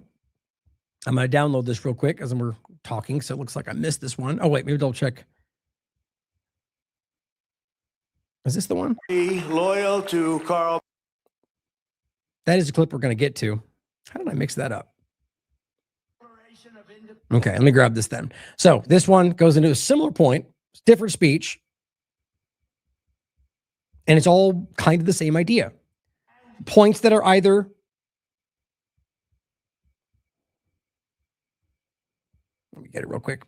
I'm going to download this real quick as we're talking, so it looks like I missed this one. Oh, wait, maybe double check. Is this the one? Be loyal to Carl. That is a clip we're going to get to. How did I mix that up? Okay, let me grab this then. So this one goes into a similar point, different speech, and it's all kind of the same idea. Points that are either let me get it real quick.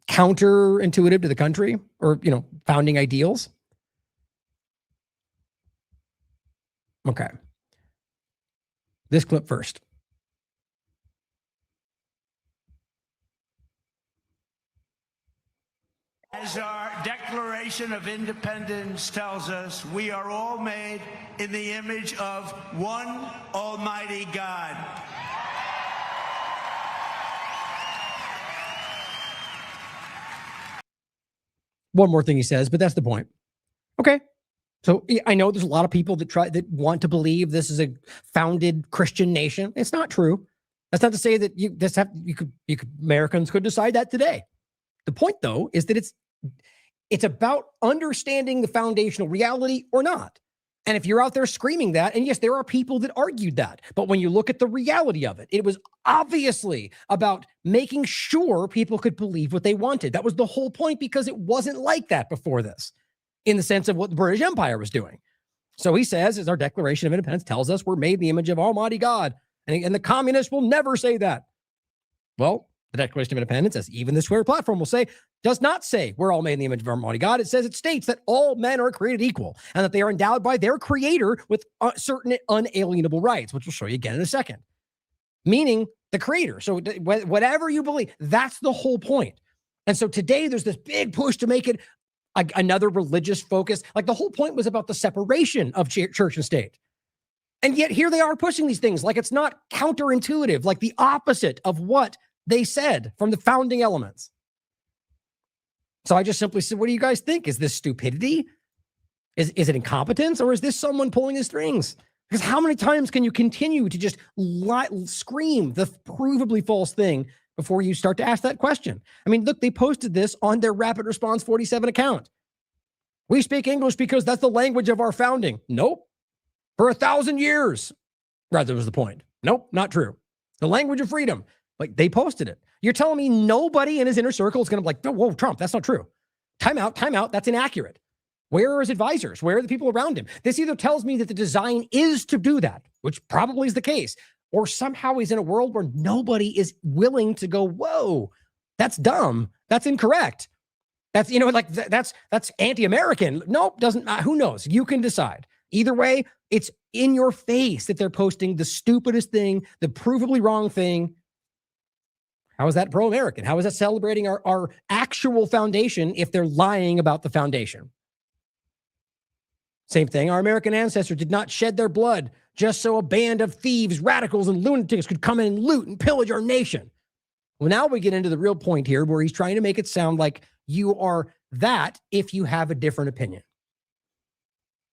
Counterintuitive to the country or, founding ideals. Okay. This clip first. As our Declaration of Independence tells us, we are all made in the image of one Almighty God. One more thing he says, but that's the point. Okay. So I know there's a lot of people that want to believe this is a founded Christian nation. It's not true. That's not to say that Americans could decide that today. The point, though, is that it's about understanding the foundational reality or not. And if you're out there screaming that, and yes, there are people that argued that, but when you look at the reality of it, it was obviously about making sure people could believe what they wanted. That was the whole point, because it wasn't like that before this, in the sense of what the British Empire was doing. So he says, as our Declaration of Independence tells us, we're made in the image of Almighty God. And the communists will never say that. Well, the Declaration of Independence, as even the Square platform will say, does not say we're all made in the image of Almighty God. It says, it states that all men are created equal and that they are endowed by their creator with certain unalienable rights, which we'll show you again in a second. Meaning the creator. So whatever you believe, that's the whole point. And so today there's this big push to make it another religious focus. Like the whole point was about the separation of church and state. And yet here they are pushing these things like it's not counterintuitive, like the opposite of what they said from the founding elements. So I just simply said, what do you guys think? Is this stupidity? Is it incompetence? Or is this someone pulling the strings? Because how many times can you continue to just scream the provably false thing before you start to ask that question? I mean, look, they posted this on their Rapid Response 47 account. We speak English because that's the language of our founding. Nope. For 1,000 years, rather, was the point. Nope, not true. The language of freedom. Like, they posted it. You're telling me nobody in his inner circle is going to be like, oh, whoa, Trump, that's not true. Time out, that's inaccurate. Where are his advisors? Where are the people around him? This either tells me that the design is to do that, which probably is the case, or somehow he's in a world where nobody is willing to go, whoa, that's dumb. That's incorrect. That's, that's anti-American. Nope, doesn't matter. Who knows? You can decide. Either way, it's in your face that they're posting the stupidest thing, the provably wrong thing. How is that pro-American? How is that celebrating our actual foundation if they're lying about the foundation? Same thing. Our American ancestors did not shed their blood just so a band of thieves, radicals, and lunatics could come in and loot and pillage our nation. Well, now we get into the real point here where he's trying to make it sound like you are that if you have a different opinion.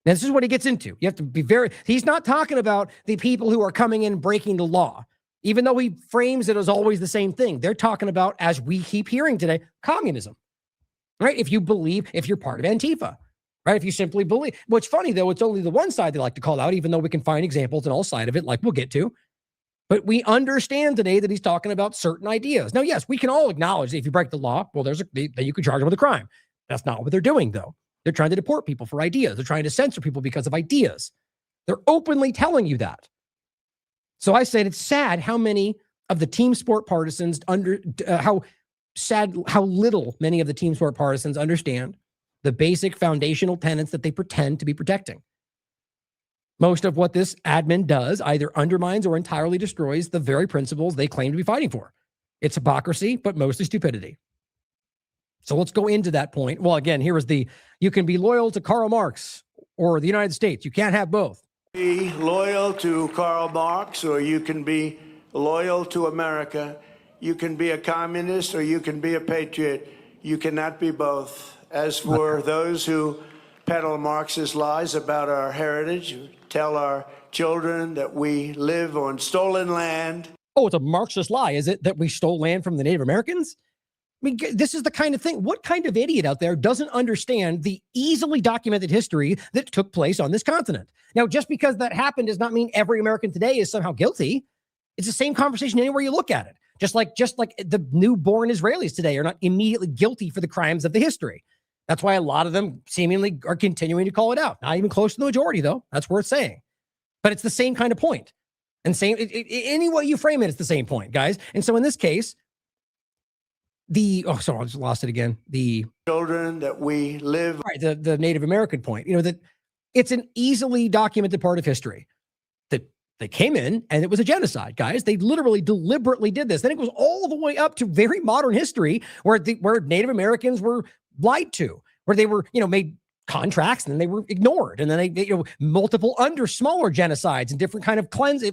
Now, this is what he gets into. You have to be he's not talking about the people who are coming in and breaking the law, even though he frames it as always the same thing. They're talking about, as we keep hearing today, communism, right? If you're part of Antifa, right? If you simply believe. What's funny, though, it's only the one side they like to call out, even though we can find examples on all sides of it, like we'll get to. But we understand today that he's talking about certain ideas. Now, yes, we can all acknowledge that if you break the law, well, then you can charge them with a crime. That's not what they're doing, though. They're trying to deport people for ideas. They're trying to censor people because of ideas. They're openly telling you that. So I said it's sad how many of the team sport partisans how little many of the team sport partisans understand the basic foundational tenets that they pretend to be protecting. Most of what this admin does either undermines or entirely destroys the very principles they claim to be fighting for. It's hypocrisy, but mostly stupidity. So let's go into that point. Well, again, here is you can be loyal to Karl Marx or the United States. You can't have both. Be loyal to Karl Marx, or you can be loyal to America. You can be a communist or you can be a patriot. You cannot be both. As for those who peddle Marxist lies about our heritage, tell our children that we live on stolen land. Oh, it's a Marxist lie, is it, that we stole land from the Native Americans? I mean, this is the kind of thing. What kind of idiot out there doesn't understand the easily documented history that took place on this continent? Now, just because that happened does not mean every American today is somehow guilty. It's the same conversation anywhere you look at it. Just like the newborn Israelis today are not immediately guilty for the crimes of the history. That's why a lot of them seemingly are continuing to call it out. Not even close to the majority, though. That's worth saying. But it's the same kind of point. And any way you frame it, it's the same point, guys. And so in this case, I just lost it again. The children that we live. Right, the Native American point. That it's an easily documented part of history. That they came in and it was a genocide, guys. They literally deliberately did this. Then it goes all the way up to very modern history where Native Americans were lied to, where they were, made contracts and then they were ignored. And then they multiple smaller genocides and different kind of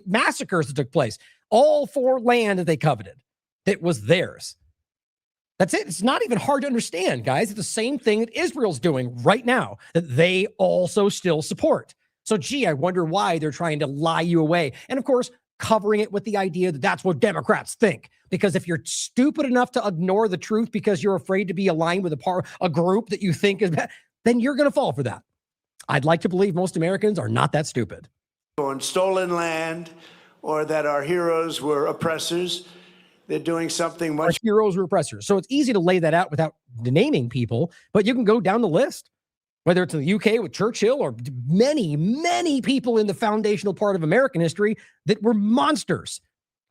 massacres that took place, all for land that they coveted that was theirs. That's it. It's not even hard to understand, guys. It's the same thing that Israel's doing right now that they also still support. So, I wonder why they're trying to lie you away. And of course, covering it with the idea that that's what Democrats think. Because if you're stupid enough to ignore the truth because you're afraid to be aligned with a group that you think is bad, then you're going to fall for that. I'd like to believe most Americans are not that stupid. On stolen land, or that our heroes were oppressors. They're doing something much. Our heroes were oppressors. So it's easy to lay that out without naming people, but you can go down the list, whether it's in the UK with Churchill or many, many people in the foundational part of American history that were monsters,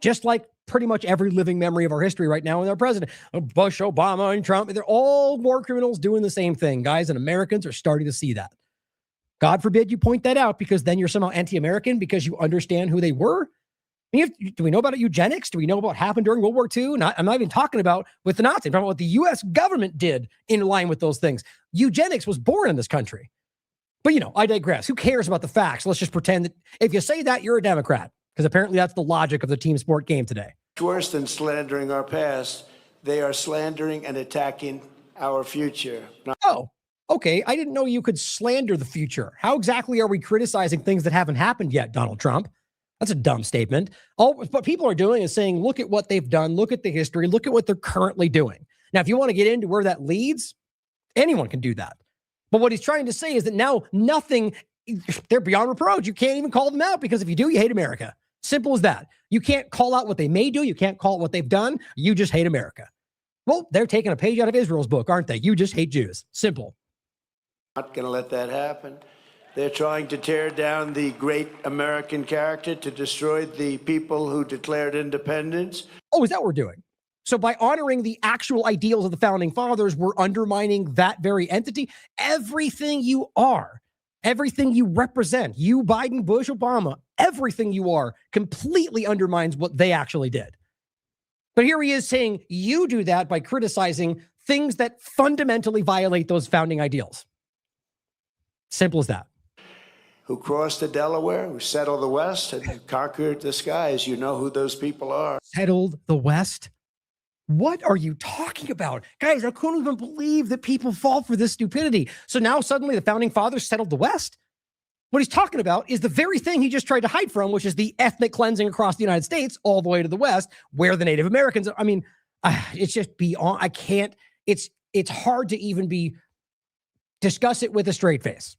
just like pretty much every living memory of our history right now with our president. Bush, Obama, and Trump, they're all war criminals doing the same thing, guys, and Americans are starting to see that. God forbid you point that out because then you're somehow anti-American because you understand who they were. Do we know about eugenics? Do we know about what happened during World War II? I'm not even talking about with the Nazis. I'm talking about what the U.S. government did in line with those things. Eugenics was born in this country. But, I digress. Who cares about the facts? Let's just pretend that if you say that, you're a Democrat, because apparently that's the logic of the team sport game today. Worse than slandering our past, they are slandering and attacking our future. Oh, okay. I didn't know you could slander the future. How exactly are we criticizing things that haven't happened yet, Donald Trump? That's a dumb statement. What people are doing is saying, look at what they've done. Look at the history. Look at what they're currently doing. Now, if you want to get into where that leads, anyone can do that. But what he's trying to say is that now they're beyond reproach. You can't even call them out because if you do, you hate America. Simple as that. You can't call out what they may do. You can't call it what they've done. You just hate America. Well, they're taking a page out of Israel's book, aren't they? You just hate Jews. Simple. Not going to let that happen. They're trying to tear down the great American character, to destroy the people who declared independence. Oh, is that what we're doing? So by honoring the actual ideals of the founding fathers, we're undermining that very entity. Everything you are, everything you represent, you, Biden, Bush, Obama, everything you are completely undermines what they actually did. But here he is saying you do that by criticizing things that fundamentally violate those founding ideals. Simple as that. Who crossed the Delaware, who settled the West and conquered the skies. You know who those people are. Settled the West? What are you talking about? Guys, I couldn't even believe that people fall for this stupidity. So now suddenly the founding fathers settled the West? What he's talking about is the very thing he just tried to hide from, which is the ethnic cleansing across the United States all the way to the West, where the Native Americans are. I mean, it's just beyond, I can't, it's hard to even discuss it with a straight face.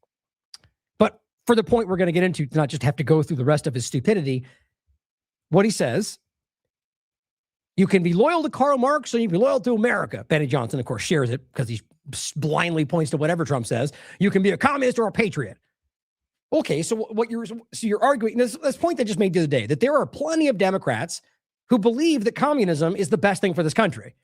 But for the point we're going to get into, to not just have to go through the rest of his stupidity, what he says, you can be loyal to Karl Marx or you can be loyal to America. Benny Johnson, of course, shares it because he blindly points to whatever Trump says. You can be a communist or a patriot. Okay, so you're arguing this point that I just made the other day, that there are plenty of Democrats who believe that communism is the best thing for this country.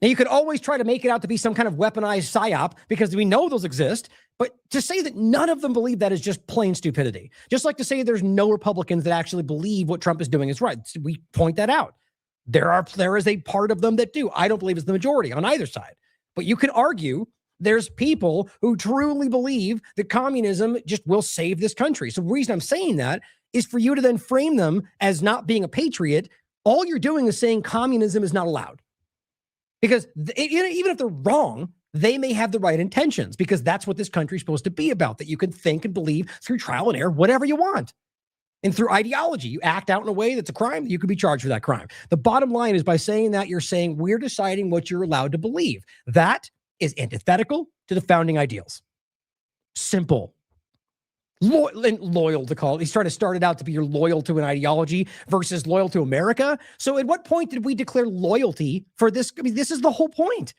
Now, you could always try to make it out to be some kind of weaponized psyop because we know those exist, but to say that none of them believe that is just plain stupidity. Just like to say there's no Republicans that actually believe what Trump is doing is right. We point that out. There is a part of them that do. I don't believe it's the majority on either side. But you can argue there's people who truly believe that communism just will save this country. So the reason I'm saying that is for you to then frame them as not being a patriot. All you're doing is saying communism is not allowed. Because even if they're wrong, they may have the right intentions, because that's what this country is supposed to be about, that you can think and believe through trial and error, whatever you want. And through ideology, you act out in a way that's a crime, you could be charged for that crime. The bottom line is, by saying that, you're saying we're deciding what you're allowed to believe. That is antithetical to the founding ideals. Simple. Loyal to call it. He's trying to start it out to be you're loyal to an ideology versus loyal to America. So at what point did we declare loyalty for this? I mean, this is the whole point.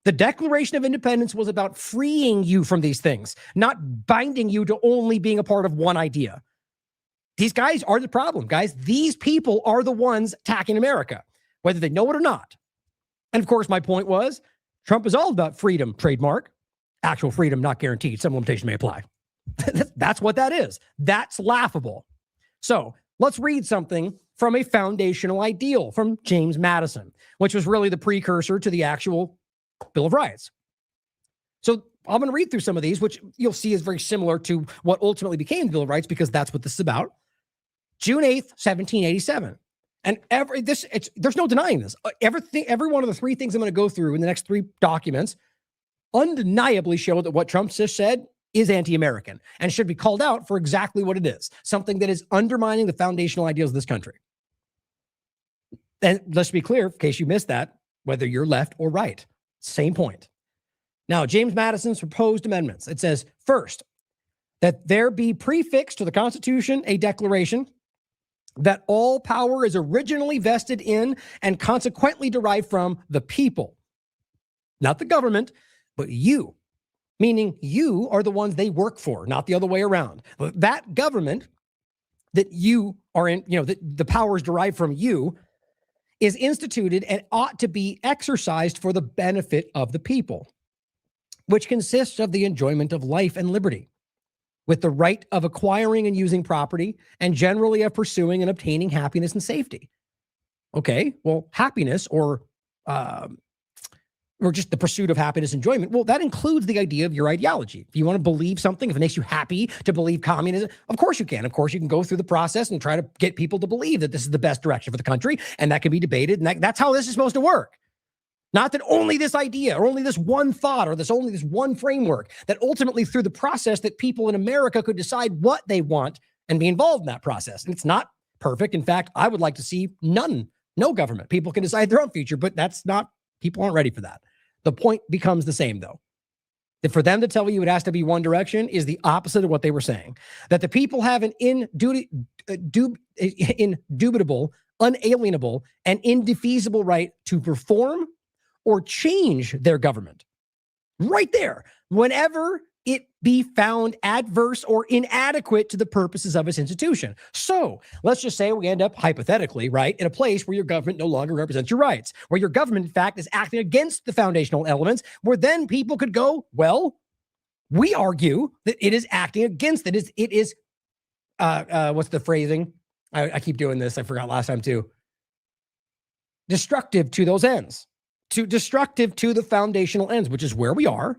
The Declaration of Independence was about freeing you from these things, not binding you to only being a part of one idea. These guys are the problem, guys. These people are the ones attacking America, whether they know it or not. And of course, my point was, Trump is all about freedom, trademark. Actual freedom not guaranteed. Some limitation may apply. That's what that is. That's laughable. So let's read something from a foundational ideal from James Madison, which was really the precursor to the actual Bill of Rights. So I'm going to read through some of these, which you'll see is very similar to what ultimately became the Bill of Rights, because that's what this is about. June 8th, 1787. And there's no denying this. Every one of the three things I'm going to go through in the next three documents undeniably show that what Trump just said is anti-American and should be called out for exactly what it is, something that is undermining the foundational ideals of this country. And let's be clear, in case you missed that, whether you're left or right, same point. Now, James Madison's proposed amendments. It says, first, that there be prefixed to the Constitution a declaration that all power is originally vested in and consequently derived from the people. Not the government, but you. Meaning you are the ones they work for, not the other way around. That government that you are in, that the power is derived from you, is instituted and ought to be exercised for the benefit of the people, which consists of the enjoyment of life and liberty, with the right of acquiring and using property, and generally of pursuing and obtaining happiness and safety. Okay, well, happiness or just the pursuit of happiness, enjoyment, well, that includes the idea of your ideology. If you want to believe something, if it makes you happy to believe communism, of course you can. Of course you can go through the process and try to get people to believe that this is the best direction for the country, and that can be debated, and that's how this is supposed to work. Not that only this idea or only this one thought or only this one framework, that ultimately through the process that people in America could decide what they want and be involved in that process. And it's not perfect. In fact, I would like to see no government. People can decide their own future, but people aren't ready for that. The point becomes the same, though. That for them to tell you it has to be one direction is the opposite of what they were saying. That the people have an indubitable, unalienable, and indefeasible right to perform or change their government. Right there. Whenever it be found adverse or inadequate to the purposes of its institution. So let's just say we end up hypothetically, right, in a place where your government no longer represents your rights, where your government, in fact, is acting against the foundational elements, where then people could go, well, we argue that it is acting against it. It is what's the phrasing? I keep doing this. I forgot last time too. Destructive to those ends. Destructive to the foundational ends, which is where we are.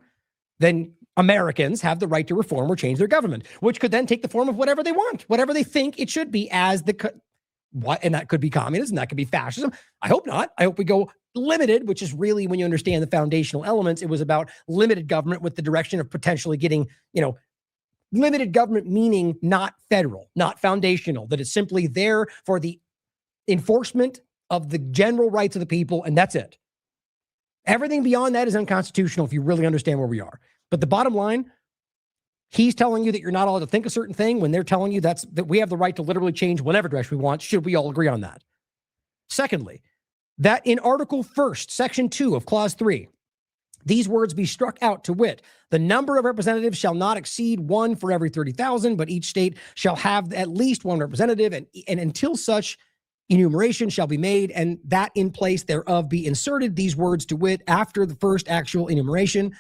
Then Americans have the right to reform or change their government, which could then take the form of whatever they want, whatever they think it should be and that could be communism, that could be fascism. I hope not. I hope we go limited, which is really, when you understand the foundational elements, it was about limited government with the direction of potentially getting, limited government, meaning not federal, not foundational, that it's simply there for the enforcement of the general rights of the people. And that's it. Everything beyond that is unconstitutional if you really understand where we are. But the bottom line, he's telling you that you're not allowed to think a certain thing when they're telling you that we have the right to literally change whatever direction we want. Should we all agree on that? Secondly, that in Article 1st, Section 2 of Clause 3, these words be struck out, to wit, the number of representatives shall not exceed 1 for every 30,000, but each state shall have at least 1 representative, and until such enumeration shall be made, and that in place thereof be inserted, these words, to wit, after the first actual enumeration,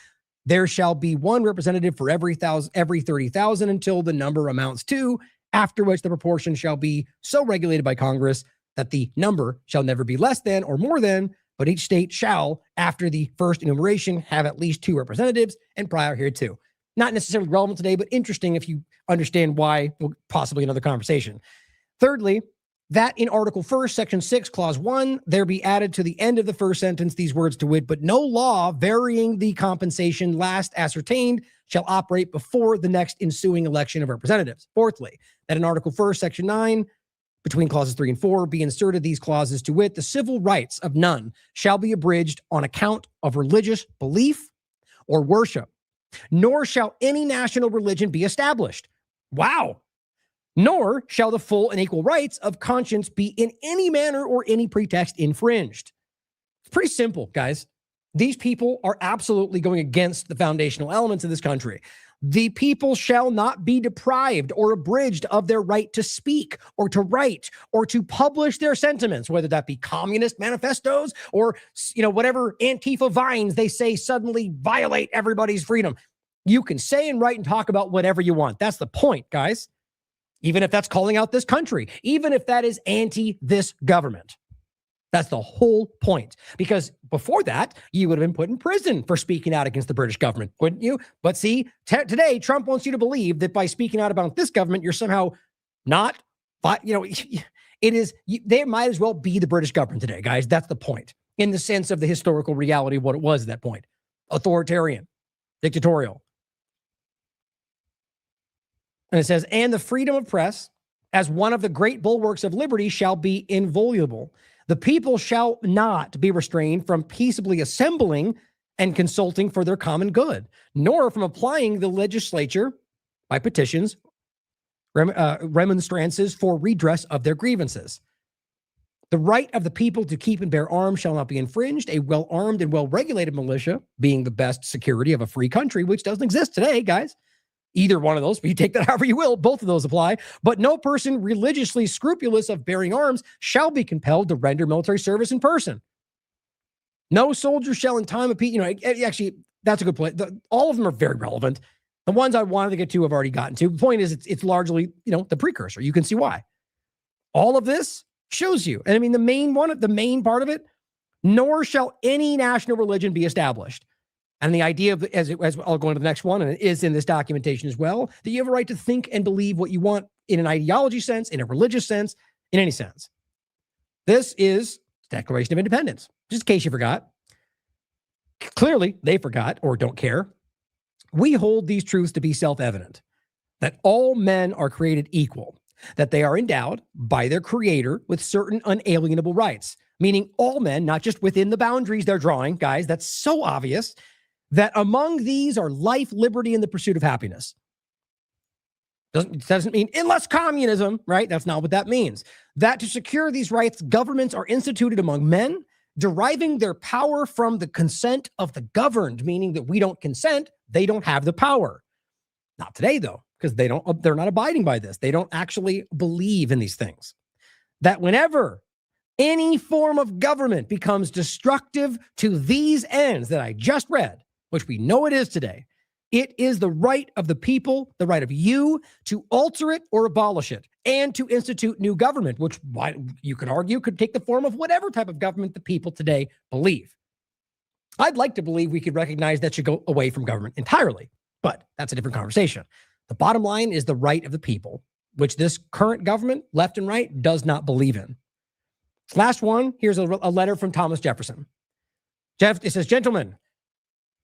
there shall be 1 representative for every 30,000 until the number amounts to, after which the proportion shall be so regulated by Congress that the number shall never be less than or more than, but each state shall, after the first enumeration, have at least 2 representatives, and prior hereto. Not necessarily relevant today, but interesting if you understand why, well, possibly another conversation. Thirdly, that in Article 1, Section 6, Clause 1, there be added to the end of the first sentence these words, to wit, but no law varying the compensation last ascertained shall operate before the next ensuing election of representatives. Fourthly, that in Article 1, Section 9, between clauses 3 and 4, be inserted these clauses, to wit, the civil rights of none shall be abridged on account of religious belief or worship, nor shall any national religion be established. Wow. Nor shall the full and equal rights of conscience be in any manner or any pretext infringed. It's pretty simple, guys. These people are absolutely going against the foundational elements of this country. The people shall not be deprived or abridged of their right to speak or to write or to publish their sentiments, whether that be communist manifestos or, whatever Antifa vines they say suddenly violate everybody's freedom. You can say and write and talk about whatever you want. That's the point, guys. Even if that's calling out this country, even if that is anti this government. That's the whole point. Because before that, you would have been put in prison for speaking out against the British government, wouldn't you? But see, today, Trump wants you to believe that by speaking out about this government, you're somehow not, they might as well be the British government today, guys. That's the point, in the sense of the historical reality of what it was at that point. Authoritarian, dictatorial. And it says, and the freedom of press, as one of the great bulwarks of liberty, shall be inviolable. The people shall not be restrained from peaceably assembling and consulting for their common good, nor from applying the legislature by petitions, remonstrances for redress of their grievances. The right of the people to keep and bear arms shall not be infringed. A well-armed and well-regulated militia, being the best security of a free country, which doesn't exist today, guys. Either one of those, but you take that however you will, both of those apply. But no person religiously scrupulous of bearing arms shall be compelled to render military service in person. No soldier shall in time of peace, actually, that's a good point. All of them are very relevant. The ones I wanted to get to, I've already gotten to. The point is, it's largely, the precursor. You can see why. All of this shows you. And I mean, the main part of it, nor shall any national religion be established. And the idea of, as I'll go into the next one, and it is in this documentation as well, that you have a right to think and believe what you want in an ideology sense, in a religious sense, in any sense. This is the Declaration of Independence, just in case you forgot. Clearly, they forgot or don't care. We hold these truths to be self-evident, that all men are created equal, that they are endowed by their creator with certain unalienable rights, meaning all men, not just within the boundaries they're drawing, guys, that's so obvious, that among these are life, liberty, and the pursuit of happiness. Doesn't mean unless communism, right? That's not what that means. That to secure these rights, governments are instituted among men, deriving their power from the consent of the governed, meaning that we don't consent, they don't have the power. Not today, though, because they're not abiding by this. They don't actually believe in these things. That whenever any form of government becomes destructive to these ends that I just read, which we know it is today, it is the right of the people, the right of you, to alter it or abolish it, and to institute new government, which you could argue could take the form of whatever type of government the people today believe. I'd like to believe we could recognize that should go away from government entirely, but that's a different conversation. The bottom line is the right of the people, which this current government, left and right, does not believe in. Last one, here's a letter from Thomas Jefferson. It says, gentlemen,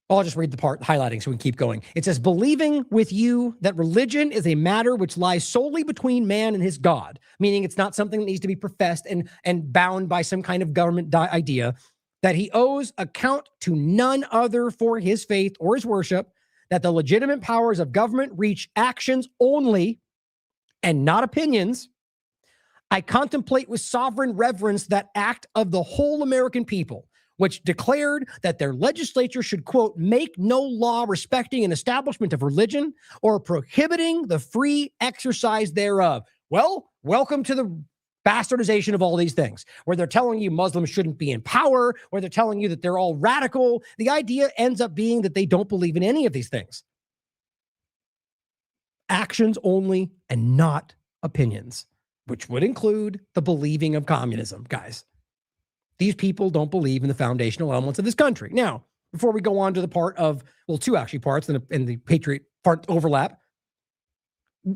I'll just read the part highlighting so we can keep going. It says, believing with you that religion is a matter which lies solely between man and his God, meaning it's not something that needs to be professed and bound by some kind of government idea, that he owes account to none other for his faith or his worship, that the legitimate powers of government reach actions only and not opinions. I contemplate with sovereign reverence that act of the whole American people, which declared that their legislature should, quote, make no law respecting an establishment of religion or prohibiting the free exercise thereof. Well, welcome to the bastardization of all these things, where they're telling you Muslims shouldn't be in power, where they're telling you that they're all radical. The idea ends up being that they don't believe in any of these things. Actions only and not opinions, which would include the believing of communism, guys. These people don't believe in the foundational elements of this country. Now, before we go on to the part of, well, two actually parts in the Patriot part overlap,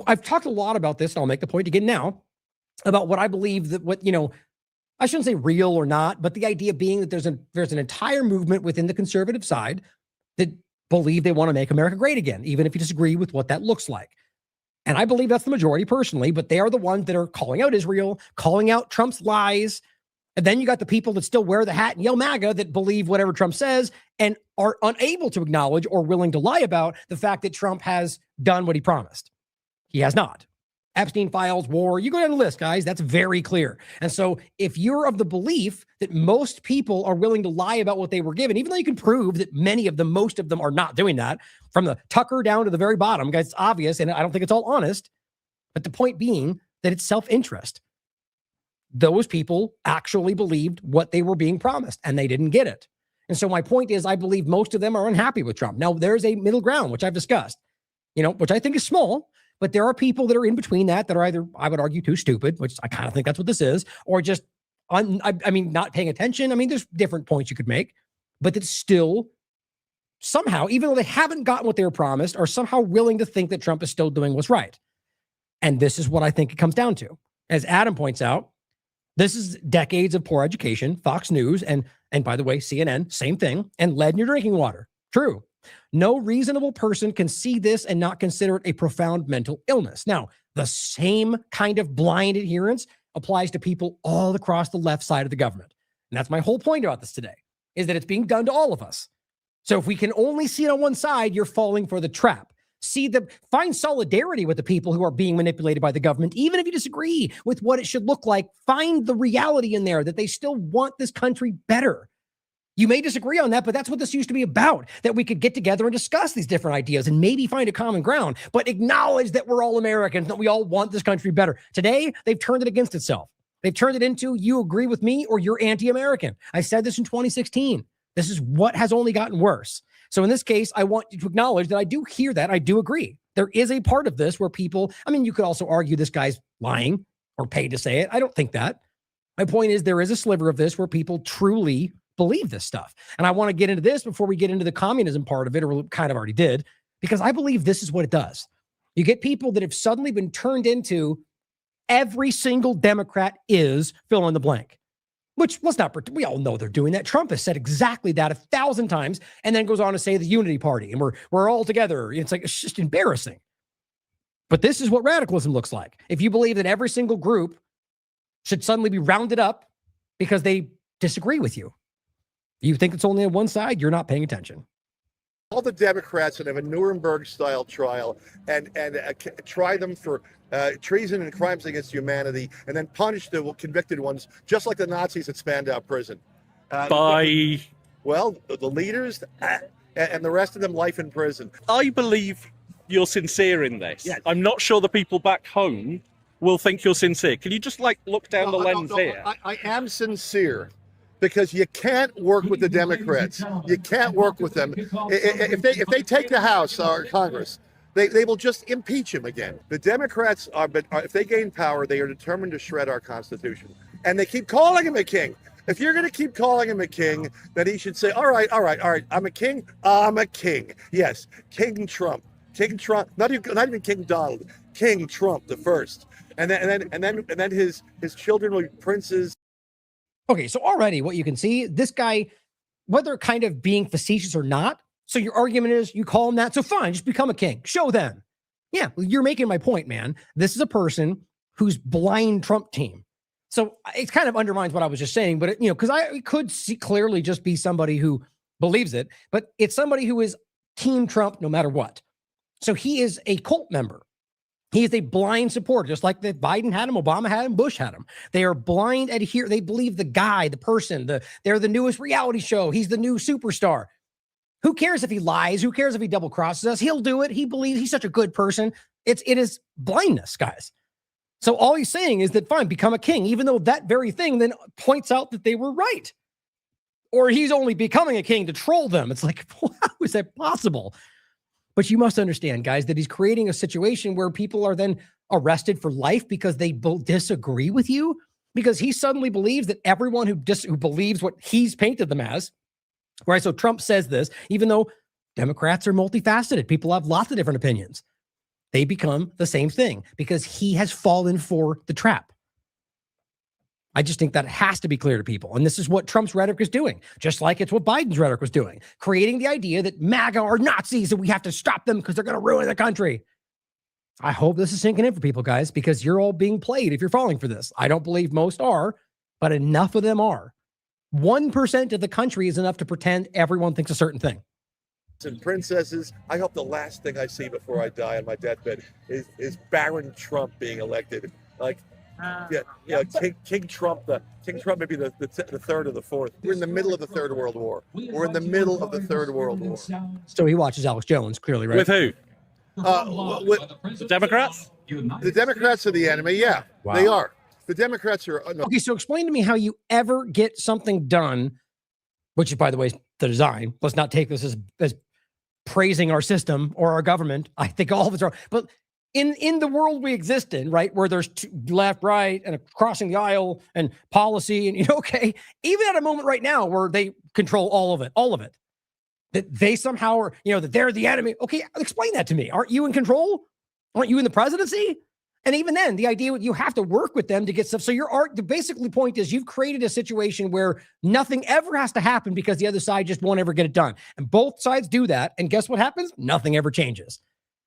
I've talked a lot about this, and I'll make the point again now, about what I believe that I shouldn't say real or not, but the idea being that there's an entire movement within the conservative side that believe they want to make America great again, even if you disagree with what that looks like. And I believe that's the majority personally, but they are the ones that are calling out Israel, calling out Trump's lies. And then you got the people that still wear the hat and yell MAGA that believe whatever Trump says and are unable to acknowledge or willing to lie about the fact that Trump has done what he promised. He has not. Epstein files, war, you go down the list, guys. That's very clear. And so if you're of the belief that most people are willing to lie about what they were given, even though you can prove that most of them are not doing that, from the Tucker down to the very bottom, guys, it's obvious, and I don't think it's all honest, but the point being that it's self-interest. Those people actually believed what they were being promised, and they didn't get it. And so my point is, I believe most of them are unhappy with Trump. Now, there's a middle ground, which I've discussed, which I think is small, but there are people that are in between that are either, I would argue, too stupid, which I kind of think that's what this is, or just, not paying attention. There's different points you could make, but it's still somehow, even though they haven't gotten what they were promised, are somehow willing to think that Trump is still doing what's right. And this is what I think it comes down to. As Adam points out, this is decades of poor education, Fox News, and by the way, CNN, same thing, and lead in your drinking water. True. No reasonable person can see this and not consider it a profound mental illness. Now, the same kind of blind adherence applies to people all across the left side of the government. And that's my whole point about this today, is that it's being done to all of us. So if we can only see it on one side, you're falling for the trap. Find solidarity with the people who are being manipulated by the government, even if you disagree with what it should look like. Find the reality in there that they still want this country better. You may disagree on that, but that's what this used to be about, that we could get together and discuss these different ideas and maybe find a common ground, but acknowledge that we're all Americans, that we all want this country better. Today, they've turned it against itself. They've turned it into, you agree with me or you're anti-American. I said this in 2016. This is what has only gotten worse. So in this case, I want you to acknowledge that I do hear that. I do agree. There is a part of this where people, you could also argue this guy's lying or paid to say it. I don't think that. My point is there is a sliver of this where people truly believe this stuff. And I want to get into this before we get into the communism part of it, or kind of already did, because I believe this is what it does. You get people that have suddenly been turned into every single Democrat is fill in the blank, which let's not pretend, we all know they're doing that. Trump has said exactly that 1,000 times and then goes on to say the unity party and we're all together. It's just embarrassing. But this is what radicalism looks like. If you believe that every single group should suddenly be rounded up because they disagree with you, you think it's only on one side, you're not paying attention. All the Democrats that have a Nuremberg-style trial and try them for treason and crimes against humanity, and then punish the convicted ones, just like the Nazis at Spandau Prison. By? Well, the leaders and the rest of them, life in prison. I believe you're sincere in this. Yes. I'm not sure the people back home will think you're sincere. Can you just look down the lens here? I am sincere. Because you can't work with the Democrats. You can't work with them. If they take the House or Congress, they will just impeach him again. The Democrats if they gain power, they are determined to shred our Constitution. And they keep calling him a king. If you're going to keep calling him a king, then he should say, all right, I'm a king. I'm a king. Yes, King Trump. King Trump, not even King Donald. King Trump the first. And then his children will be princes. Okay, so already what you can see, this guy, whether kind of being facetious or not, so your argument is you call him that, so fine, just become a king. Show them. Yeah, you're making my point, man. This is a person who's blind Trump team. So it kind of undermines what I was just saying, but because I could see clearly just be somebody who believes it, but it's somebody who is team Trump no matter what. So he is a cult member. He is a blind supporter, just like that Biden had him, Obama had him, Bush had him. They are blind adherents. They believe the guy, the person, they're the newest reality show. He's the new superstar. Who cares if he lies? Who cares if he double crosses us? He'll do it. He believes he's such a good person. It is blindness, guys. So all he's saying is that, fine, become a king, even though that very thing then points out that they were right. Or he's only becoming a king to troll them. It's like, how is that possible? But you must understand, guys, that he's creating a situation where people are then arrested for life because they disagree with you, because he suddenly believes that everyone who believes what he's painted them as, right? So Trump says this, even though Democrats are multifaceted, people have lots of different opinions. They become the same thing because he has fallen for the trap. I just think that has to be clear to people. And this is what Trump's rhetoric is doing, just like it's what Biden's rhetoric was doing, creating the idea that MAGA are Nazis and we have to stop them because they're going to ruin the country. I hope this is sinking in for people, guys, because you're all being played if you're falling for this. I don't believe most are, but enough of them are. 1% of the country is enough to pretend everyone thinks a certain thing. And princesses, I hope the last thing I see before I die on my deathbed is Baron Trump being elected. Like, King Trump may be the third or the fourth. We're in the middle of the Third World War. We're in the middle of the Third World War. So he watches Alex Jones, clearly, right? With who? With the Democrats? The Democrats are the enemy, yeah. Wow. They are. The Democrats are... No. Okay, so explain to me how you ever get something done, which is, by the way, the design. Let's not take this as praising our system or our government. I think all of it's wrong. But in the world we exist in, right, where there's left, right, and crossing the aisle and policy, and okay, even at a moment right now where they control all of it, that they somehow are, that they're the enemy. Okay, explain that to me. Aren't you in control? Aren't you in the presidency? And even then, the idea you have to work with them to get stuff. So the basically point is you've created a situation where nothing ever has to happen because the other side just won't ever get it done. And both sides do that. And guess what happens? Nothing ever changes.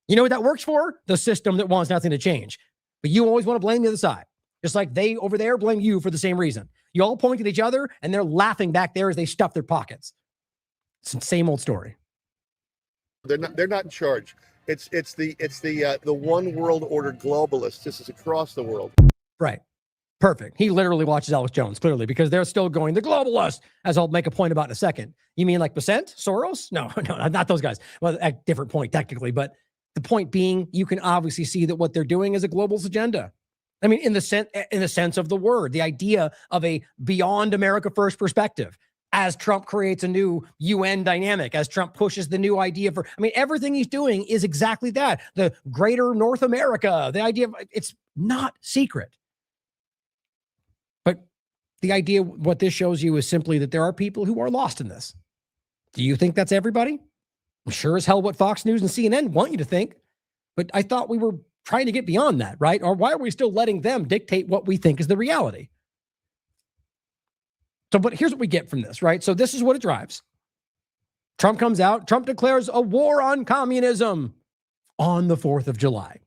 You know what that works for? The system that wants nothing to change. But you always want to blame the other side. Just like they over there blame you for the same reason. You all point at each other and they're laughing back there as they stuff their pockets. It's the same old story. They're not in charge. It's the one world order globalists. This is across the world. Right. Perfect. He literally watches Alex Jones, clearly, because they're still going, the globalists, as I'll make a point about in a second. You mean like Basent? Soros? No, not those guys. Well, a different point technically, but the point being, you can obviously see that what they're doing is a globalist agenda. I mean, in the sense of the word, the idea of a beyond America first perspective, as Trump creates a new UN dynamic, as Trump pushes the new idea everything he's doing is exactly that. The greater North America, the idea of, it's not secret. But the idea, what this shows you is simply that there are people who are lost in this. Do you think that's everybody? I'm sure as hell what Fox News and CNN want you to think. But I thought we were trying to get beyond that, right? Or why are we still letting them dictate what we think is the reality? So, but here's what we get from this, right? So this is what it drives. Trump comes out. Trump declares a war on communism on the 4th of July.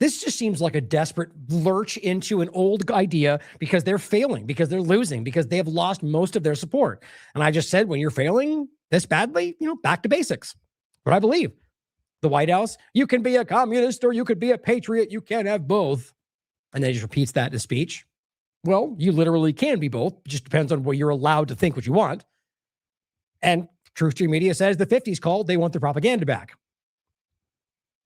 This just seems like a desperate lurch into an old idea because they're failing, because they're losing, because they have lost most of their support. And I just said, when you're failing this badly, back to basics. What I believe. The White House, you can be a communist or you could be a patriot. You can't have both. And then he just repeats that in a speech. Well, you literally can be both. It just depends on what you're allowed to think what you want. And Truth Stream Media says the 50s called, they want the propaganda back.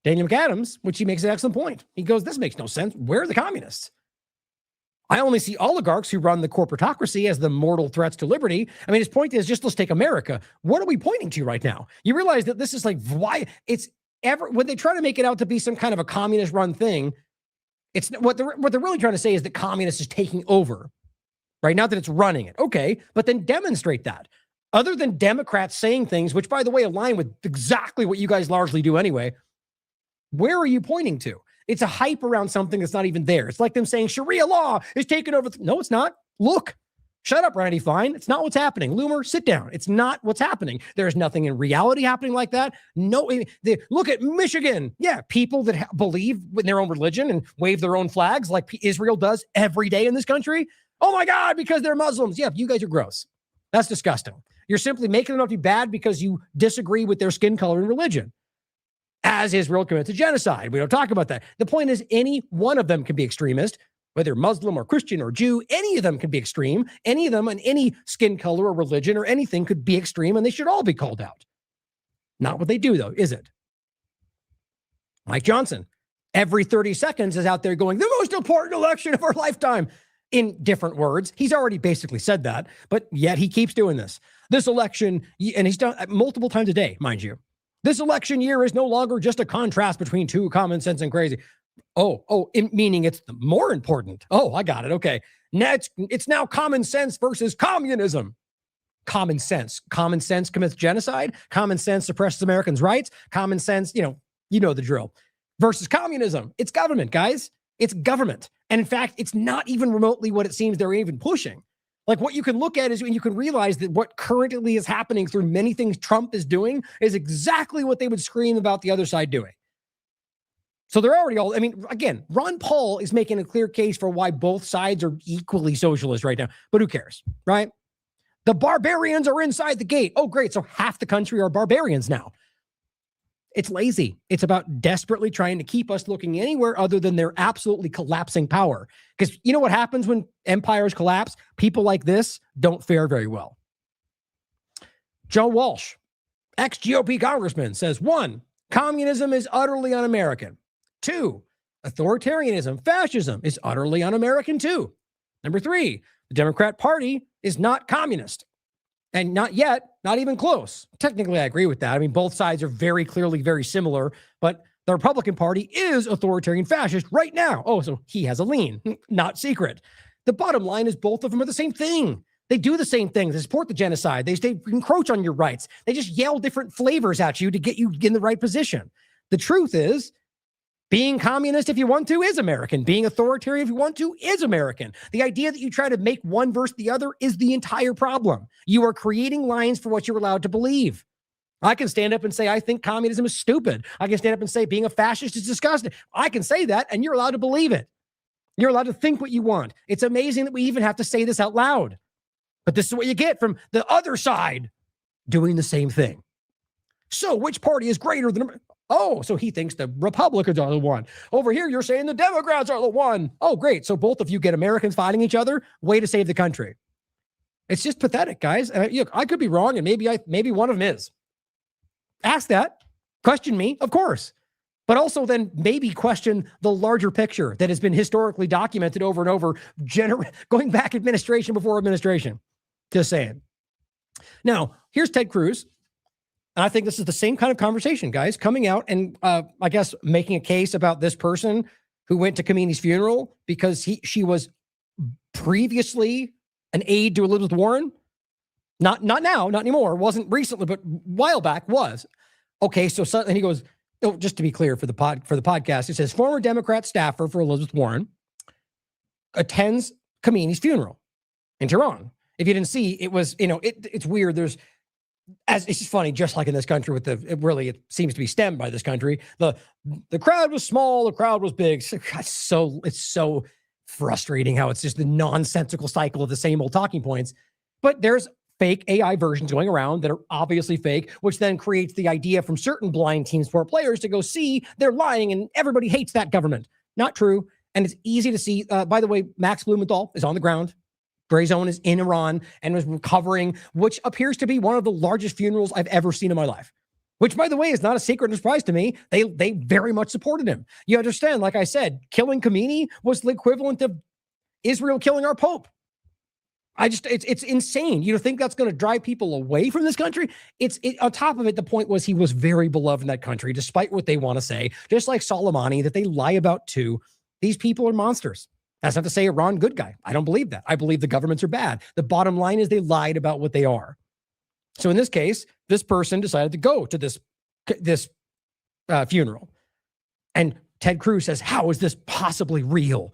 Daniel McAdams, which he makes an excellent point. He goes, this makes no sense. Where are the communists? I only see oligarchs who run the corporatocracy as the mortal threats to liberty. His point is just, let's take America. What are we pointing to right now? You realize that this is like, why it's ever, when they try to make it out to be some kind of a communist run thing, it's what they're really trying to say is that communist is taking over, right? Not that it's running it. Okay, but then demonstrate that. Other than Democrats saying things, which by the way, align with exactly what you guys largely do anyway, where are you pointing to? It's a hype around something that's not even there. It's like them saying Sharia law is taking over. No, it's not. Look, shut up, Randy Fine. It's not what's happening. Loomer, sit down. It's not what's happening. There's nothing in reality happening like that. No, look at Michigan. Yeah, people that believe in their own religion and wave their own flags like Israel does every day in this country. Oh my God, because they're Muslims. Yeah, you guys are gross. That's disgusting. You're simply making them out to be bad because you disagree with their skin color and religion. as Israel commits a genocide. We don't talk about that. The point is, any one of them can be extremist, whether Muslim or Christian or Jew. Any of them can be extreme. Any of them, and any skin color or religion or anything could be extreme, and they should all be called out. Not what they do, though, is it? Mike Johnson, every 30 seconds is out there going, the most important election of our lifetime, in different words. He's already basically said that, but yet he keeps doing this. This election, and he's done it multiple times a day, mind you. This election year is no longer just a contrast between two common sense and crazy. Meaning it's more important. Oh, I got it. Okay. Now it's now common sense versus communism. Common sense. Common sense commits genocide. Common sense suppresses Americans' rights. Common sense, you know the drill. Versus communism. It's government, guys. It's government. And in fact, it's not even remotely what it seems they're even pushing. Like, what you can look at is, when you can realize that what currently is happening through many things Trump is doing is exactly what they would scream about the other side doing. So they're already all, again, Ron Paul is making a clear case for why both sides are equally socialist right now, but who cares, right? The barbarians are inside the gate. Oh, great. So half the country are barbarians now. It's lazy. It's about desperately trying to keep us looking anywhere other than their absolutely collapsing power. Because you know what happens when empires collapse? People like this don't fare very well. Joe Walsh, ex-GOP congressman, says, 1, communism is utterly un-American. 2, authoritarianism, fascism is utterly un-American too. Number 3, the Democrat Party is not communist. And not yet, not even close. Technically, I agree with that. Both sides are very clearly very similar, but the Republican Party is authoritarian fascist right now. Oh, so he has a lean, not secret. The bottom line is both of them are the same thing. They do the same thing. They support the genocide. They encroach on your rights. They just yell different flavors at you to get you in the right position. The truth is, being communist, if you want to, is American. Being authoritarian, if you want to, is American. The idea that you try to make one versus the other is the entire problem. You are creating lines for what you're allowed to believe. I can stand up and say, I think communism is stupid. I can stand up and say, being a fascist is disgusting. I can say that, and you're allowed to believe it. You're allowed to think what you want. It's amazing that we even have to say this out loud. But this is what you get from the other side doing the same thing. So which party is greater than... Oh, so he thinks the Republicans are the one. Over here, you're saying the Democrats are the one. Oh, great. So both of you get Americans fighting each other. Way to save the country. It's just pathetic, guys. I could be wrong, and maybe one of them is. Ask that. Question me, of course. But also then maybe question the larger picture that has been historically documented over and over, going back administration before administration. Just saying. Now, here's Ted Cruz. And I think this is the same kind of conversation, guys, coming out and I guess making a case about this person who went to Khomeini's funeral because she was previously an aide to Elizabeth Warren. Not now, not anymore. Wasn't recently, but a while back was. Okay, so and he goes, oh, just to be clear for the podcast, it says former Democrat staffer for Elizabeth Warren attends Khomeini's funeral in Tehran. If you didn't see, it was, it's weird. It's just funny, just like in this country it seems to be stemmed by this country. The crowd was small, the crowd was big. It's so frustrating how it's just the nonsensical cycle of the same old talking points. But there's fake AI versions going around that are obviously fake, which then creates the idea from certain blind team sport players to go, see, they're lying and everybody hates that government. Not true. And it's easy to see. By the way, Max Blumenthal is on the ground. Gray Zone is in Iran and was recovering, which appears to be one of the largest funerals I've ever seen in my life, which, by the way, is not a secret and surprise to me. They very much supported him. You understand, like I said, killing Khomeini was the equivalent of Israel killing our Pope. It's insane. You think that's going to drive people away from this country? On top of it, the point was he was very beloved in that country, despite what they want to say, just like Soleimani, that they lie about too. These people are monsters. That's not to say Iran good guy. I don't believe that. I believe the governments are bad. The bottom line is they lied about what they are. So in this case, this person decided to go to this funeral. And Ted Cruz says, how is this possibly real?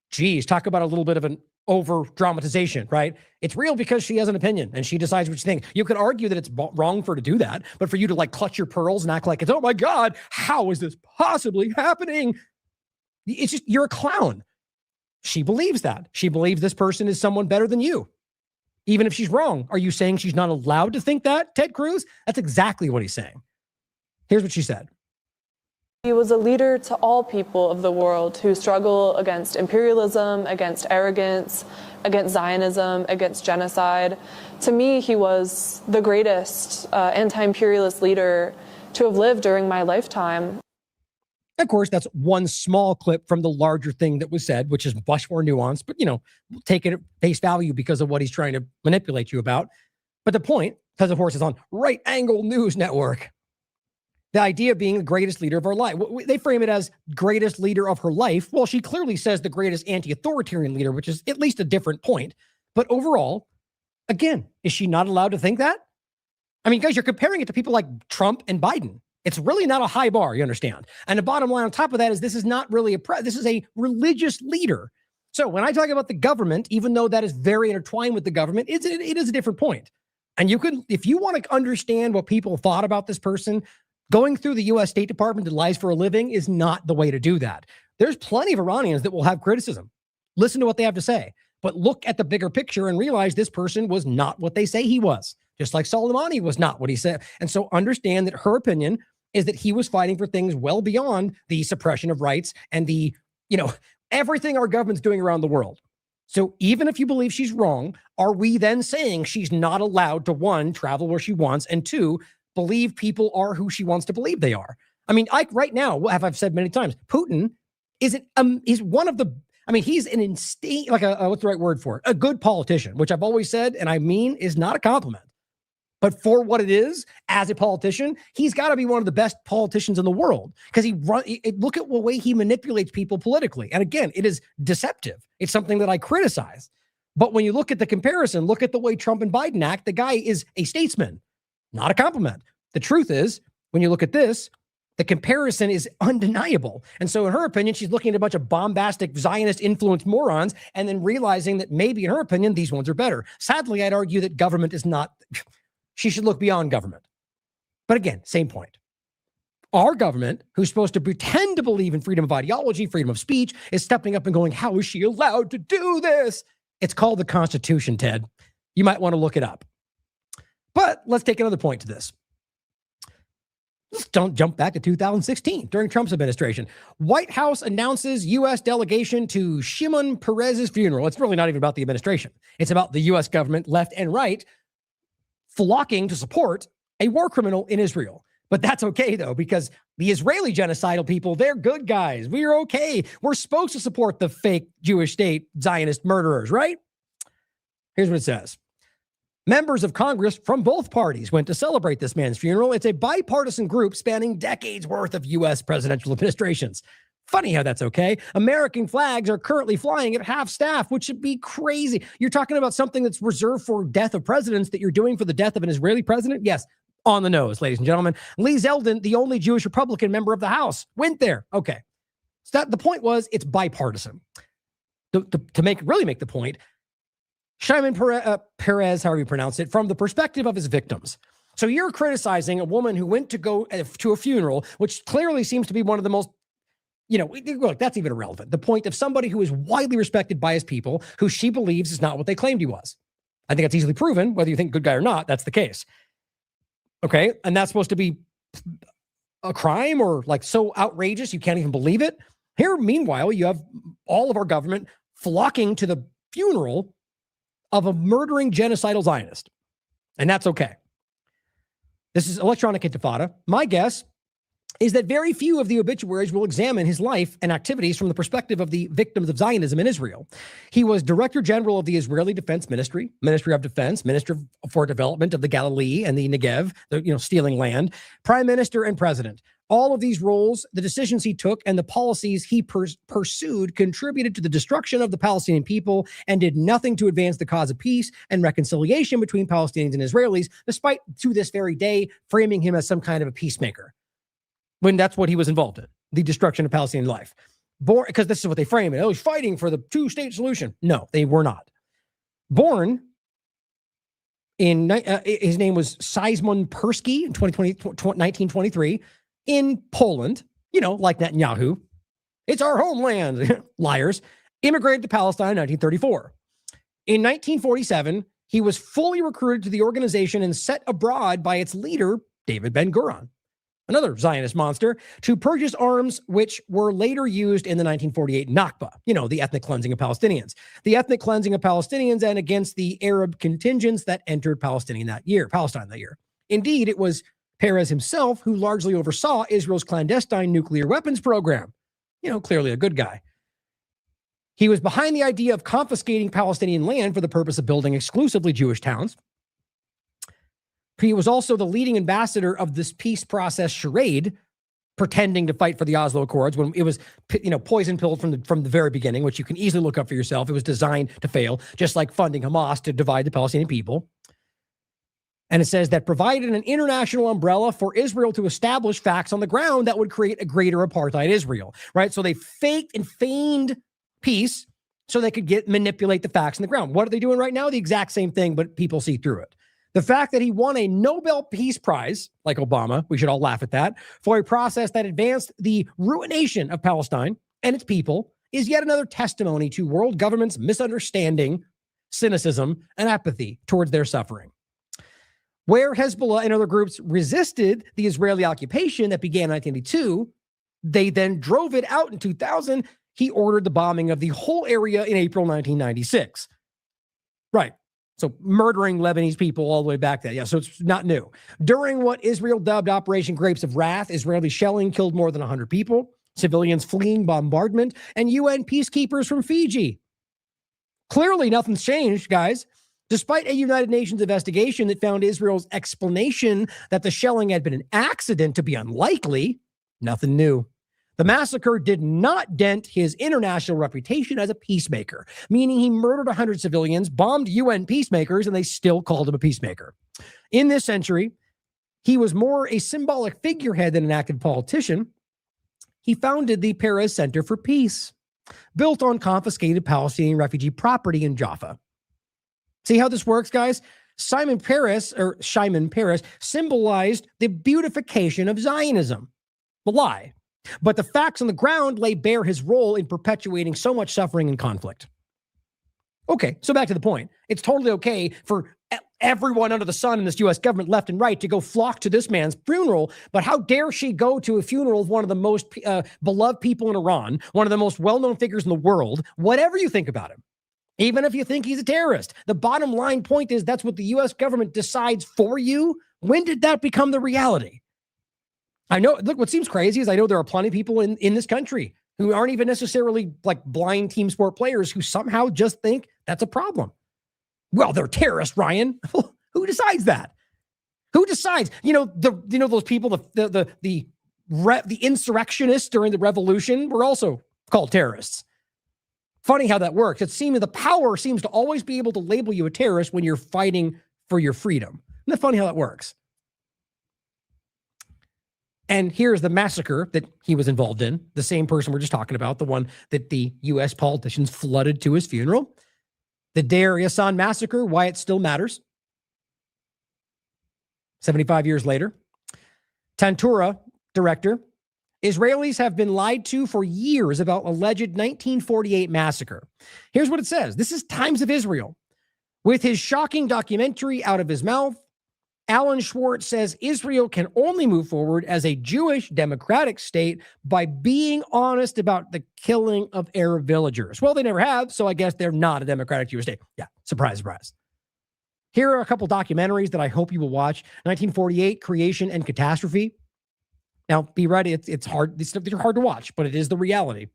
Geez, talk about a little bit of an over dramatization, right? It's real because she has an opinion and she decides what she thinks. You could argue that it's wrong for her to do that, but for you to clutch your pearls and act like it's, oh my God, how is this possibly happening? It's just, you're a clown. She believes that. She believes this person is someone better than you. Even if she's wrong. Are you saying she's not allowed to think that, Ted Cruz? That's exactly what he's saying. Here's what she said. He was a leader to all people of the world who struggle against imperialism, against arrogance, against Zionism, against genocide. To me, he was the greatest anti-imperialist leader to have lived during my lifetime. Of course, that's one small clip from the larger thing that was said, which is much more nuanced, but, take it at face value because of what he's trying to manipulate you about. But the point, because of course it's on Right Angle News Network, the idea of being the greatest leader of our life. They frame it as greatest leader of her life. Well, she clearly says the greatest anti-authoritarian leader, which is at least a different point. But overall, again, is she not allowed to think that? I mean, guys, you're comparing it to people like Trump and Biden. It's really not a high bar, you understand? And the bottom line on top of that is this is not really this is a religious leader. So when I talk about the government, even though that is very intertwined with the government, it is a different point. And you can, if you want to understand what people thought about this person, going through the U.S. State Department that lies for a living is not the way to do that. There's plenty of Iranians that will have criticism. Listen to what they have to say. But look at the bigger picture and realize this person was not what they say he was. Just like Soleimani was not what he said. And so understand that her opinion is that he was fighting for things well beyond the suppression of rights and the, everything our government's doing around the world. So even if you believe she's wrong, are we then saying she's not allowed to, one, travel where she wants, and two, believe people are who she wants to believe they are? I mean, right now, I've said many times, Putin is one of the, he's an insane, like what's the right word for it? A good politician, which I've always said, and I mean, is not a compliment. But for what it is, as a politician, he's got to be one of the best politicians in the world because look at the way he manipulates people politically. And again, it is deceptive. It's something that I criticize. But when you look at the comparison, look at the way Trump and Biden act, the guy is a statesman, not a compliment. The truth is, when you look at this, the comparison is undeniable. And so in her opinion, she's looking at a bunch of bombastic Zionist influenced morons and then realizing that maybe in her opinion, these ones are better. Sadly, I'd argue that government is not... She should look beyond government. But again, same point. Our government, who's supposed to pretend to believe in freedom of ideology, freedom of speech, is stepping up and going, how is she allowed to do this? It's called the Constitution, Ted. You might want to look it up. But let's take another point to this. Let's jump back to 2016 during Trump's administration. White House announces U.S. delegation to Shimon Peres's funeral. It's really not even about the administration. It's about the U.S. government, left and right, flocking to support a war criminal in Israel. But that's okay, though, because the Israeli genocidal people, they're good guys. We're okay. We're supposed to support the fake Jewish state Zionist murderers, right? Here's what it says. Members of Congress from both parties went to celebrate this man's funeral. It's a bipartisan group spanning decades worth of U.S. presidential administrations. Funny how that's okay. American flags are currently flying at half staff, which should be crazy. You're talking about something that's reserved for death of presidents that you're doing for the death of an Israeli president? Yes, on the nose, ladies and gentlemen. Lee Zeldin, the only Jewish Republican member of the House, went there. Okay. So the point was it's bipartisan. To really make the point, Shimon Peres, however you pronounce it, from the perspective of his victims. So you're criticizing a woman who went to go to a funeral, which clearly seems to be one of the most, look, that's even irrelevant. The point of somebody who is widely respected by his people, who she believes is not what they claimed he was. I think that's easily proven, whether you think good guy or not, that's the case. Okay, and that's supposed to be a crime or like so outrageous you can't even believe it? Here, meanwhile, you have all of our government flocking to the funeral of a murdering genocidal Zionist. And that's okay. This is electronic intifada. My guess is that very few of the obituaries will examine his life and activities from the perspective of the victims of Zionism in Israel. He was Director General of the Israeli Defense Ministry, Ministry of Defense, Minister for Development of the Galilee and the Negev, stealing land, Prime Minister and President. All of these roles, the decisions he took, and the policies he pursued contributed to the destruction of the Palestinian people and did nothing to advance the cause of peace and reconciliation between Palestinians and Israelis, despite, to this very day, framing him as some kind of a peacemaker, when that's what he was involved in, the destruction of Palestinian life. Because this is what they frame it. Oh, he's fighting for the two-state solution. No, they were not. Born in, his name was Szymon Persky in 1923 in Poland, like Netanyahu. It's our homeland, liars. Immigrated to Palestine in 1934. In 1947, he was fully recruited to the organization and set abroad by its leader, David Ben-Gurion. another Zionist monster, to purchase arms which were later used in the 1948 Nakba, the ethnic cleansing of Palestinians. The ethnic cleansing of Palestinians and against the Arab contingents that entered Palestine that year. Indeed, it was Peres himself who largely oversaw Israel's clandestine nuclear weapons program. Clearly a good guy. He was behind the idea of confiscating Palestinian land for the purpose of building exclusively Jewish towns. He was also the leading ambassador of this peace process charade, pretending to fight for the Oslo Accords when it was, poison pilled from the very beginning, which you can easily look up for yourself. It was designed to fail, just like funding Hamas to divide the Palestinian people. And it says that provided an international umbrella for Israel to establish facts on the ground that would create a greater apartheid Israel, right? So they faked and feigned peace so they could manipulate the facts on the ground. What are they doing right now? The exact same thing, but people see through it. The fact that he won a Nobel Peace Prize, like Obama, we should all laugh at that, for a process that advanced the ruination of Palestine and its people is yet another testimony to world governments' misunderstanding, cynicism, and apathy towards their suffering. Where Hezbollah and other groups resisted the Israeli occupation that began in 1982, they then drove it out in 2000. He ordered the bombing of the whole area in April 1996. Right. So murdering Lebanese people all the way back then. Yeah, so it's not new. During what Israel dubbed Operation Grapes of Wrath, Israeli shelling killed more than 100 people, civilians fleeing bombardment, and UN peacekeepers from Fiji. Clearly, nothing's changed, guys. Despite a United Nations investigation that found Israel's explanation that the shelling had been an accident to be unlikely, nothing new. The massacre did not dent his international reputation as a peacemaker, meaning he murdered 100 civilians, bombed UN peacemakers, and they still called him a peacemaker. In this century, he was more a symbolic figurehead than an active politician. He founded the Peres Center for Peace, built on confiscated Palestinian refugee property in Jaffa. See how this works, guys? Shimon Peres symbolized the beautification of Zionism. The lie. But the facts on the ground lay bare his role in perpetuating so much suffering and conflict. Okay, so back to the point. It's totally okay for everyone under the sun in this U.S. government, left and right, to go flock to this man's funeral. But how dare she go to a funeral of one of the most beloved people in Iran, one of the most well-known figures in the world, whatever you think about him, even if you think he's a terrorist. The bottom line point is that's what the U.S. government decides for you. When did that become the reality? I know, look, what seems crazy is I know there are plenty of people in this country who aren't even necessarily like blind team sport players who somehow just think that's a problem. Well, they're terrorists, Ryan. Who decides that? Who decides? Those people, the insurrectionists during the revolution were also called terrorists. Funny how that works. It seems the power seems to always be able to label you a terrorist when you're fighting for your freedom. Isn't that funny how that works? And here's the massacre that he was involved in. The same person we're just talking about, the one that the U.S. politicians flooded to his funeral. The Deir Yassin massacre, why it still matters. 75 years later. Tantura, director. Israelis have been lied to for years about alleged 1948 massacre. Here's what it says. This is Times of Israel. With his shocking documentary out of his mouth, Alan Schwartz says Israel can only move forward as a Jewish democratic state by being honest about the killing of Arab villagers. Well, they never have, so I guess they're not a democratic Jewish state. Yeah, surprise, surprise. Here are a couple documentaries that I hope you will watch. 1948, Creation and Catastrophe. Now, be ready. It's hard. These are hard to watch, but it is the reality.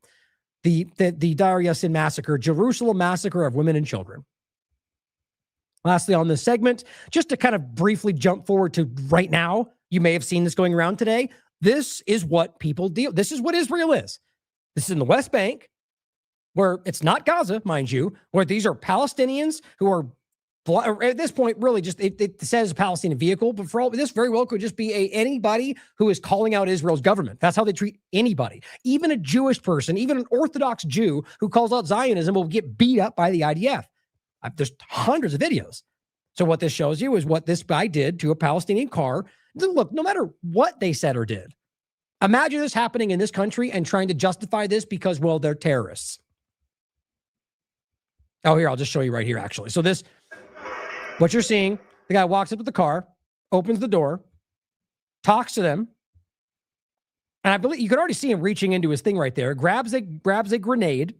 The Deir Yassin massacre, Jerusalem massacre of women and children. Lastly, on this segment, just to kind of briefly jump forward to right now, you may have seen this going around today. This is what people deal. This is what Israel is. This is in the West Bank, where it's not Gaza, mind you, where these are Palestinians who are, at this point, really just, it says Palestinian vehicle, but for all this very well could just be anybody who is calling out Israel's government. That's how they treat anybody. Even a Jewish person, even an Orthodox Jew who calls out Zionism will get beat up by the IDF. There's hundreds of videos. So what this shows you is what this guy did to a Palestinian car. Look, no matter what they said or did, imagine this happening in this country and trying to justify this because, well, they're terrorists. Oh, here, I'll just show you right here, actually. So this, what you're seeing, the guy walks up to the car, opens the door, talks to them, And I believe you can already see him reaching into his thing right there, grabs a grenade,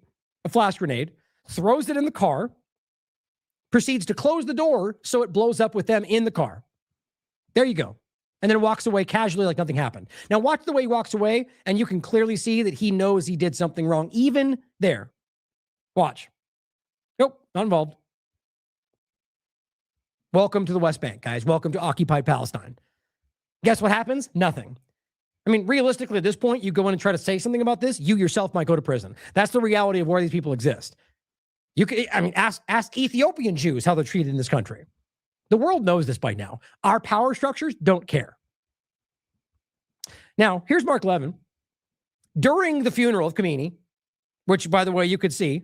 a flash grenade, throws it in the car, proceeds to close the door so it blows up with them in the car. There you go. And then walks away casually like nothing happened. Now watch the way he walks away, and you can clearly see that he knows he did something wrong, even there. Watch. Nope, not involved. Welcome to the West Bank, guys. Welcome to occupied Palestine. Guess what happens? Nothing. I mean, realistically, at this point, you go in and try to say something about this, you yourself might go to prison. That's the reality of where these people exist. You can, I mean, ask Ethiopian Jews how they're treated in this country. The world knows this by now. Our power structures don't care. Now, here's Mark Levin. During the funeral of Khomeini, which, by the way, you could see,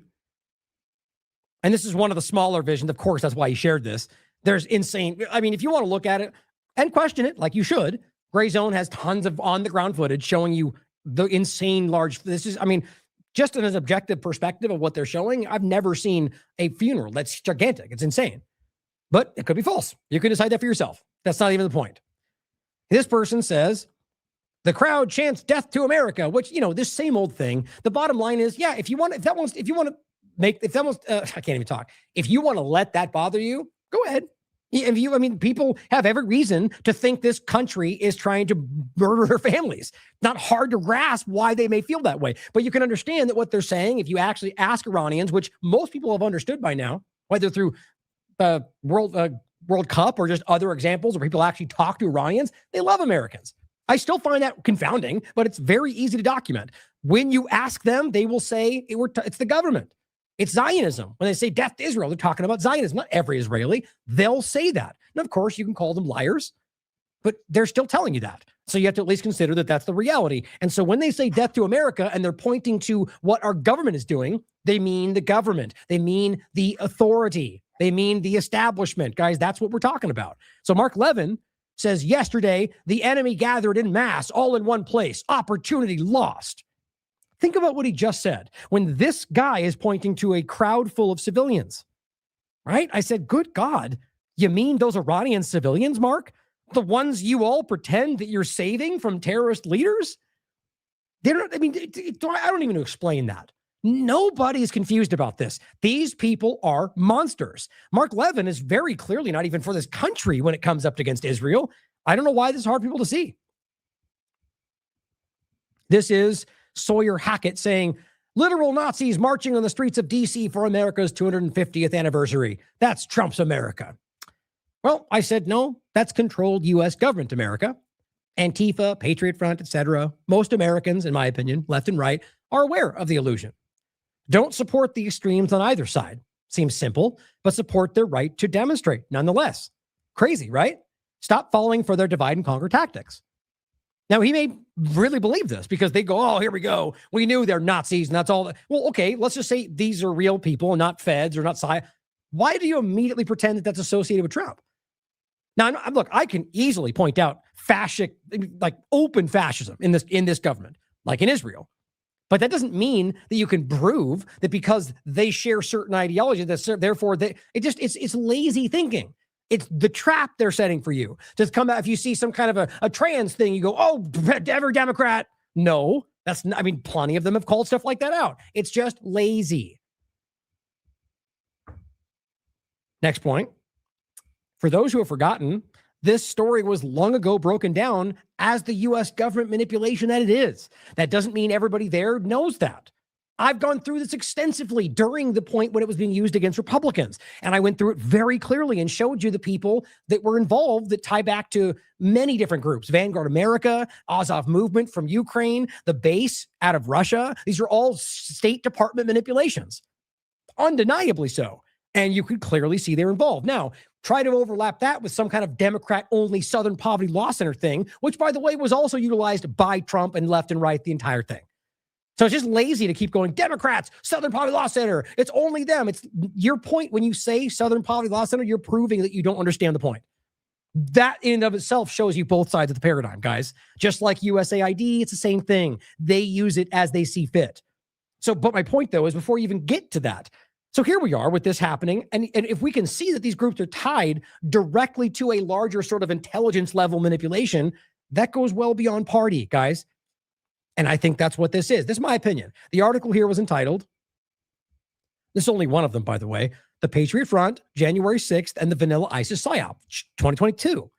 and this is one of the smaller visions, of course, that's why he shared this. There's insane, I mean, if you want to look at it and question it, like you should, Gray Zone has tons of on-the-ground footage showing you the insane large, this is, I mean, just in an objective perspective of what they're showing, I've never seen a funeral that's gigantic. It's insane. But it could be false. You can decide that for yourself. That's not even the point. This person says, the crowd chants death to America, which, you know, this same old thing. The bottom line is, yeah, if you want to I can't even talk. If you want to let that bother you, go ahead. I mean, people have every reason to think this country is trying to murder their families. Not hard to grasp why they may feel that way. But you can understand that what they're saying, if you actually ask Iranians, which most people have understood by now, whether through World Cup or just other examples where people actually talk to Iranians, they love Americans. I still find that confounding, but it's very easy to document. When you ask them, they will say it's the government. It's Zionism. When they say death to Israel, they're talking about Zionism. Not every Israeli. They'll say that. And of course, you can call them liars, but they're still telling you that. So you have to at least consider that that's the reality. And so when they say death to America and they're pointing to what our government is doing, they mean the government. They mean the authority. They mean the establishment. Guys, that's what we're talking about. So Mark Levin says, yesterday, the enemy gathered in mass, all in one place. Opportunity lost. Think about what he just said. When this guy is pointing to a crowd full of civilians, right? I said, good God, you mean those Iranian civilians, Mark? The ones you all pretend that you're saving from terrorist leaders? They don't, I mean, I don't even explain that. Nobody is confused about this. These people are monsters. Mark Levin is very clearly not even for this country when it comes up against Israel. I don't know why this is hard for people to see. This is Sawyer Hackett saying, literal Nazis marching on the streets of D.C. for America's 250th anniversary. That's Trump's America. Well, I said, no, that's controlled U.S. government America. Antifa, Patriot Front, etc. Most Americans, in my opinion, left and right, are aware of the illusion. Don't support the extremes on either side. Seems simple, but support their right to demonstrate nonetheless. Crazy, right? Stop falling for their divide and conquer tactics. Now, he may really believe this because they go, oh, here we go. We knew they're Nazis and that's all. Well, okay, let's just say these are real people and not feds or not sci. Why do you immediately pretend that that's associated with Trump? Now, look, I can easily point out fascist, like open fascism in this government, like in Israel. But that doesn't mean that you can prove that because they share certain ideology, that therefore it's lazy thinking. It's the trap they're setting for you. Just come out if you see some kind of a trans thing, you go, oh, every Democrat. No, that's not, I mean, plenty of them have called stuff like that out. It's just lazy. Next point. For those who have forgotten, this story was long ago broken down as the U.S. government manipulation that it is. That doesn't mean everybody there knows that. I've gone through this extensively during the point when it was being used against Republicans. And I went through it very clearly and showed you the people that were involved that tie back to many different groups. Vanguard America, Azov movement from Ukraine, the base out of Russia. These are all State Department manipulations. Undeniably so. And you could clearly see they're involved. Now, try to overlap that with some kind of Democrat-only Southern Poverty Law Center thing, which, by the way, was also utilized by Trump and left and right, the entire thing. So it's just lazy to keep going, Democrats, Southern Poverty Law Center. It's only them. It's your point when you say Southern Poverty Law Center, you're proving that you don't understand the point. That in and of itself shows you both sides of the paradigm, guys. Just like USAID, it's the same thing. They use it as they see fit. So, but my point, though, is before you even get to that, so here we are with this happening. And if we can see that these groups are tied directly to a larger sort of intelligence level manipulation, that goes well beyond party, guys. And I think that's what this is. This is my opinion. The article here was entitled, this is only one of them, by the way, The Patriot Front, January 6th, and the Vanilla ISIS PSYOP, 2022.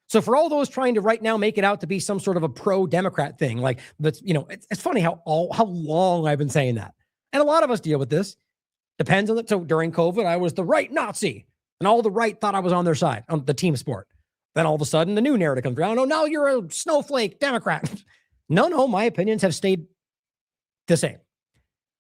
So for all those trying to right now make it out to be some sort of a pro-Democrat thing, like, but it's funny how long I've been saying that. And a lot of us deal with this. Depends on the, so during COVID, I was the right Nazi, and all the right thought I was on their side, on the team sport. Then all of a sudden, the new narrative comes around. Oh, now you're a snowflake Democrat. No, my opinions have stayed the same.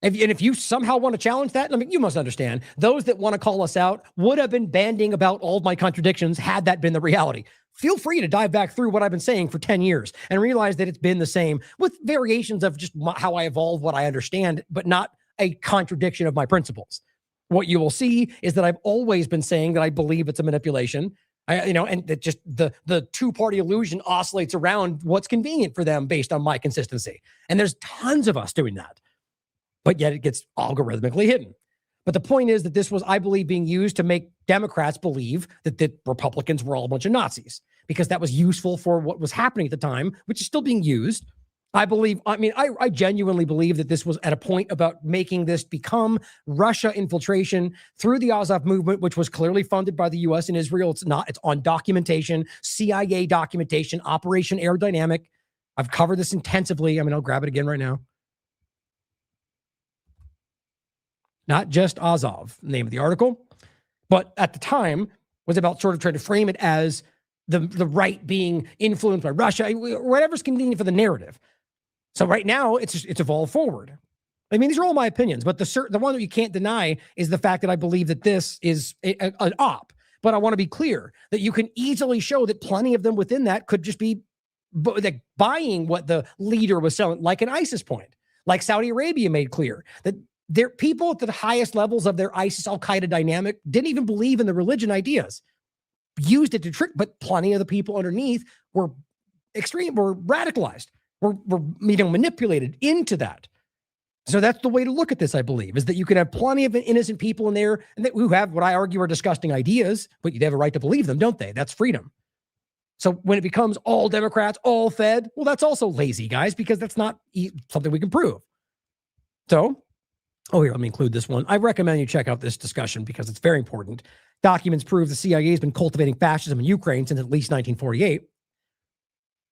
If you somehow want to challenge that, I mean, you must understand, those that want to call us out would have been banding about all of my contradictions had that been the reality. Feel free to dive back through what I've been saying for 10 years and realize that it's been the same with variations of just how I evolve what I understand, but not a contradiction of my principles. What you will see is that I've always been saying that I believe it's a manipulation. And that just the two-party illusion oscillates around what's convenient for them based on my consistency. And there's tons of us doing that, but yet it gets algorithmically hidden. But the point is that this was, I believe, being used to make Democrats believe that the Republicans were all a bunch of Nazis, because that was useful for what was happening at the time, which is still being used. I genuinely believe that this was at a point about making this become Russia infiltration through the Azov movement, which was clearly funded by the U.S. and Israel. It's on documentation, CIA documentation, Operation Aerodynamic. I've covered this intensively. I'll grab it again right now. Not just Azov, name of the article, but at the time was about sort of trying to frame it as the right being influenced by Russia, whatever's convenient for the narrative. So right now, it's evolved forward. I mean, these are all my opinions, but the one that you can't deny is the fact that I believe that this is an op. But I want to be clear that you can easily show that plenty of them within that could just be buying what the leader was selling, like an ISIS point, like Saudi Arabia made clear that their people at the highest levels of their ISIS Al-Qaeda dynamic didn't even believe in the religion ideas, used it to trick, but plenty of the people underneath were radicalized. Were manipulated into that. So that's the way to look at this, I believe, is that you can have plenty of innocent people in there and who have what I argue are disgusting ideas, but you have a right to believe them, don't they? That's freedom. So when it becomes all Democrats, all Fed, well, that's also lazy, guys, because that's not something we can prove. So, here, let me include this one. I recommend you check out this discussion because it's very important. Documents prove the CIA has been cultivating fascism in Ukraine since at least 1948,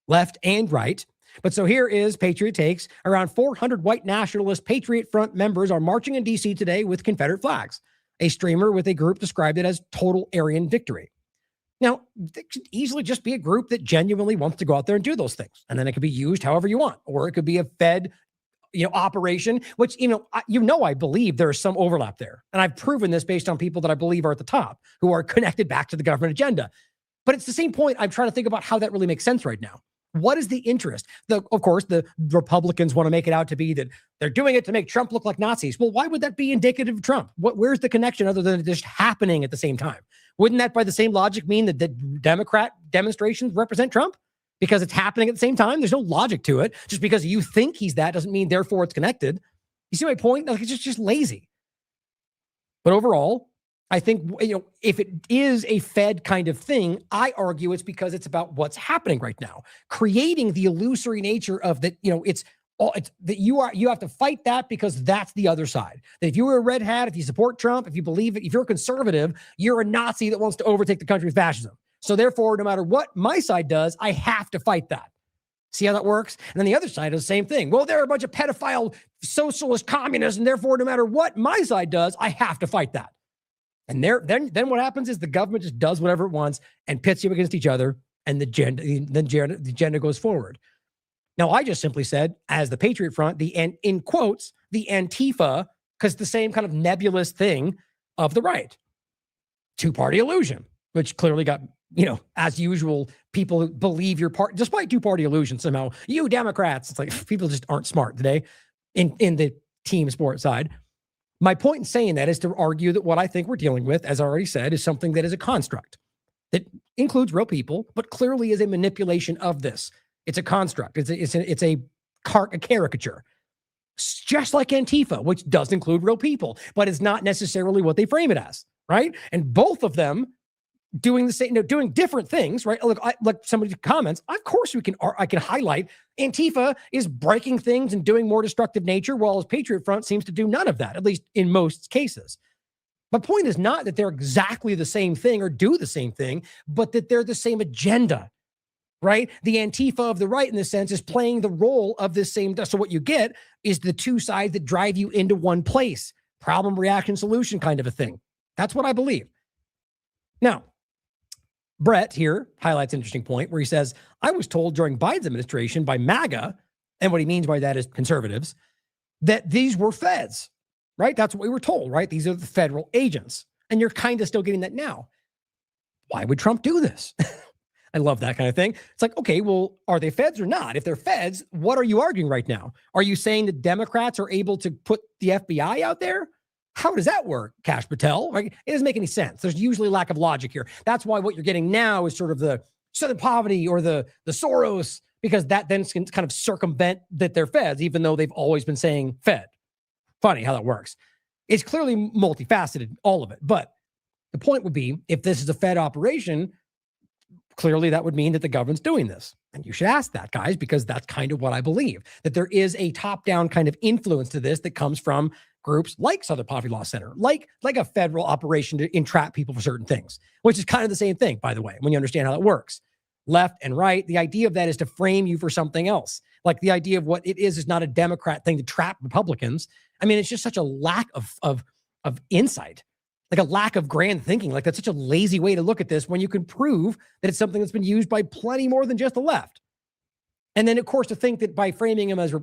left and right. But so here is Patriot Takes. Around 400 white nationalist Patriot Front members are marching in D.C. today with Confederate flags. A streamer with a group described it as total Aryan victory. Now, it could easily just be a group that genuinely wants to go out there and do those things. And then it could be used however you want. Or it could be a Fed operation, which, I believe there is some overlap there. And I've proven this based on people that I believe are at the top who are connected back to the government agenda. But it's the same point. I'm trying to think about how that really makes sense right now. What is the interest? Of course, the Republicans want to make it out to be that they're doing it to make Trump look like Nazis. Well, why would that be indicative of Trump? Where's the connection other than it just happening at the same time? Wouldn't that, by the same logic, mean that the Democrat demonstrations represent Trump? Because it's happening at the same time? There's no logic to it. Just because you think he's that doesn't mean, therefore, it's connected. You see my point? Like, it's just lazy. But overall, I think, if it is a Fed kind of thing, I argue it's because it's about what's happening right now, creating the illusory nature of that. It's that you have to fight that because that's the other side. That if you were a red hat, if you support Trump, if you believe it, if you're a conservative, you're a Nazi that wants to overtake the country with fascism. So therefore, no matter what my side does, I have to fight that. See how that works? And then the other side does the same thing. Well, they're a bunch of pedophile socialist communists, and therefore, no matter what my side does, I have to fight that. And then what happens is the government just does whatever it wants and pits you against each other, and the agenda goes forward. Now, I just simply said, as the Patriot Front, in quotes, the Antifa, because the same kind of nebulous thing of the right. Two-party illusion, which clearly got, as usual, people who believe your part, despite two-party illusion somehow, you Democrats, it's like people just aren't smart today in the team sport side. My point in saying that is to argue that what I think we're dealing with, as I already said, is something that is a construct that includes real people, but clearly is a manipulation of this. It's a construct. It's a caricature, just like Antifa, which does include real people, but it's not necessarily what they frame it as, right? And both of them doing the same, doing different things, right? Look, like somebody comments, of course I can highlight Antifa is breaking things and doing more destructive nature, while his Patriot Front seems to do none of that, at least in most cases. My point is not that they're exactly the same thing or do the same thing, but that they're the same agenda, right? The Antifa of the right, in this sense, is playing the role of this same. So what you get is the two sides that drive you into one place. Problem, reaction, solution kind of a thing. That's what I believe. Now, Brett here highlights an interesting point where he says, I was told during Biden's administration by MAGA, and what he means by that is conservatives, that these were feds, right? That's what we were told, right? These are the federal agents. And you're kind of still getting that now. Why would Trump do this? I love that kind of thing. It's like, okay, well, are they feds or not? If they're feds, what are you arguing right now? Are you saying that Democrats are able to put the FBI out there? How does that work, Kash Patel? Like, it doesn't make any sense. There's usually a lack of logic here. That's why what you're getting now is sort of the Southern poverty or the Soros, because that then can kind of circumvent that they're feds, even though they've always been saying fed. Funny how that works. It's clearly multifaceted, all of it. But the point would be, if this is a fed operation, clearly that would mean that the government's doing this. And you should ask that, guys, because that's kind of what I believe, that there is a top-down kind of influence to this that comes from groups like Southern Poverty Law Center, like a federal operation to entrap people for certain things, which is kind of the same thing, by the way, when you understand how that works. Left and right, the idea of that is to frame you for something else. Like the idea of what it is not a Democrat thing to trap Republicans. I mean, it's just such a lack of insight, like a lack of grand thinking. Like that's such a lazy way to look at this when you can prove that it's something that's been used by plenty more than just the left. And then, of course, to think that by framing them as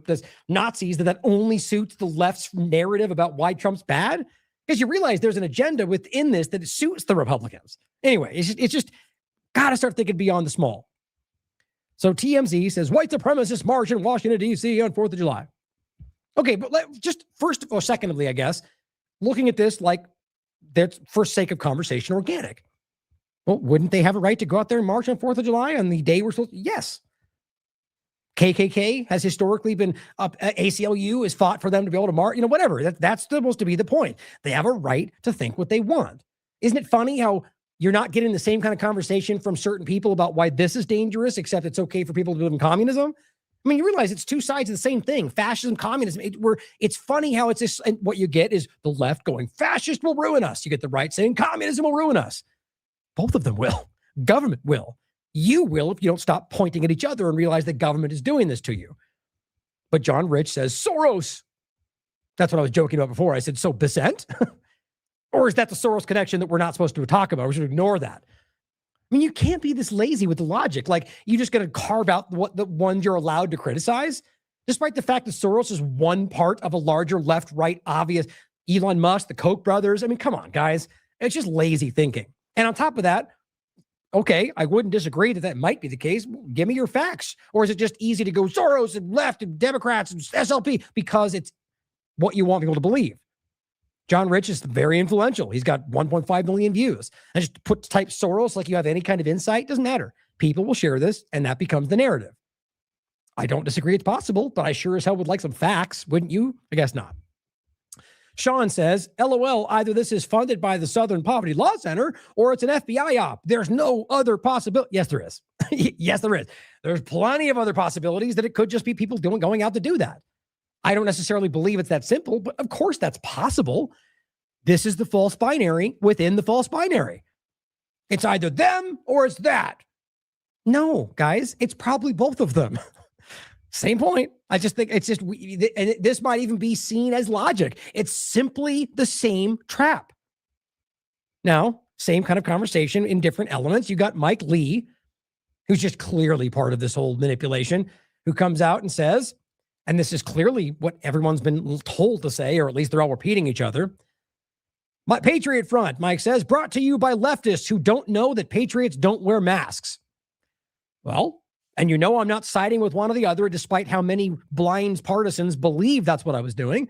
Nazis, that only suits the left's narrative about why Trump's bad, because you realize there's an agenda within this that suits the Republicans. Anyway, it's just got to start thinking beyond the small. So TMZ says, white supremacist march in Washington, D.C. on 4th of July. Okay, but just first or secondly, I guess, looking at this like that's for sake of conversation organic. Well, wouldn't they have a right to go out there and march on 4th of July on the day we're supposed to? Yes. KKK has historically been up. ACLU has fought for them to be able to march, whatever. That's supposed to be the point. They have a right to think what they want. Isn't it funny how you're not getting the same kind of conversation from certain people about why this is dangerous, except it's okay for people to live in communism? I mean, you realize it's two sides of the same thing, fascism, communism. It's funny how it's just, and what you get is the left going, fascist will ruin us. You get the right saying communism will ruin us. Both of them will. Government will. You will if you don't stop pointing at each other and realize that government is doing this to you. But John Rich says, Soros. That's what I was joking about before. I said, so Bissent? Or is that the Soros connection that we're not supposed to talk about? We should ignore that. I mean, you can't be this lazy with the logic. Like, you just going to carve out what the ones you're allowed to criticize, despite the fact that Soros is one part of a larger left-right obvious Elon Musk, the Koch brothers. I mean, come on, guys. It's just lazy thinking. And on top of that, okay, I wouldn't disagree that might be the case. Give me your facts. Or is it just easy to go Soros and left and Democrats and SLP because it's what you want people to believe? John Rich is very influential. He's got 1.5 million views. And just type Soros like you have any kind of insight. Doesn't matter. People will share this, and that becomes the narrative. I don't disagree it's possible, but I sure as hell would like some facts. Wouldn't you? I guess not. Sean says, LOL, either this is funded by the Southern Poverty Law Center or it's an FBI op. There's no other possibility. Yes, there is. Yes, there is. There's plenty of other possibilities that it could just be people going out to do that. I don't necessarily believe it's that simple, but of course that's possible. This is the false binary within the false binary. It's either them or it's that. No, guys, it's probably both of them. Same point. I just think it's just, and this might even be seen as logic. It's simply the same trap. Now, same kind of conversation in different elements. You got Mike Lee, who's just clearly part of this whole manipulation, who comes out and says, and this is clearly what everyone's been told to say, or at least they're all repeating each other. My Patriot Front, Mike says, brought to you by leftists who don't know that patriots don't wear masks. Well, and I'm not siding with one or the other, despite how many blind partisans believe that's what I was doing.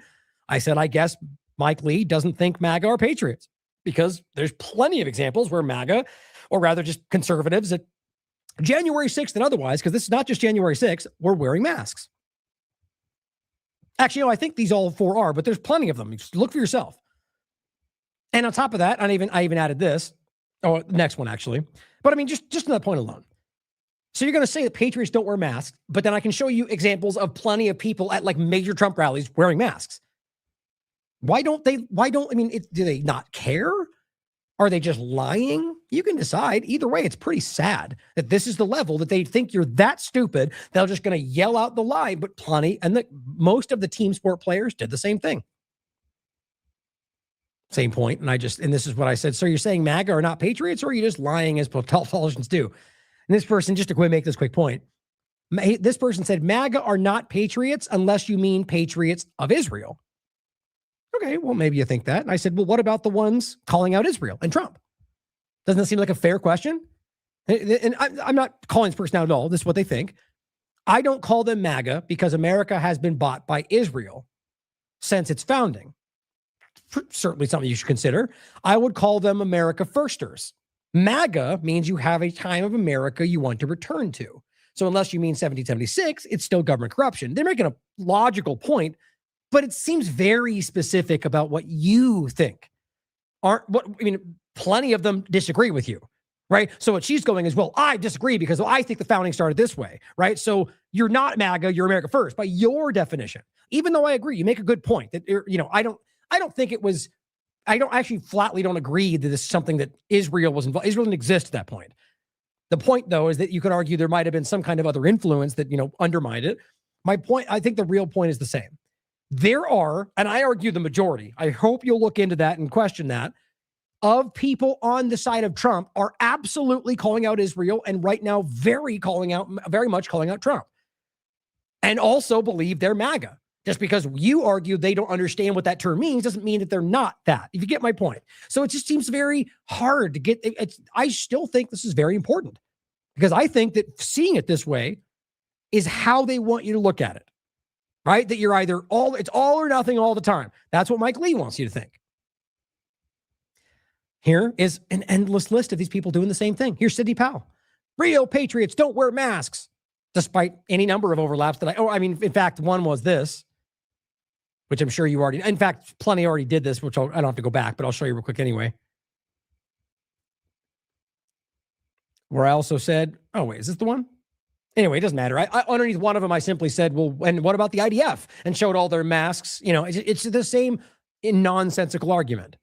I said, I guess Mike Lee doesn't think MAGA are patriots, because there's plenty of examples where MAGA, or rather just conservatives at January 6th and otherwise, because this is not just January 6th, were wearing masks. Actually, I think these all four are, but there's plenty of them. Just look for yourself. And on top of that, I even added this. Oh, next one, actually. But I mean, just on that point alone. So you're going to say that patriots don't wear masks, but then I can show you examples of plenty of people at like major Trump rallies wearing masks. Do they not care? Are they just lying? You can decide. Either way, it's pretty sad that this is the level that they think you're that stupid. They're just going to yell out the lie, but most of the team sport players did the same thing. Same point. And this is what I said. So you're saying MAGA are not patriots, or are you just lying as politicians do? And this person, just to make this quick point, this person said MAGA are not patriots unless you mean patriots of Israel. Okay, well, maybe you think that. And I said, well, what about the ones calling out Israel and Trump? Doesn't that seem like a fair question? And I'm not calling this person out at all. This is what they think. I don't call them MAGA because America has been bought by Israel since its founding. Certainly something you should consider. I would call them America Firsters. MAGA means you have a time of America you want to return to. So unless you mean 1776, it's still government corruption. They're making a logical point, but it seems very specific about what you think. Plenty of them disagree with you, right? So what she's going is, well, I disagree because I think the founding started this way, right? So you're not MAGA, you're America First by your definition. Even though I agree, you make a good point that, I actually flatly don't agree that this is something that Israel was involved. Israel didn't exist at that point. The point, though, is that you could argue there might have been some kind of other influence that, undermined it. My point, I think the real point is the same. There are, and I argue the majority, I hope you'll look into that and question that, of people on the side of Trump are absolutely calling out Israel and right now very much calling out Trump. And also believe they're MAGA. Just because you argue they don't understand what that term means doesn't mean that they're not that, if you get my point. So it just seems very hard to get. I still think this is very important because I think that seeing it this way is how they want you to look at it, right? That you're it's all or nothing all the time. That's what Mike Lee wants you to think. Here is an endless list of these people doing the same thing. Here's Sidney Powell. Real patriots don't wear masks, despite any number of overlaps in fact, one was this, which I'm sure you already, in fact, plenty already did this, which I don't have to go back, but I'll show you real quick anyway. Where I also said, oh, wait, is this the one? Anyway, it doesn't matter. Underneath one of them, I simply said, well, and what about the IDF? And showed all their masks. It's the same nonsensical argument.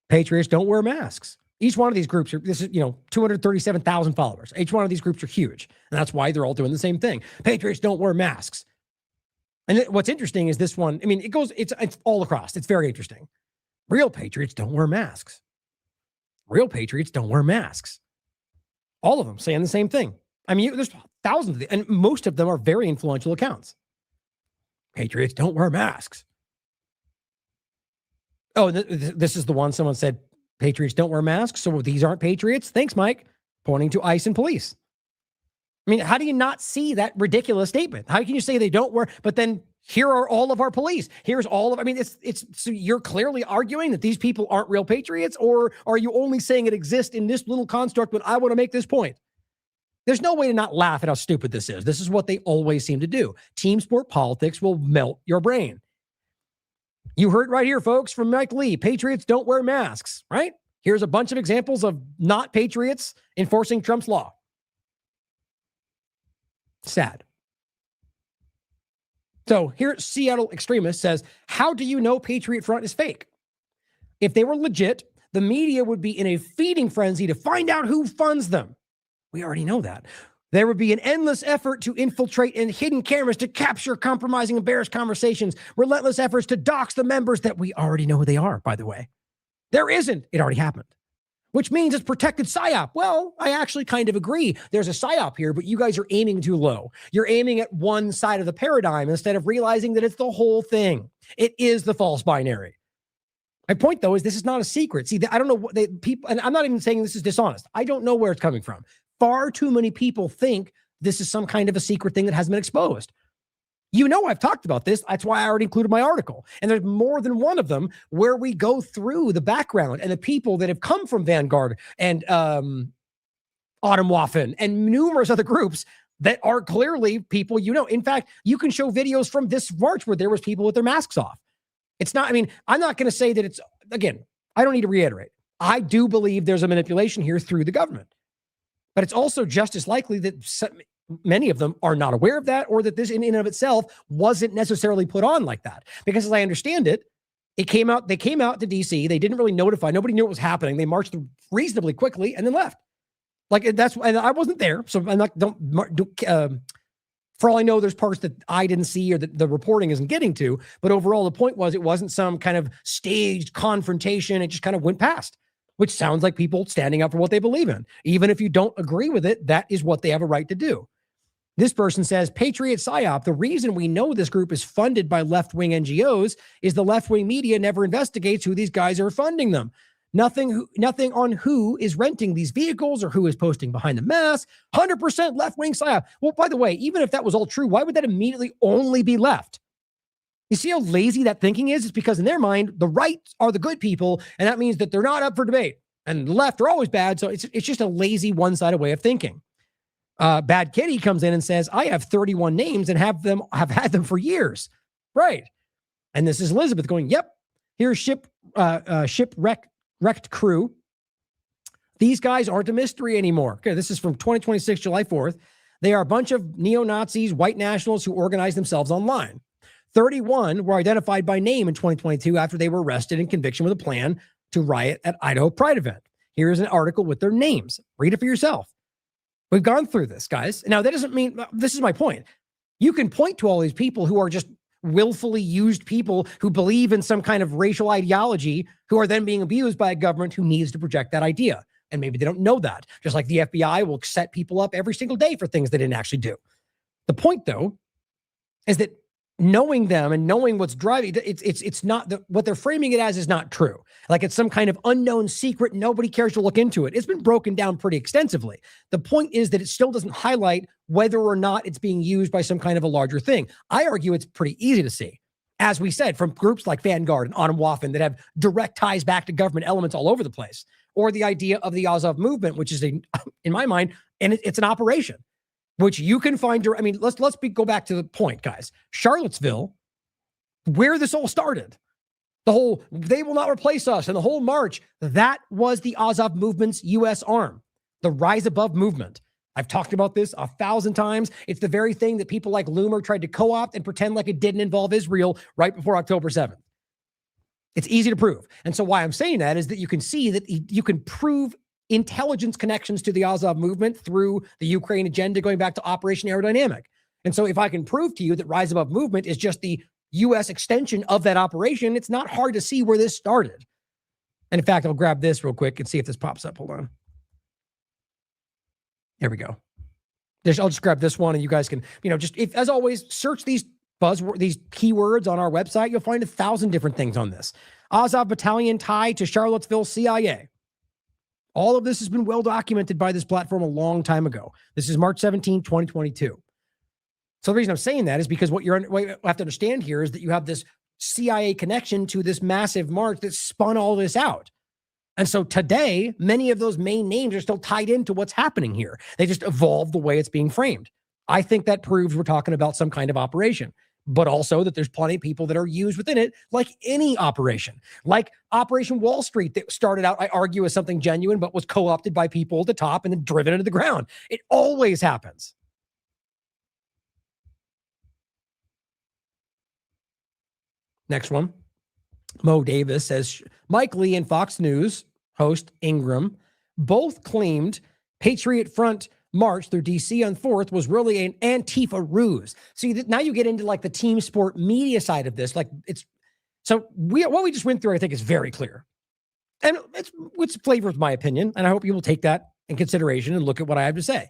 Patriots don't wear masks. Each one of these groups 237,000 followers. Each one of these groups are huge. And that's why they're all doing the same thing. Patriots don't wear masks. And what's interesting is this one. It's all across. It's very interesting. Real patriots don't wear masks. Real patriots don't wear masks. All of them saying the same thing. There's thousands of them, and most of them are very influential accounts. Patriots don't wear masks. Oh, this is the one someone said, patriots don't wear masks, so these aren't patriots? Thanks, Mike. Pointing to ICE and police. How do you not see that ridiculous statement? How can you say they don't wear, but then here are all of our police. Here's all of, so you're clearly arguing that these people aren't real patriots, or are you only saying it exists in this little construct when I want to make this point? There's no way to not laugh at how stupid this is. This is what they always seem to do. Team sport politics will melt your brain. You heard right here, folks, from Mike Lee. Patriots don't wear masks, right? Here's a bunch of examples of not patriots enforcing Trump's law. Sad. So here, Seattle Extremist says, how do you know Patriot Front is fake? If they were legit, the media would be in a feeding frenzy to find out who funds them. We already know that. There would be an endless effort to infiltrate and hidden cameras to capture compromising, embarrassed conversations, relentless efforts to dox the members that we already know who they are, by the way. There isn't. It already happened. Which means it's protected PSYOP. Well, I actually kind of agree. There's a PSYOP here, but you guys are aiming too low. You're aiming at one side of the paradigm instead of realizing that it's the whole thing. It is the false binary. My point, though, is this is not a secret. See, I don't know what people, and I'm not even saying this is dishonest. I don't know where it's coming from. Far too many people think this is some kind of a secret thing that hasn't been exposed. I've talked about this. That's why I already included my article. And there's more than one of them where we go through the background and the people that have come from Vanguard and Atomwaffen and numerous other groups that are clearly people In fact, you can show videos from this march where there was people with their masks off. It's not, I'm not going to say that it's, again, I don't need to reiterate. I do believe there's a manipulation here through the government. But it's also just as likely that many of them are not aware of that, or that this in and of itself wasn't necessarily put on like that. Because as I understand it, they came out to DC. They didn't really notify. Nobody knew what was happening. They marched reasonably quickly and then left. Like, and I wasn't there. So I'm not, for all I know, there's parts that I didn't see or that the reporting isn't getting to. But overall, the point was, it wasn't some kind of staged confrontation. It just kind of went past, which sounds like people standing up for what they believe in. Even if you don't agree with it, that is what they have a right to do. This person says, Patriot PSYOP, the reason we know this group is funded by left-wing NGOs is the left-wing media never investigates who these guys are funding them. Nothing on who is renting these vehicles or who is posting behind the mask. 100% left-wing PSYOP. Well, by the way, even if that was all true, why would that immediately only be left? You see how lazy that thinking is? It's because in their mind, the right are the good people, and that means that they're not up for debate. And the left are always bad, so it's just a lazy one-sided way of thinking. Bad Kitty comes in and says, I have 31 names and have had them for years. Right. And this is Elizabeth going, yep, here's shipwrecked crew. These guys aren't a mystery anymore. Okay, this is from 2026, July 4th. They are a bunch of neo-Nazis, white nationalists who organize themselves online. 31 were identified by name in 2022 after they were arrested in conviction with a plan to riot at Idaho Pride event. Here's an article with their names. Read it for yourself. We've gone through this, guys. Now, that doesn't mean, this is my point. You can point to all these people who are just willfully used people who believe in some kind of racial ideology, who are then being abused by a government who needs to project that idea. And maybe they don't know that. Just like the FBI will set people up every single day for things they didn't actually do. The point, though, is that knowing them and knowing what's driving, it's not, what they're framing it as is not true. Like it's some kind of unknown secret. Nobody cares to look into it. It's been broken down pretty extensively. The point is that it still doesn't highlight whether or not it's being used by some kind of a larger thing. I argue it's pretty easy to see. As we said, from groups like Vanguard and Waffen that have direct ties back to government elements all over the place, or the idea of the Azov movement, which is, in my mind, and it's an operation, which you can find. I mean, let's go back to the point, guys. Charlottesville, where this all started, the whole "they will not replace us" and the whole march, that was the Azov movement's U.S. arm, the Rise Above movement. I've talked about this 1,000 times. It's the very thing that people like Loomer tried to co-opt and pretend like it didn't involve Israel right before October 7th. It's easy to prove. And so why I'm saying that is that you can see that you can prove intelligence connections to the Azov movement through the Ukraine agenda going back to Operation Aerodynamic. And so if I can prove to you that Rise Above movement is just the U.S. extension of that operation, it's not hard to see where this started. And in fact, I'll grab this real quick and see if this pops up. Hold on. Here we go. I'll just grab this one and you guys can, just, if, as always, search these keywords on our website. You'll find 1,000 different things on this. Azov battalion tied to Charlottesville CIA. All of this has been well documented by this platform a long time ago. This is March 17, 2022. So the reason I'm saying that is because what you have to understand here is that you have this CIA connection to this massive march that spun all this out. And so today, many of those main names are still tied into what's happening here. They just evolved the way it's being framed. I think that proves we're talking about some kind of operation, but also that there's plenty of people that are used within it, like any operation, like Operation Wall Street that started out, I argue, as something genuine, but was co-opted by people at the top and then driven into the ground. It always happens. Next one. Mo Davis says, Mike Lee and Fox News host Ingram both claimed Patriot Front march through DC on 4th was really an Antifa ruse. See, now you get into like the team sport media side of this. Like what we just went through, I think, is very clear. And it's flavor of my opinion. And I hope you will take that in consideration and look at what I have to say.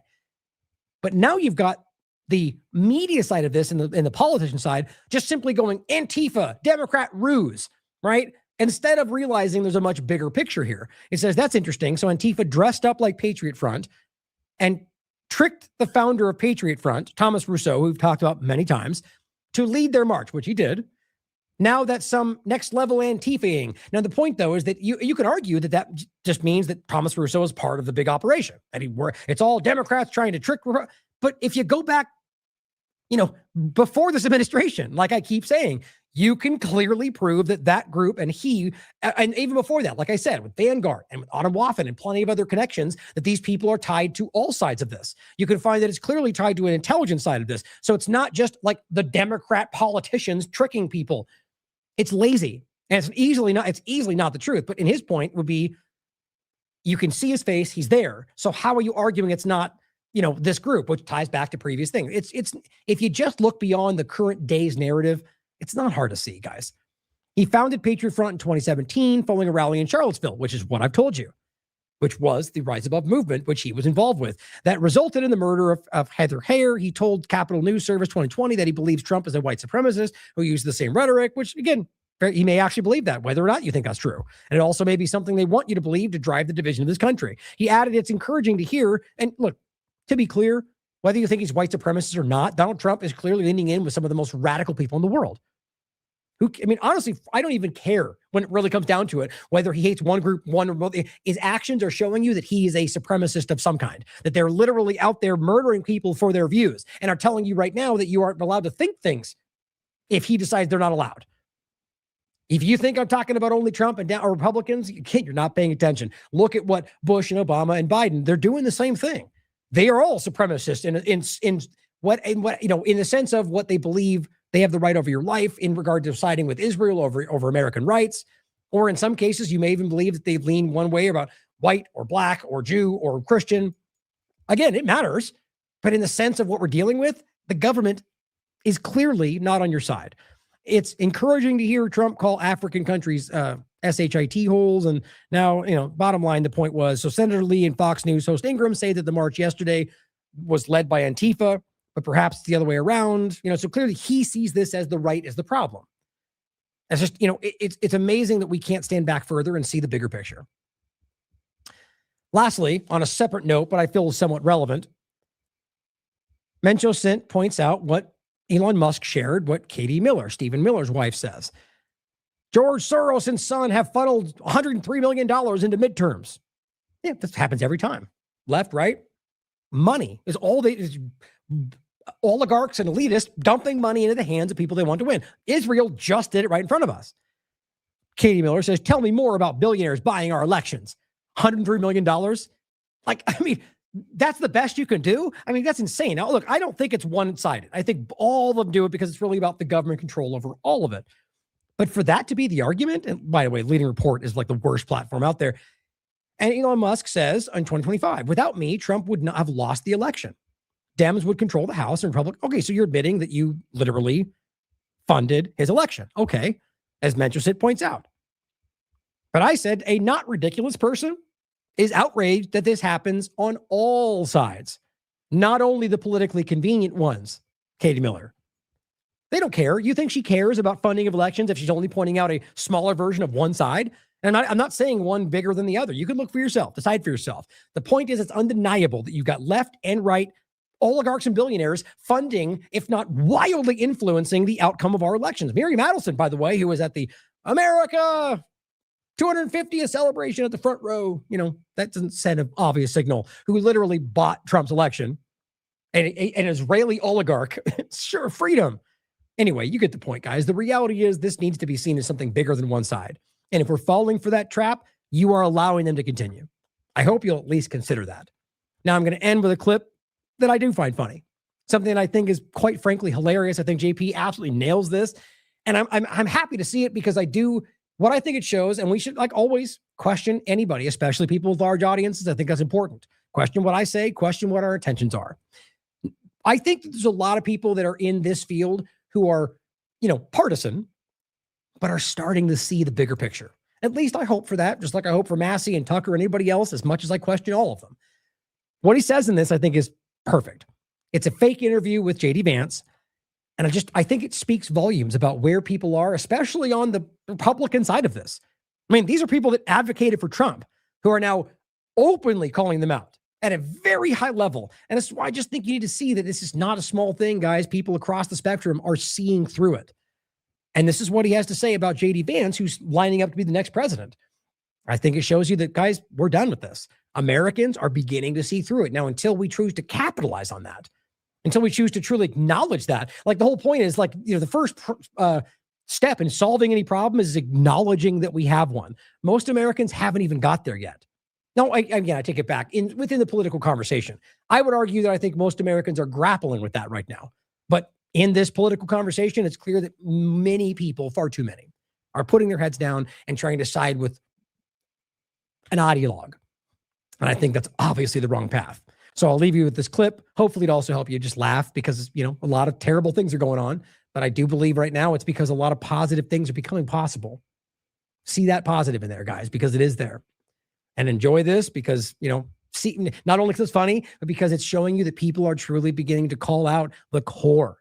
But now you've got the media side of this and the politician side just simply going Antifa, Democrat ruse, right? Instead of realizing there's a much bigger picture here. It says, that's interesting. So Antifa dressed up like Patriot Front and tricked the founder of Patriot Front, Thomas Rousseau, who we've talked about many times, to lead their march, which he did. Now that's some next level Antifa-ing. Now, the point, though, is that you could argue that just means that Thomas Rousseau is part of the big operation. It's all Democrats trying to trick. But if you go back, before this administration, like I keep saying, You can clearly prove that that group and he, and even before that, like I said, with Vanguard and with Autumn Waffen and plenty of other connections, that these people are tied to all sides of this. You can find that it's clearly tied to an intelligence side of this. So it's not just like the Democrat politicians tricking people. It's lazy. And it's easily not the truth. But in his point would be, you can see his face, he's there. So how are you arguing it's not, this group, which ties back to previous things? It's if you just look beyond the current day's narrative, it's not hard to see, guys. He founded Patriot Front in 2017 following a rally in Charlottesville, which is what I've told you, which was the Rise Above movement, which he was involved with. That resulted in the murder of Heather Heyer. He told Capitol News Service 2020 that he believes Trump is a white supremacist who used the same rhetoric, which, again, he may actually believe that, whether or not you think that's true. And it also may be something they want you to believe to drive the division of this country. He added, it's encouraging to hear, and look, to be clear, whether you think he's white supremacist or not, Donald Trump is clearly leaning in with some of the most radical people in the world. Honestly, I don't even care when it really comes down to it, whether he hates one group, one or both. His actions are showing you that he is a supremacist of some kind, that they're literally out there murdering people for their views and are telling you right now that you aren't allowed to think things if he decides they're not allowed. If you think I'm talking about only Trump and or Republicans, you're not paying attention. Look at what Bush and Obama and Biden, they're doing the same thing. They are all supremacists in the sense of what they believe they have the right over your life in regard to siding with Israel over American rights. Or in some cases, you may even believe that they lean one way about white or black or Jew or Christian. Again, it matters. But in the sense of what we're dealing with, the government is clearly not on your side. It's encouraging to hear Trump call African countries SHIT holes. And now, bottom line, the point was, so Senator Lee and Fox News host Ingram say that the march yesterday was led by Antifa, but perhaps the other way around. So clearly he sees this as the right is the problem. It's just, it's amazing that we can't stand back further and see the bigger picture. Lastly, on a separate note, but I feel somewhat relevant, Mencho Sint points out what Elon Musk shared, what Katie Miller, Stephen Miller's wife, says. George Soros and son have funneled $103 million into midterms. Yeah, this happens every time. Left, right. Money is all oligarchs and elitists dumping money into the hands of people they want to win. Israel just did it right in front of us. Katie Miller says, tell me more about billionaires buying our elections. $103 million? That's the best you can do? That's insane. Now, look, I don't think it's one-sided. I think all of them do it because it's really about the government control over all of it. But for that to be the argument, and by the way, Leading Report is like the worst platform out there. And Elon Musk says in 2025, without me, Trump would not have lost the election. Dems would control the House and Republic. Okay, so you're admitting that you literally funded his election. Okay, as Mencho Sint points out. But I said a not ridiculous person is outraged that this happens on all sides, not only the politically convenient ones, Katie Miller. They don't care. You think she cares about funding of elections if she's only pointing out a smaller version of one side? And I'm not saying one bigger than the other. You can look for yourself, decide for yourself. The point is, it's undeniable that you've got left and right oligarchs and billionaires funding, if not wildly influencing the outcome of our elections. Miriam Adelson, by the way, who was at the America 250th celebration at the front row, that doesn't send an obvious signal, who literally bought Trump's election, and an Israeli oligarch. Sure, freedom. Anyway, you get the point, guys. The reality is this needs to be seen as something bigger than one side. And if we're falling for that trap, you are allowing them to continue. I hope you'll at least consider that. Now, I'm going to end with a clip that I do find funny. Something that I think is quite frankly hilarious. I think JP absolutely nails this. And I'm happy to see it because what I think it shows, and we should always question anybody, especially people with large audiences. I think that's important. Question what I say, question what our intentions are. I think that there's a lot of people that are in this field who are, partisan, but are starting to see the bigger picture. At least I hope for that, just like I hope for Massey and Tucker and anybody else, as much as I question all of them. What he says in this, I think, is perfect. It's a fake interview with J.D. Vance. And I think it speaks volumes about where people are, especially on the Republican side of this. These are people that advocated for Trump who are now openly calling them out at a very high level. And that's why I just think you need to see that this is not a small thing, guys. People across the spectrum are seeing through it. And this is what he has to say about J.D. Vance, who's lining up to be the next president. I think it shows you that, guys, we're done with this. Americans are beginning to see through it. Now, until we choose to capitalize on that, until we choose to truly acknowledge that, the whole point is the first step in solving any problem is acknowledging that we have one. Most Americans haven't even got there yet. No, I take it back. Within the political conversation, I would argue that I think most Americans are grappling with that right now. But in this political conversation, it's clear that many people, far too many, are putting their heads down and trying to side with an ideologue. And I think that's obviously the wrong path. So I'll leave you with this clip. Hopefully it also help you just laugh because, a lot of terrible things are going on. But I do believe right now it's because a lot of positive things are becoming possible. See that positive in there, guys, because it is there. And enjoy this because, see, not only because it's funny, but because it's showing you that people are truly beginning to call out the core.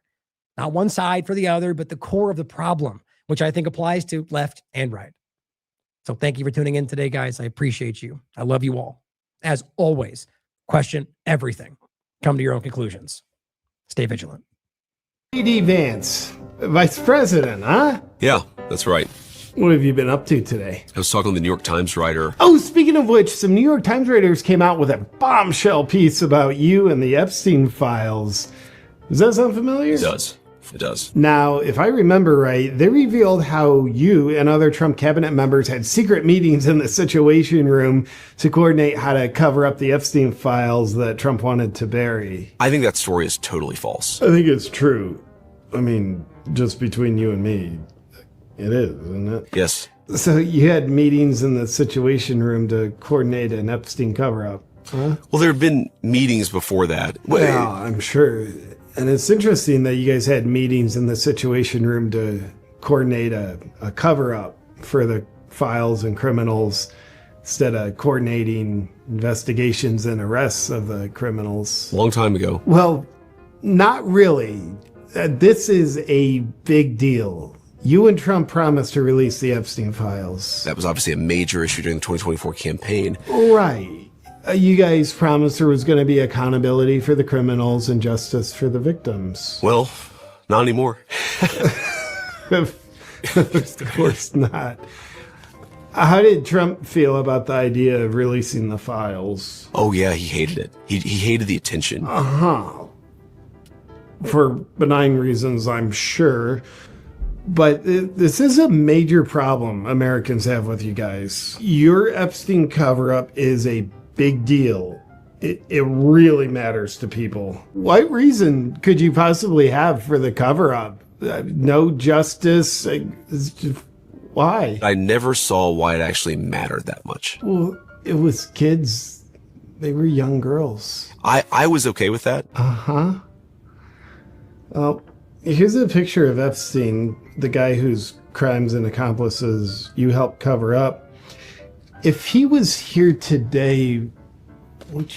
Not one side for the other, but the core of the problem, which I think applies to left and right. So thank you for tuning in today, guys. I appreciate you. I love you all. As always, question everything. Come to your own conclusions. Stay vigilant. J.D. Vance, Vice President, huh? Yeah, that's right. What have you been up to today? I was talking to the New York Times writer. Oh, speaking of which, some New York Times writers came out with a bombshell piece about you and the Epstein files. Does that sound familiar? It does. It does. Now, if I remember right, they revealed how you and other Trump cabinet members had secret meetings in the Situation Room to coordinate how to cover up the Epstein files that Trump wanted to bury. I think that story is totally false. I think it's true. I mean, just between you and me, it is, isn't it? Yes. So you had meetings in the Situation Room to coordinate an Epstein cover-up, huh? Well, there have been meetings before that. Well, I'm sure. And it's interesting that you guys had meetings in the Situation Room to coordinate a cover-up for the files and criminals instead of coordinating investigations and arrests of the criminals. Long time ago. Well, not really. This is a big deal. You and Trump promised to release the Epstein files. That was obviously a major issue during the 2024 campaign. Right. You guys promised there was going to be accountability for the criminals and justice for the victims. Well, not anymore. Of course not. How did Trump feel about the idea of releasing the files? Oh, yeah, he hated it. He hated the attention. Uh-huh. For benign reasons, I'm sure. But this is a major problem Americans have with you guys. Your Epstein cover-up is a big deal. It really matters to people. What reason could you possibly have for the cover-up? No justice? Why? I never saw why it actually mattered that much. Well, it was kids. They were young girls. I was okay with that. Uh-huh. Well, here's a picture of Epstein, the guy whose crimes and accomplices you helped cover up. If he was here today, what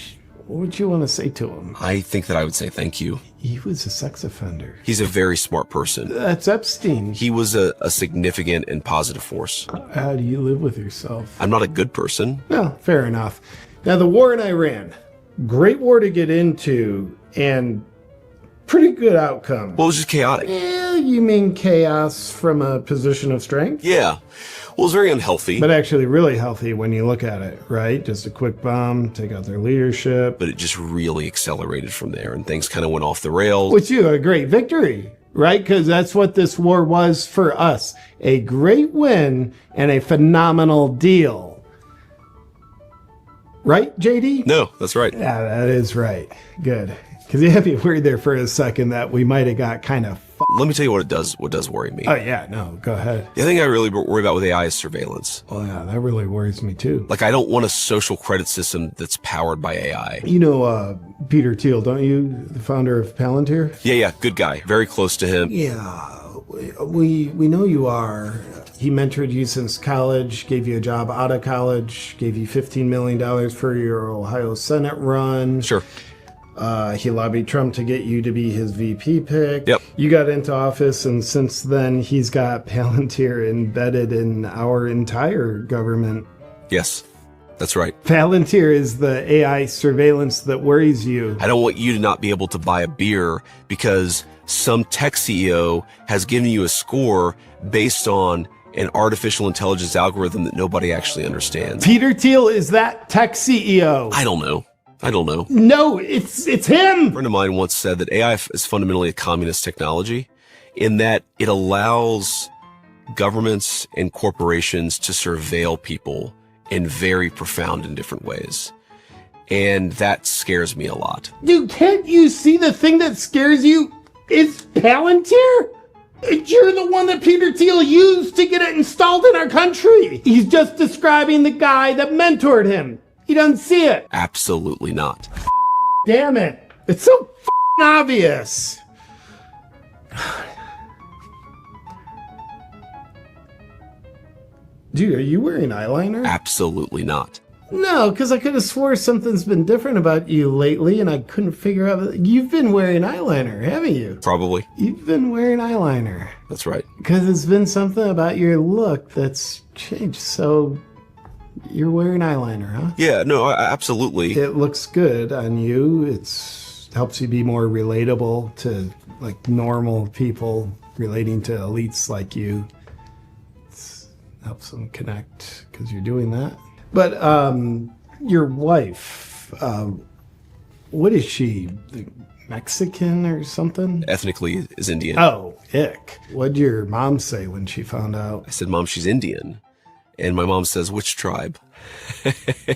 would you want to say to him? I think that I would say thank you. He was a sex offender. He's a very smart person. That's Epstein. He was a significant and positive force. How do you live with yourself? I'm not a good person. Well, fair enough. Now, the war in Iran, great war to get into, and pretty good outcome. Well, it was just chaotic. Yeah, you mean chaos from a position of strength? Yeah. Well, it was very unhealthy. But actually really healthy when you look at it, right? Just a quick bomb, take out their leadership. But it just really accelerated from there, and things kind of went off the rails. Which you a great victory, right? Because that's what this war was for us. A great win and a phenomenal deal. Right, JD? No, that's right. Yeah, that is right. Good. Because you had me worried there for a second that we might have got kind of Let me tell you what does worry me. Oh, yeah, no, go ahead. The thing I really worry about with AI is surveillance. Oh, yeah, that really worries me, too. Like, I don't want a social credit system that's powered by AI. You know Peter Thiel, don't you? The founder of Palantir? Yeah, good guy. Very close to him. Yeah, we know you are. He mentored you since college, gave you a job out of college, gave you $15 million for your Ohio Senate run. Sure. He lobbied Trump to get you to be his VP pick. Yep. You got into office, and since then, he's got Palantir embedded in our entire government. Yes, that's right. Palantir is the AI surveillance that worries you. I don't want you to not be able to buy a beer because some tech CEO has given you a score based on an artificial intelligence algorithm that nobody actually understands. Peter Thiel is that tech CEO. I don't know. No, it's him. A friend of mine once said that AI is fundamentally a communist technology in that it allows governments and corporations to surveil people in very profound and different ways. And that scares me a lot. Dude, can't you see the thing that scares you is Palantir? You're the one that Peter Thiel used to get it installed in our country. He's just describing the guy that mentored him. He doesn't see it. Absolutely not. Damn it. It's so obvious. Dude, are you wearing eyeliner? Absolutely not. No, because I could have swore something's been different about you lately, and I couldn't figure out. You've been wearing eyeliner, haven't you? Probably. You've been wearing eyeliner. That's right. Because it's been something about your look that's changed. So you're wearing eyeliner, huh? Yeah, no, absolutely. It looks good on you. Helps you be more relatable to like normal people relating to elites like you. Helps them connect because you're doing that. But your wife, what is she? Mexican or something? Ethnically is Indian. Oh, ick. What'd your mom say when she found out? I said, Mom, she's Indian. And my mom says, which tribe?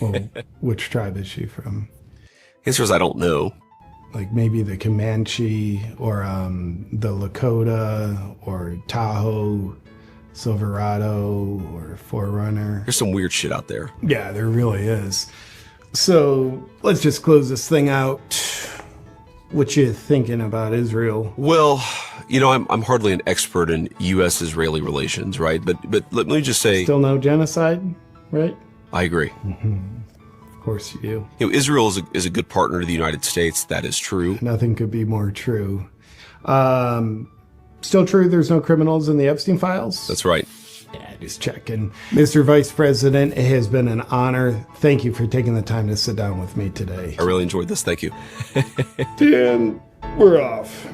Well, which tribe is she from? The answer is I don't know. Like maybe the Comanche or the Lakota or Tahoe, Silverado or Forerunner. There's some weird shit out there. Yeah, there really is. So let's just close this thing out. What you thinking about Israel? Well, you know, I'm hardly an expert in U.S.-Israeli relations, right? But let me just say... Still no genocide, right? I agree. Mm-hmm. Of course you do. You know, Israel is a good partner to the United States. That is true. Nothing could be more true. Still true there's no criminals in the Epstein files? That's right. Yeah, just checking. Mr. Vice President, it has been an honor. Thank you for taking the time to sit down with me today. I really enjoyed this. Thank you. Dan, we're off.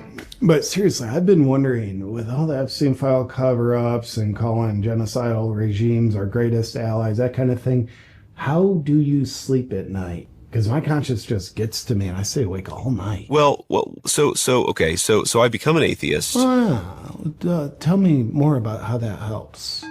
But seriously, I've been wondering, with all the Epstein file cover-ups and calling genocidal regimes our greatest allies, that kind of thing, how do you sleep at night? Because my conscience just gets to me and I stay awake all night. Well, so I become an atheist. Wow. Tell me more about how that helps.